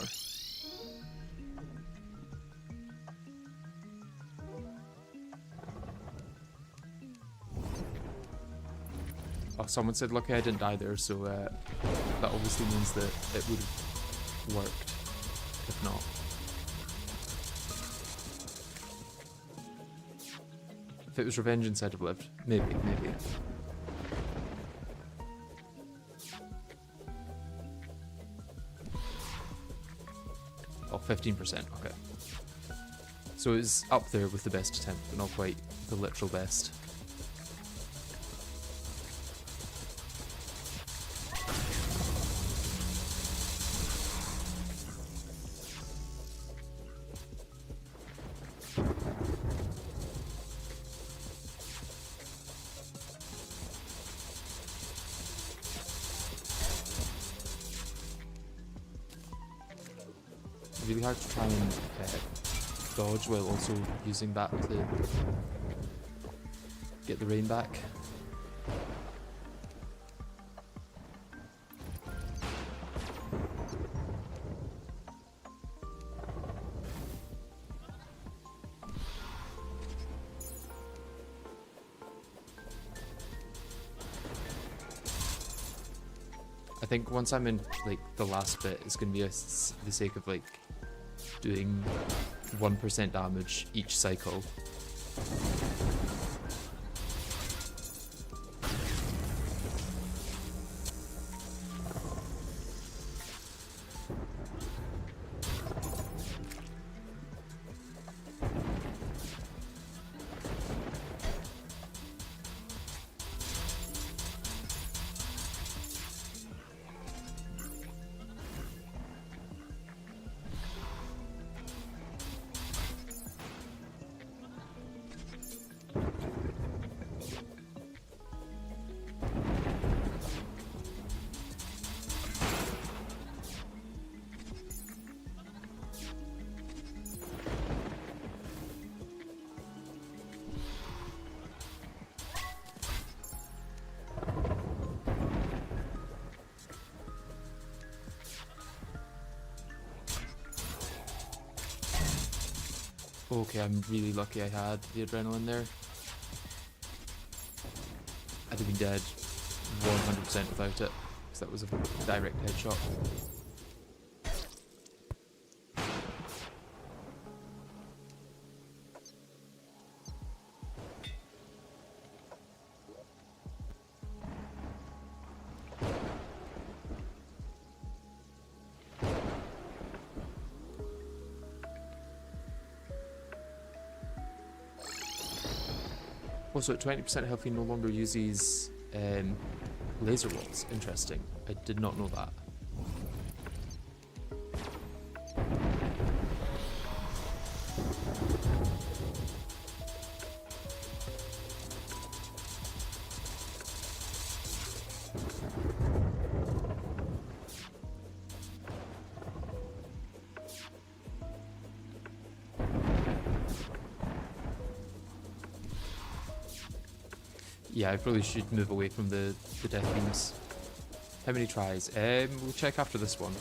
Oh, someone said lucky I didn't die there, so that obviously means that it would have worked, if not. If it was Revengeance, I'd have lived. Maybe, maybe. Oh, 15%, okay. So it was up there with the best attempt, but not quite the literal best. really hard to try and dodge while also using that to get the rain back. I think once I'm in like the last bit, it's going to be the sake of like doing 1% damage each cycle. Okay, I'm really lucky I had the adrenaline there. I'd have been dead 100% without it, because that was a direct headshot. Also, at 20% health, he no longer uses laser walls. Interesting. I did not know that. Yeah, I probably should move away from the death beams. How many tries? We'll check after this one.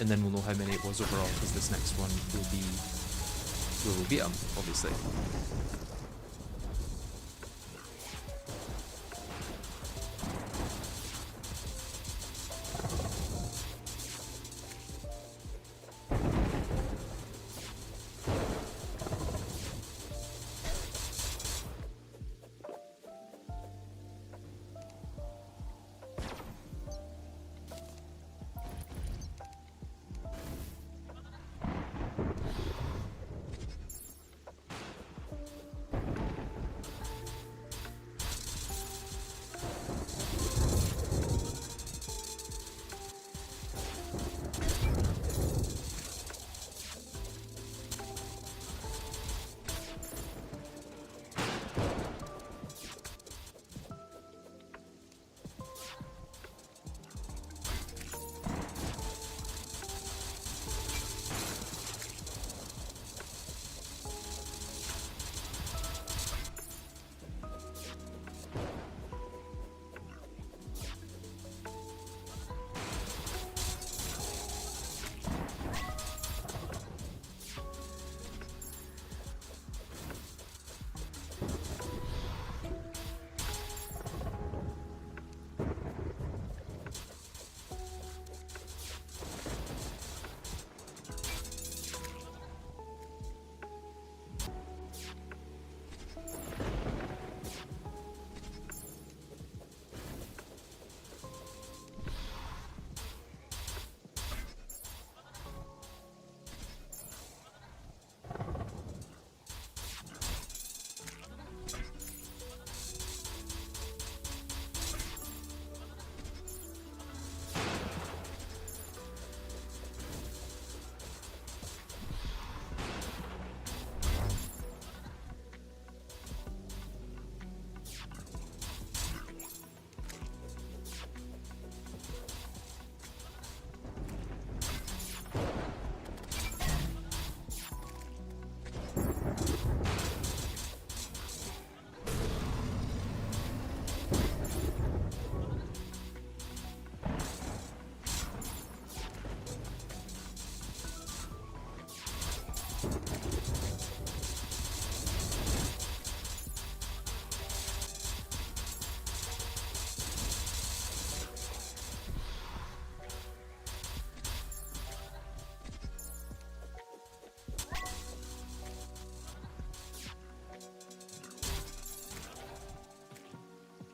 And then we'll know how many it was overall, because this next one will be... we'll beat him, obviously.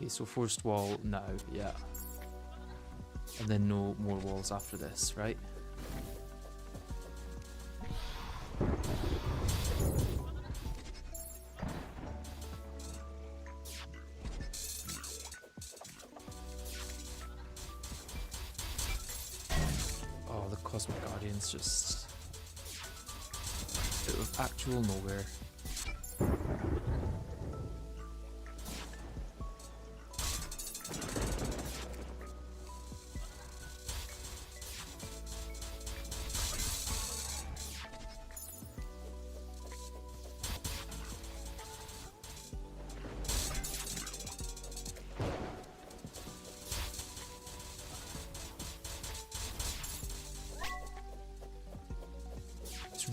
Okay, so forced wall now, yeah. And then no more walls after this, right? Oh, the Cosmic Guardians just out of actual nowhere.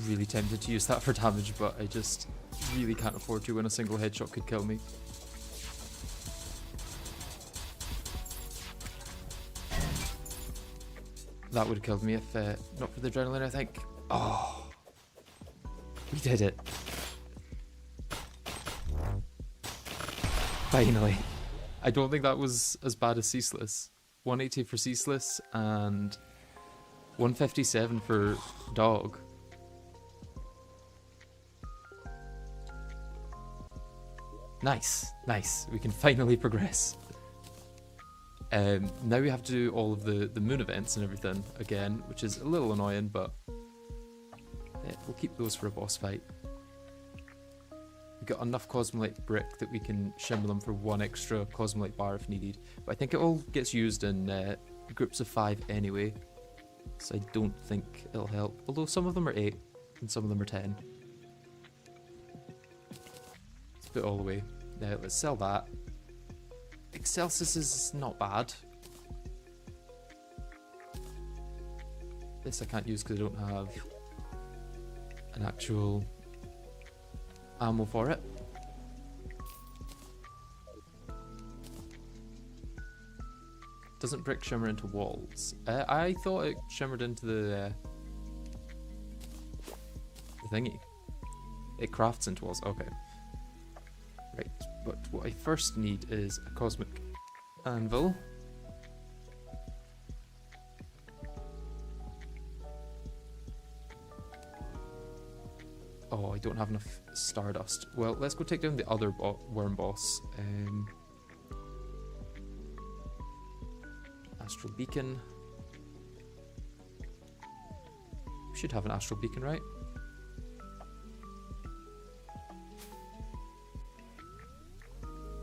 Really tempted to use that for damage, but I just really can't afford to when a single headshot could kill me. That would have killed me if not for the adrenaline, I think. Oh, we did it. Finally. I don't think that was as bad as Ceaseless. 180 for Ceaseless and 157 for Dog. Nice, nice. We can finally progress. Now we have to do all of the moon events and everything again, which is a little annoying, but yeah, we'll keep those for a boss fight. We've got enough Cosmolite brick that we can shimmer them for one extra Cosmolite bar if needed. But I think it all gets used in groups of 5 anyway, so I don't think it'll help. Although some of them are 8 and some of them are 10. Put it all away. Now let's sell that. Excelsis is not bad. This I can't use because I don't have an actual ammo for it. Doesn't brick shimmer into walls? I thought it shimmered into the thingy. It crafts into walls. Okay. Right, but what I first need is a Cosmic Anvil. Oh, I don't have enough Stardust. Well, let's go take down the other worm boss. Astral Beacon. We should have an Astral Beacon, right?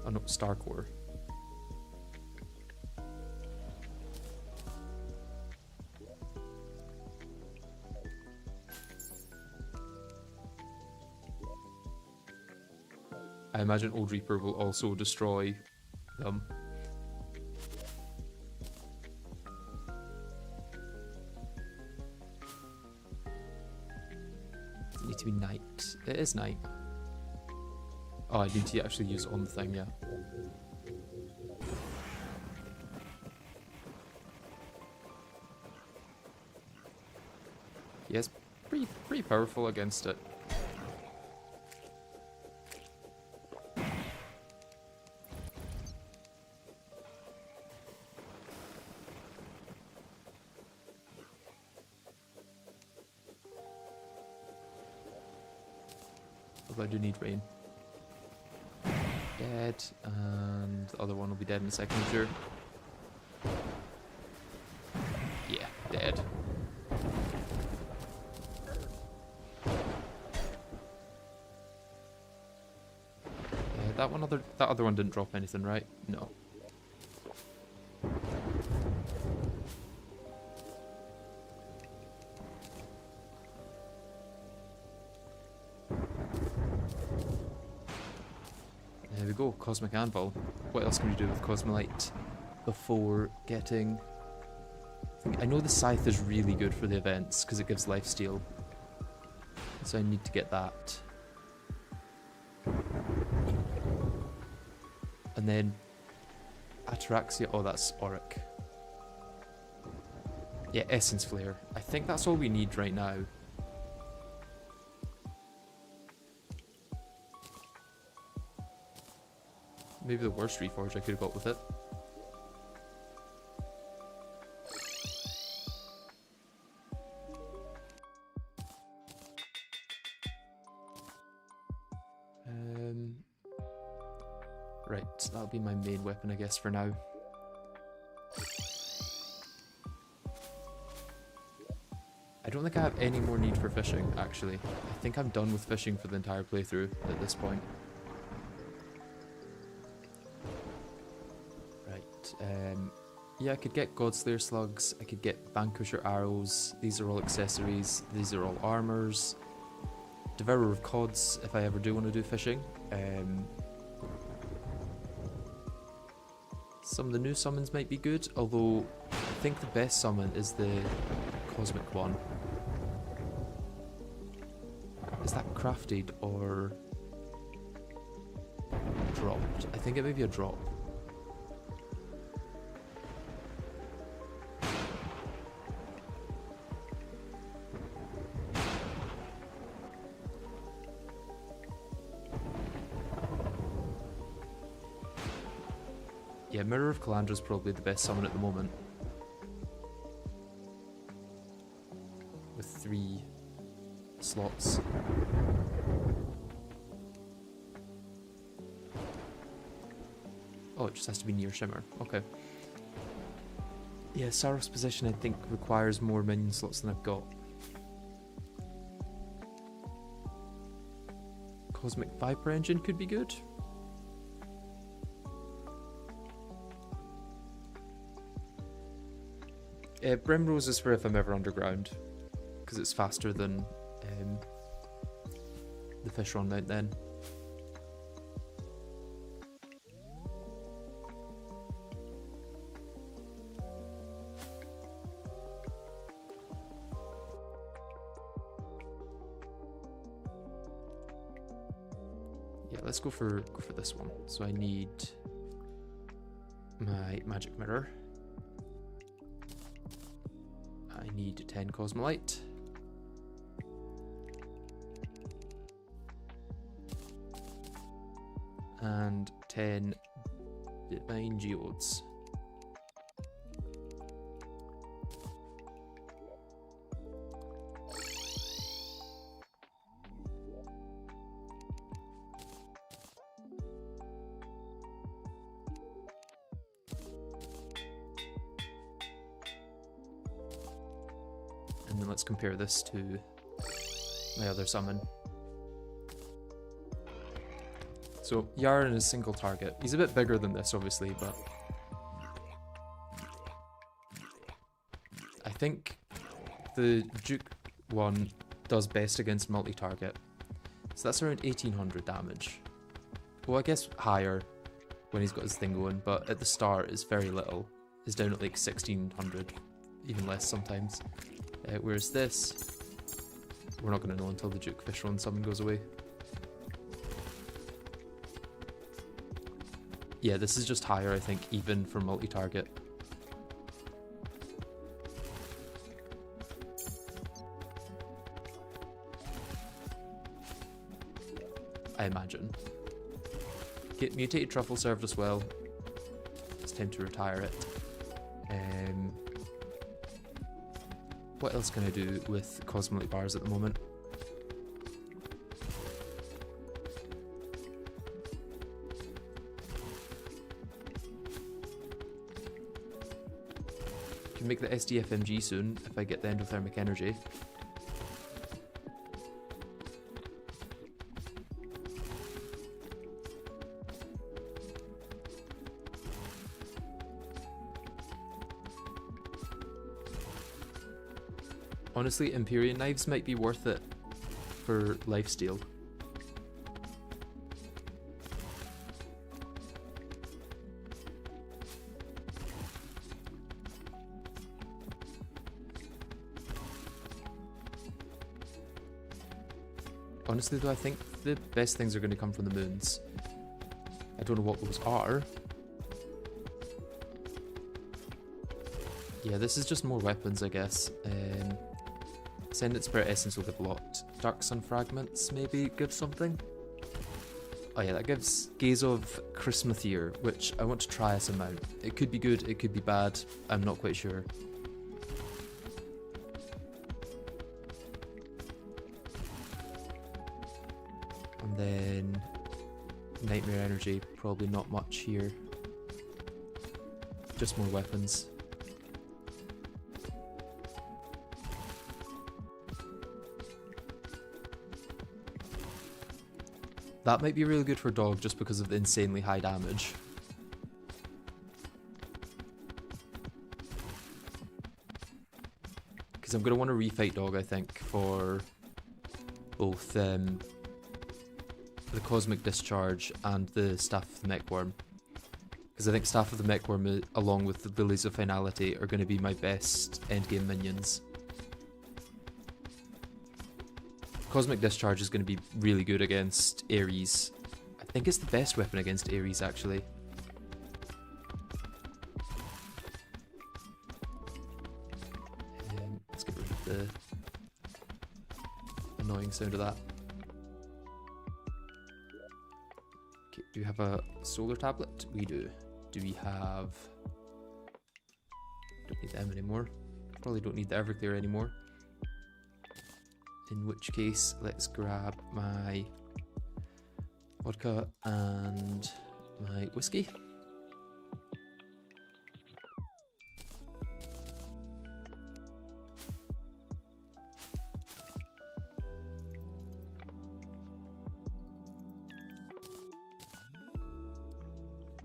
Oh no, Star Core. I imagine Old Reaper will also destroy them. Does it need to be night? It is night. Oh, I need to actually use it on the thing, yeah. Yes, pretty powerful against it. Although I do need rain. Dead, and the other one will be dead in a second, I'm sure. Yeah, dead. Yeah, that other one didn't drop anything, right? No. There we go, Cosmic Anvil. What else can we do with Cosmolite before getting... I know the Scythe is really good for the events because it gives lifesteal. So I need to get that. And then Ataraxia, oh that's Auric. Yeah, Essence Flare. I think that's all we need right now. Maybe the worst reforge I could have got with it. Right, that'll be my main weapon, I guess, for now. I don't think I have any more need for fishing, actually. I think I'm done with fishing for the entire playthrough at this point. Right, yeah, I could get Godslayer slugs, I could get Vanquisher arrows, these are all accessories, these are all armors. Devourer of Gods, if I ever do want to do fishing. Some of the new summons might be good, although I think the best summon is the cosmic one. Is that crafted or dropped? I think it may be a drop. Yeah, Mirror of Calandra is probably the best summon at the moment. With 3 slots. Oh, it just has to be near Shimmer. Okay. Yeah, Saraf's position I think requires more minion slots than I've got. Cosmic Viper Engine could be good. Brimrose is for if I'm ever underground, because it's faster than the fish run mount then. Yeah, let's go for this one. So I need my magic mirror. I need 10 Cosmolite. And 10 Divine Geodes. And then let's compare this to my other summon. So Yaren is single target. He's a bit bigger than this, obviously, but I think the Duke one does best against multi-target. So that's around 1800 damage. Well, I guess higher when he's got his thing going, but at the start it's very little. It's down at like 1600, even less sometimes. Whereas this, we're not going to know until the Duke Fish Run summon goes away. Yeah, this is just higher, I think, even for multi-target. I imagine. Get Mutated Truffle served us well. It's time to retire it. What else can I do with Cosmolite bars at the moment? Can make the SDFMG soon if I get the endothermic energy. Honestly, Empyrean knives might be worth it for lifesteal. Honestly though, I think the best things are going to come from the moons. I don't know what those are. Yeah, this is just more weapons, I guess. Ascendant Spirit Essence will give a lot. Dark Sun Fragments maybe give something. Oh yeah, that gives Gaze of Christmathier, which I want to try as a mount. It could be good, it could be bad, I'm not quite sure. And then Nightmare Energy, probably not much here. Just more weapons. That might be really good for Dog just because of the insanely high damage. Because I'm going to want to refight Dog, I think, for both the Cosmic Discharge and the Staff of the Mechworm. Because I think Staff of the Mechworm, along with the Lilies of Finality, are going to be my best endgame minions. Cosmic Discharge is going to be really good against Ares. I think it's the best weapon against Ares, actually. Let's get rid of the annoying sound of that. Okay, do we have a solar tablet? We do. Do we have... Don't need them anymore. Probably don't need the Everclear anymore. In which case, let's grab my vodka and my whiskey.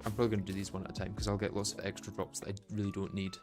I'm probably going to do these one at a time because I'll get lots of extra drops that I really don't need.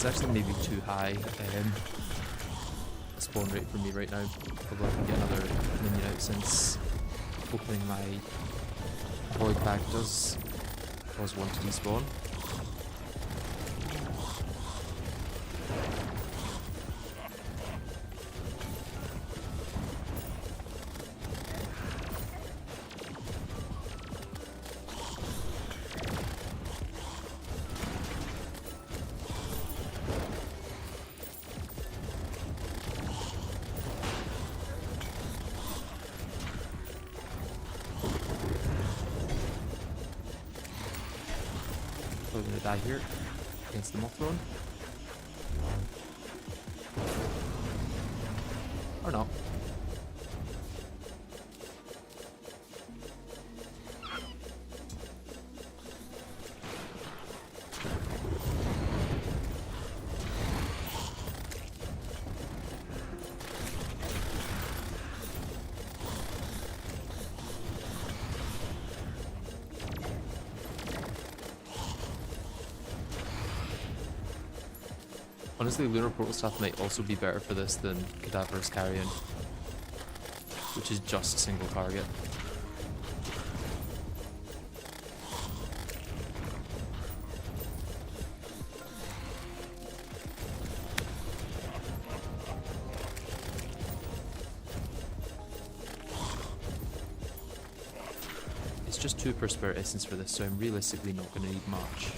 It's actually maybe too high spawn rate for me right now, although I can get another minion out since opening my void bag does cause one to despawn. Probably gonna die here against the Mothron. Or not. Honestly, Lunar Portal Staff might also be better for this than Cadaverous Carrion, which is just single target. It's just 2 per Spirit Essence for this, so I'm realistically not going to need much.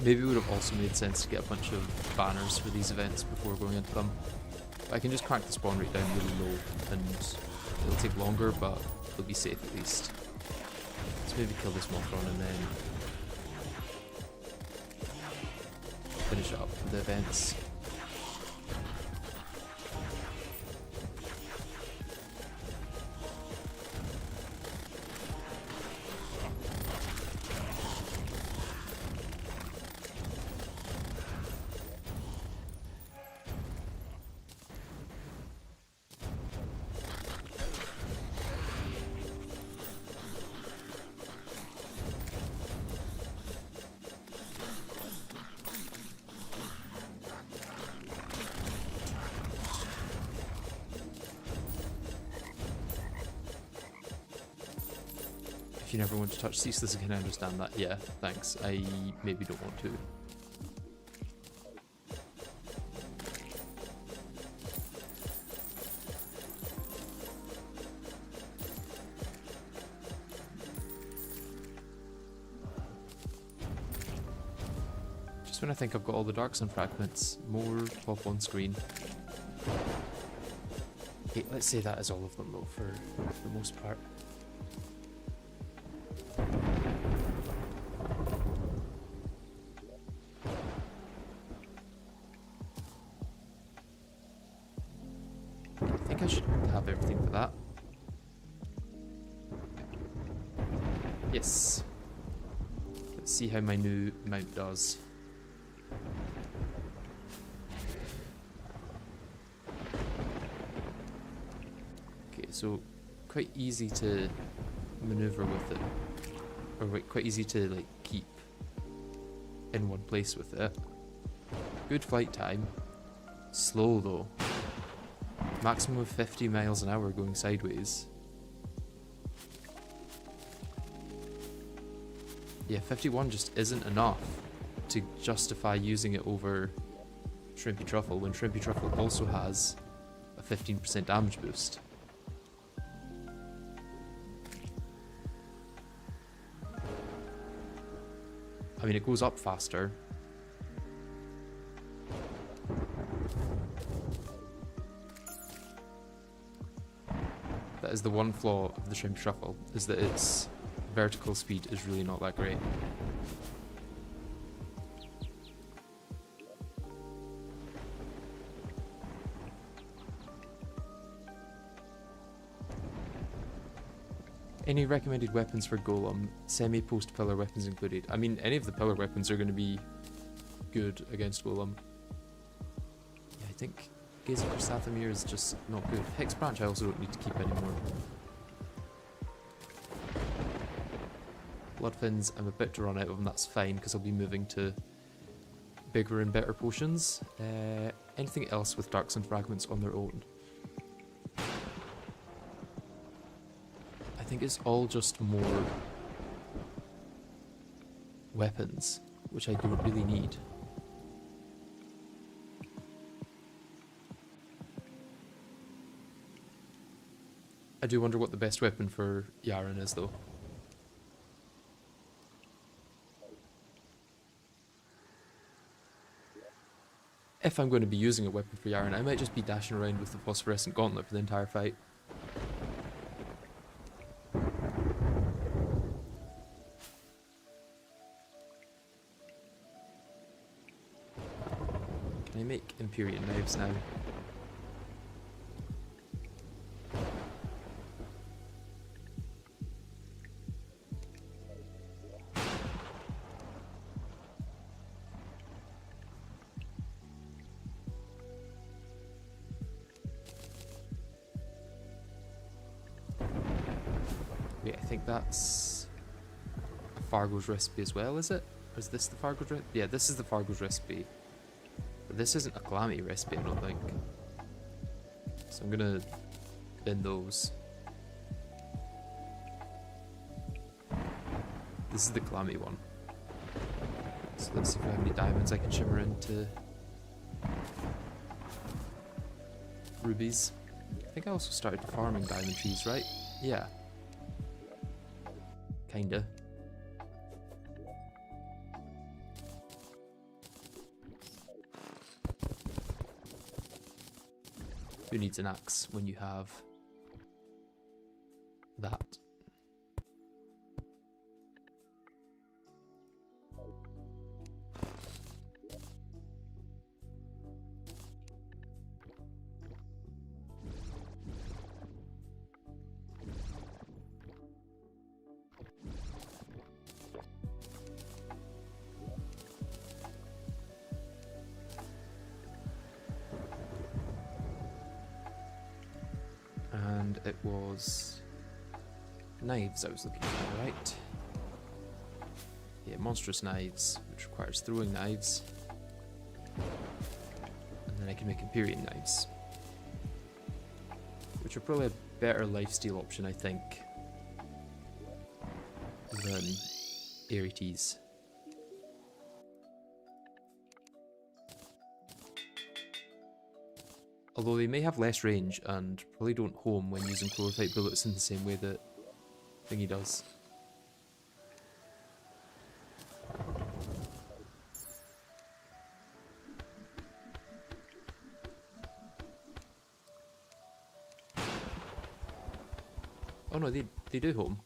Maybe it would have also made sense to get a bunch of banners for these events before going into them. I can just crank the spawn rate down really low, and it'll take longer, but it'll be safe at least. Let's maybe kill this Mothron and then finish it up with the events. If you never want to touch Ceaseless again, I understand that. Yeah, thanks. I maybe don't want to. Just when I think I've got all the Dark Sun fragments, more pop on screen. Okay, let's say that is all of them though, for the most part. I think I should have everything for that. Yes. Let's see how my new mount does. Okay, so quite easy to maneuver with it. Or wait, quite easy to like keep in one place with it. Good flight time. Slow though. Maximum of 50 miles an hour going sideways. Yeah, 51 just isn't enough to justify using it over Shrimpy Truffle when Shrimpy Truffle also has a 15% damage boost. I mean, it goes up faster. That is the one flaw of the Shrimp Truffle, is that its vertical speed is really not that great. Any recommended weapons for Golem? Semi-post pillar weapons included. I mean, any of the pillar weapons are going to be good against Golem. Yeah, I think Gaze of Chrysathemir is just not good. Hex Branch I also don't need to keep anymore. Bloodfins, I'm a bit to run out of them, that's fine, because I'll be moving to bigger and better potions. Anything else with Dark Sun fragments on their own? I think it's all just more weapons, which I don't really need. I do wonder what the best weapon for Yaren is though. If I'm going to be using a weapon for Yaren, I might just be dashing around with the phosphorescent gauntlet for the entire fight. Can I make Empyrean knives now? Wait, I think that's Fargo's recipe as well, is it? Or is this the Fargo's recipe? Yeah, this is the Fargo's recipe. But this isn't a Calamity recipe, I don't think. So I'm gonna bin those. This is the Calamity one. So let's see if I have any diamonds I can shimmer into rubies. I think I also started farming diamond trees, right? Yeah. Kinda. Who needs an axe when you have that? And it was knives I was looking for, right? Yeah, monstrous knives, which requires throwing knives. And then I can make Empyrean knives, which are probably a better lifesteal option, I think, than Arites. Although they may have less range and probably don't home when using chlorophyte bullets in the same way that Thingy does. Oh no, they do home.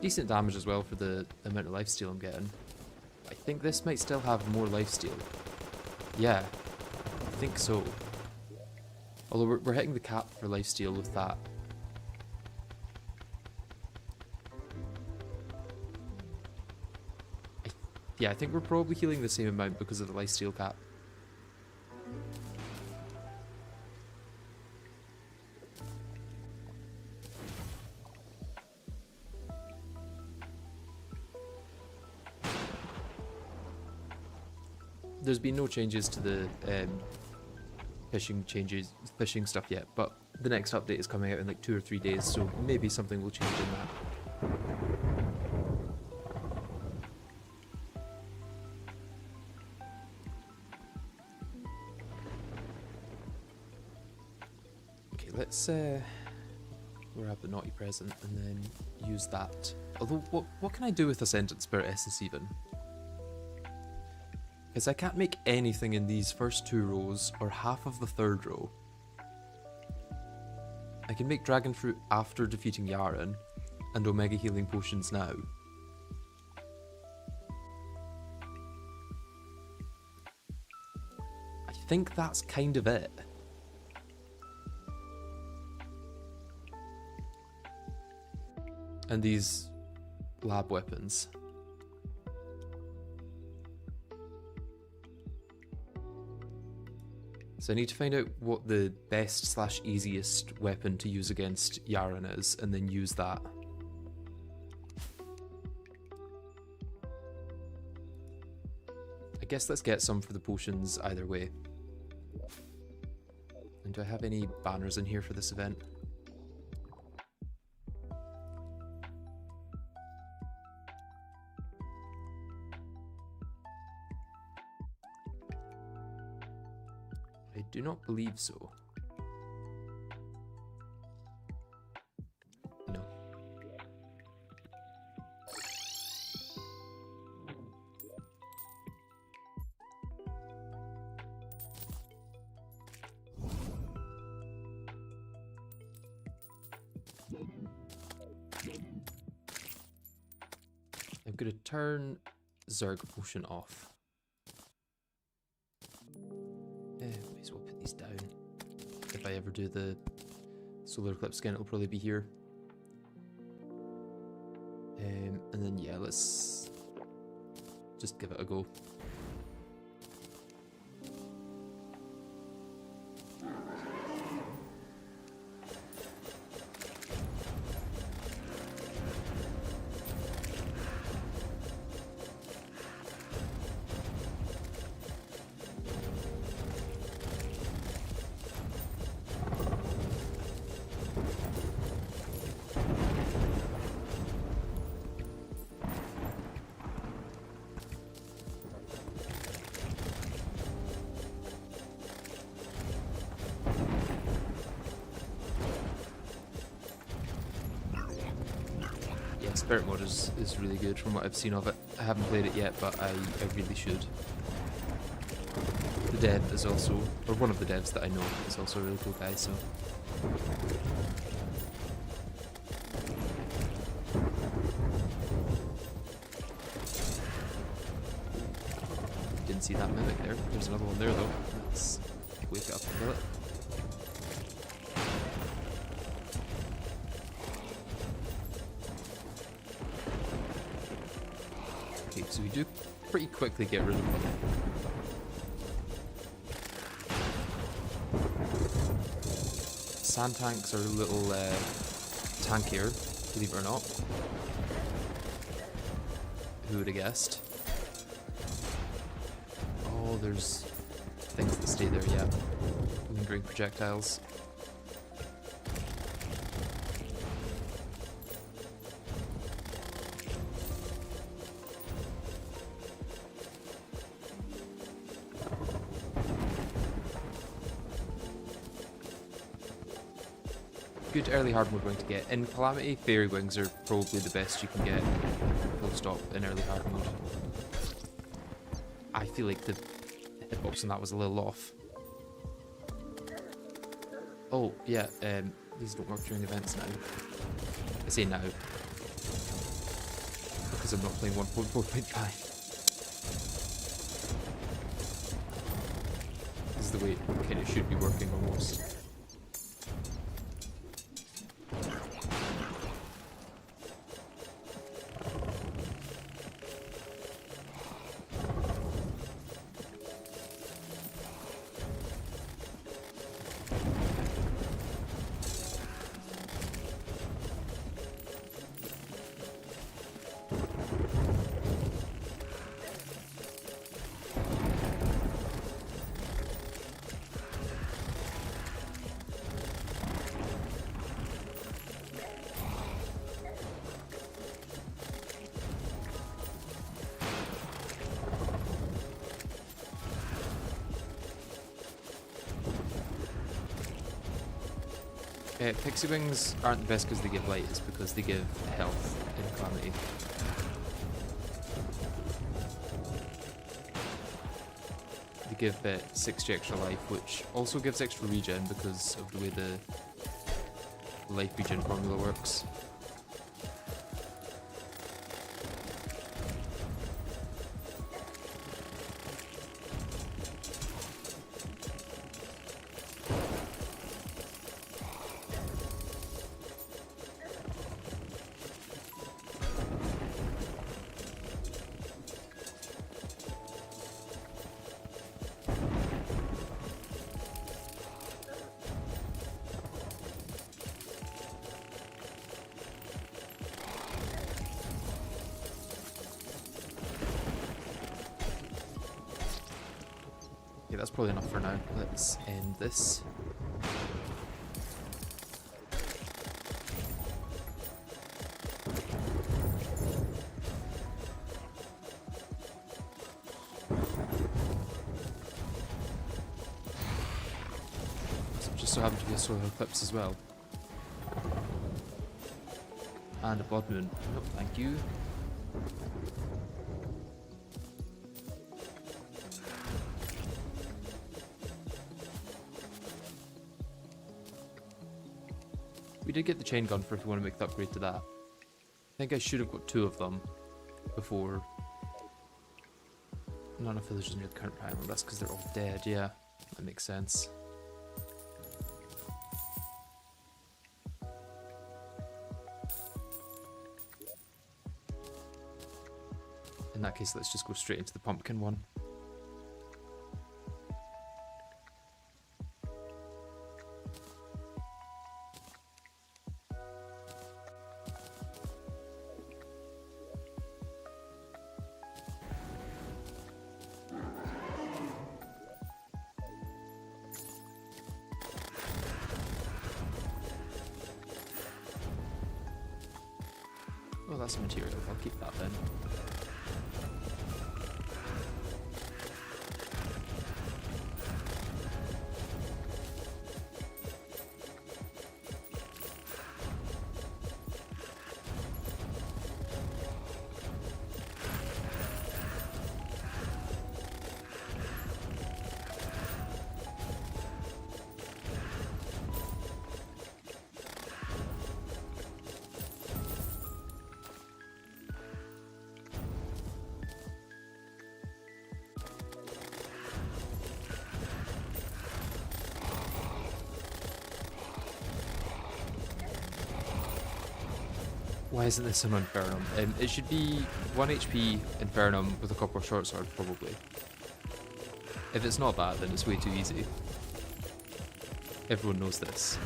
Decent damage as well for the amount of lifesteal I'm getting. I think this might still have more lifesteal. Yeah, I think so. Although we're hitting the cap for lifesteal with that. Yeah, I think we're probably healing the same amount because of the lifesteal cap. There's been no changes to the fishing stuff yet, but the next update is coming out in like 2 or 3 days, so maybe something will change in that. Okay, let's grab the naughty present and then use that. Although, what can I do with Ascendant Spirit Essence even? Because I can't make anything in these first 2 rows or half of the 3rd row. I can make Dragon Fruit after defeating Yaren and Omega Healing Potions now. I think that's kind of it. And these lab weapons. So I need to find out what the best / easiest weapon to use against Yaren is, and then use that. I guess let's get some for the potions either way. And do I have any banners in here for this event? I do not believe so. No. I'm going to turn Zerg Potion off. Might as well put these down. If I ever do the solar eclipse again, it'll probably be here. And then yeah, let's just give it a go. Spirit mode is really good from what I've seen of it. I haven't played it yet, but I really should. The dev is also, or one of the devs that I know is also a really cool guy, so. Didn't see that mimic there. There's another one there though. Let's wake it up and kill it. Okay, so we do pretty quickly get rid of them. Sand tanks are a little tankier, believe it or not. Who would have guessed? Oh, there's things that stay there, yeah. Lingering projectiles. Good early hard mode wing to get. In Calamity, fairy wings are probably the best you can get, full stop, in early hard mode. I feel like the hitbox on that was a little off. Oh, yeah, these don't work during events now. I say now, because I'm not playing 1.4.5. This is the way it kind of should be working almost. Pixie wings aren't the best because they give light, it's because they give health in Calamity. They give 60 extra life, which also gives extra regen because of the way the life regen formula works. Okay, that's probably enough for now. Let's end this. So just so happened to be a solar eclipse as well. And a blood moon. Nope, thank you. We did get the chain gun for if you want to make the upgrade to that. I think I should have got 2 of them before. Not enough villagers near the current island. That's because they're all dead, yeah. That makes sense. In that case, let's just go straight into the pumpkin one. Oh, that's a material. I'll keep that then. Why isn't this an Infernum? It should be 1 HP Infernum with a Copper Short Sword, probably. If it's not that, then it's way too easy. Everyone knows this.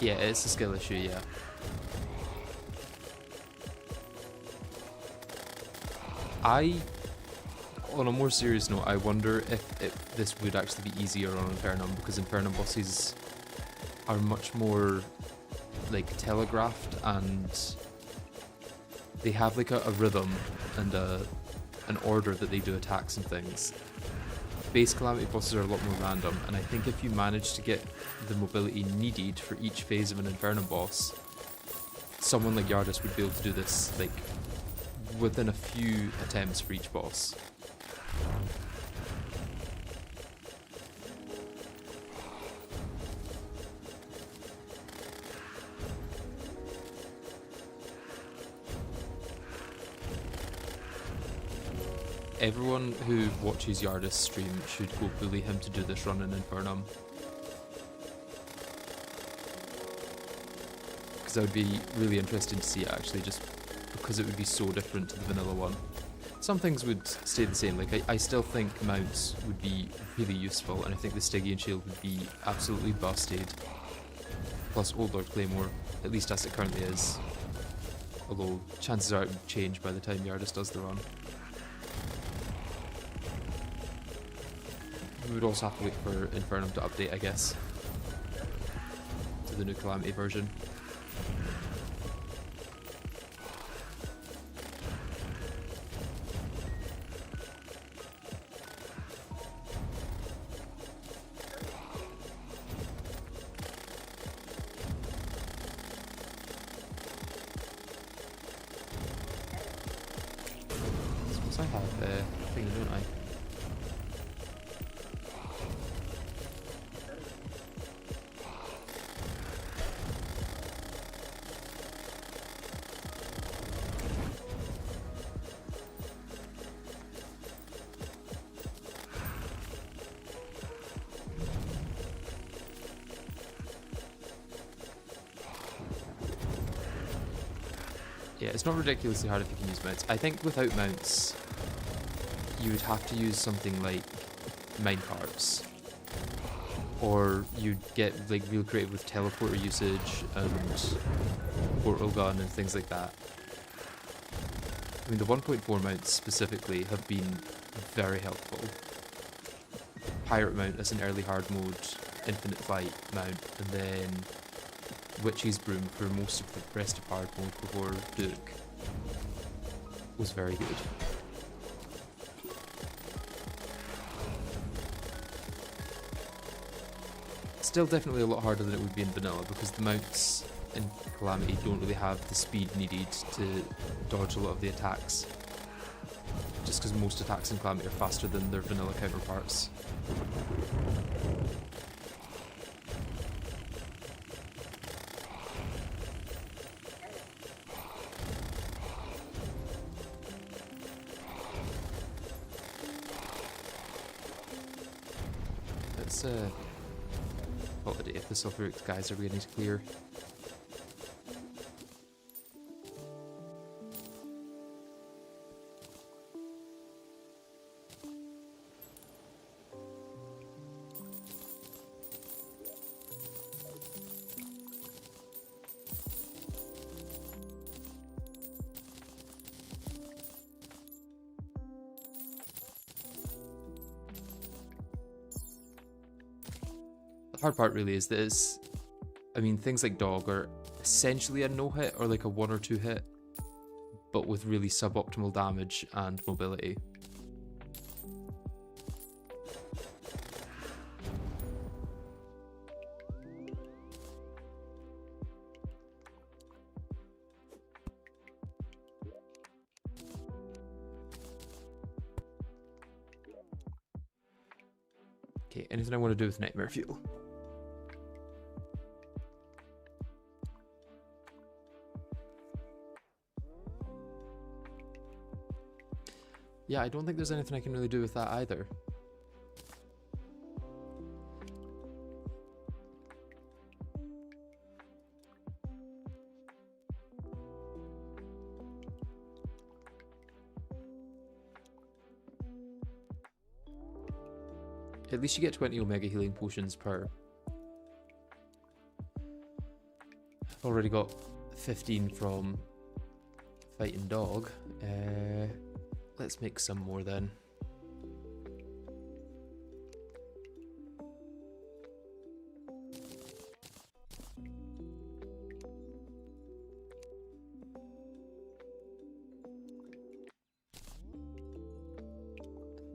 Yeah, it's a skill issue, yeah. On a more serious note, I wonder if this would actually be easier on Infernum, because Infernum bosses are much more, like, telegraphed, and they have, like, a rhythm and an order that they do attacks and things. Base Calamity bosses are a lot more random, and I think if you manage to get the mobility needed for each phase of an Infernum boss, someone like Yardis would be able to do this, like, within a few attempts for each boss. Everyone who watches Yardis stream should go bully him to do this run in Infernum. Because that would be really interesting to see it actually, just because it would be so different to the vanilla one. Some things would stay the same, like I still think mounts would be really useful, and I think the Stygian Shield would be absolutely busted. Plus Old Lord Claymore, at least as it currently is. Although chances are it would change by the time Yardis does the run. We would also have to wait for Infernum to update, I guess, to the new Calamity version. I suppose I have a thing, don't I? Yeah, it's not ridiculously hard if you can use mounts. I think without mounts, you would have to use something like minecarts. Or you'd get like real creative with teleporter usage and portal gun and things like that. I mean, the 1.4 mounts specifically have been very helpful. Pirate mount as an early hard mode, infinite flight mount, and then Witch's Broom for most of the rest of hard mode before Duke was very good. Still definitely a lot harder than it would be in vanilla, because the mounts in Calamity don't really have the speed needed to dodge a lot of the attacks. Just because most attacks in Calamity are faster than their vanilla counterparts. Let's call it a day if the sulfuric guys are beginning to clear. The hard part really is this. I mean, things like Dog are essentially a no-hit or like a 1 or 2 hit, but with really suboptimal damage and mobility. Okay, anything I want to do with nightmare fuel? Yeah, I don't think there's anything I can really do with that either. At least you get 20 Omega Healing Potions per. I've already got 15 from Fighting Dog. Let's make some more then.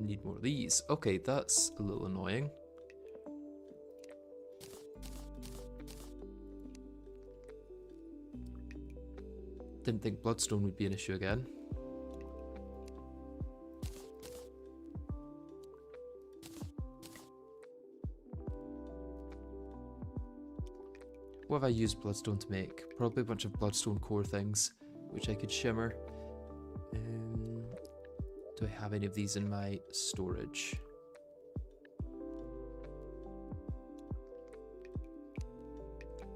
Need more of these. Okay, that's a little annoying. Didn't think Bloodstone would be an issue again. What have I used Bloodstone to make? Probably a bunch of Bloodstone core things, which I could shimmer. Do I have any of these in my storage?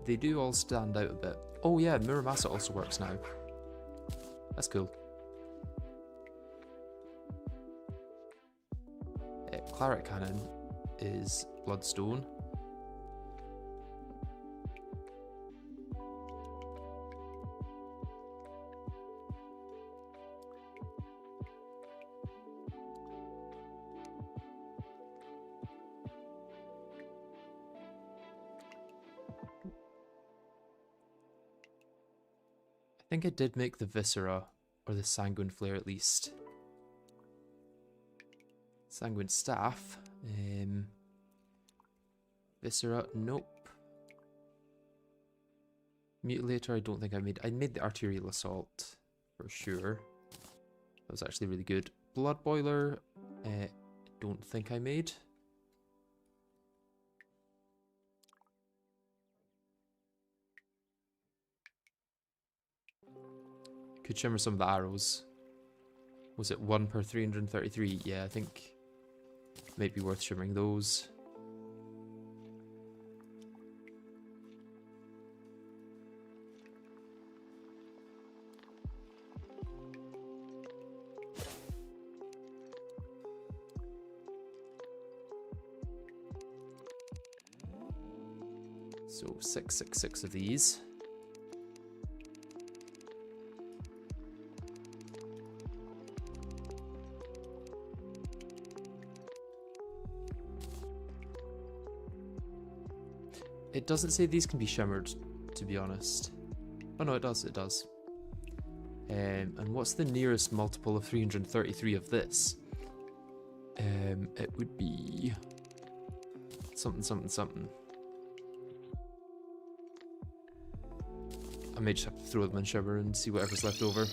They do all stand out a bit. Oh yeah, Muramasa also works now. That's cool. Claret Cannon is Bloodstone. I think I did make the Viscera, or the Sanguine Flare at least. Sanguine Staff. Viscera, nope. Mutilator, I don't think I made. I made the Arterial Assault, for sure. That was actually really good. Blood Boiler, don't think I made. Could shimmer some of the arrows. Was it 1 per 333? Yeah, I think it might be worth shimmering those. So 666 of these. It doesn't say these can be shimmered, to be honest. Oh no, it does, it does. And what's the nearest multiple of 333 of this? It would be something, something, something. I may just have to throw them in shimmer and see whatever's left over.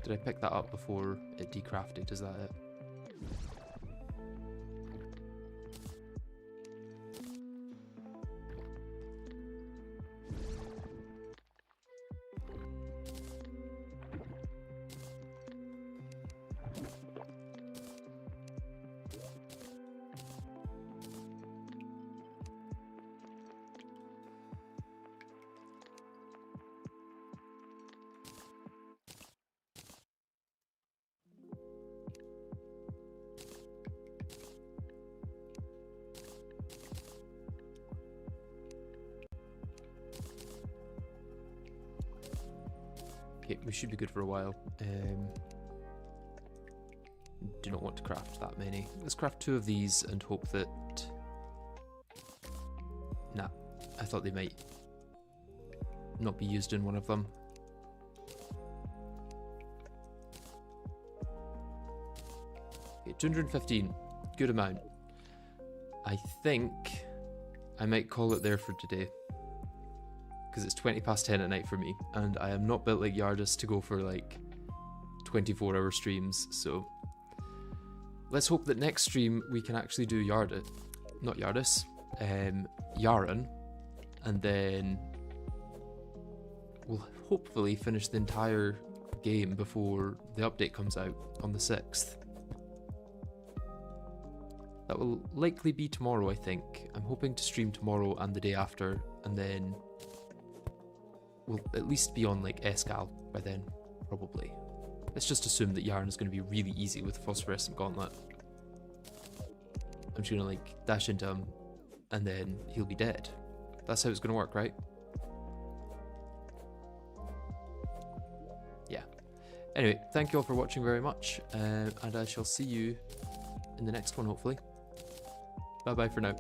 Did I pick that up before it decrafted? Is that it? Okay, we should be good for a while. Do not want to craft that many. Let's craft 2 of these and hope that... Nah, I thought they might not be used in one of them. Okay, 215, good amount. I think I might call it there for today, because it's 20 past 10 at night for me, and I am not built like Yardis to go for like 24-hour streams, so let's hope that next stream we can actually do Yardis, Yaren, and then we'll hopefully finish the entire game before the update comes out on the 6th. That will likely be tomorrow, I think. I'm hoping to stream tomorrow and the day after, and then we'll at least be on like Escal by then, probably. Let's just assume that Yaren is going to be really easy with the Phosphorescent Gauntlet. I'm just going to like dash into him, and then he'll be dead. That's how it's going to work, right? Yeah. Anyway, thank you all for watching very much, and I shall see you in the next one, hopefully. Bye bye for now.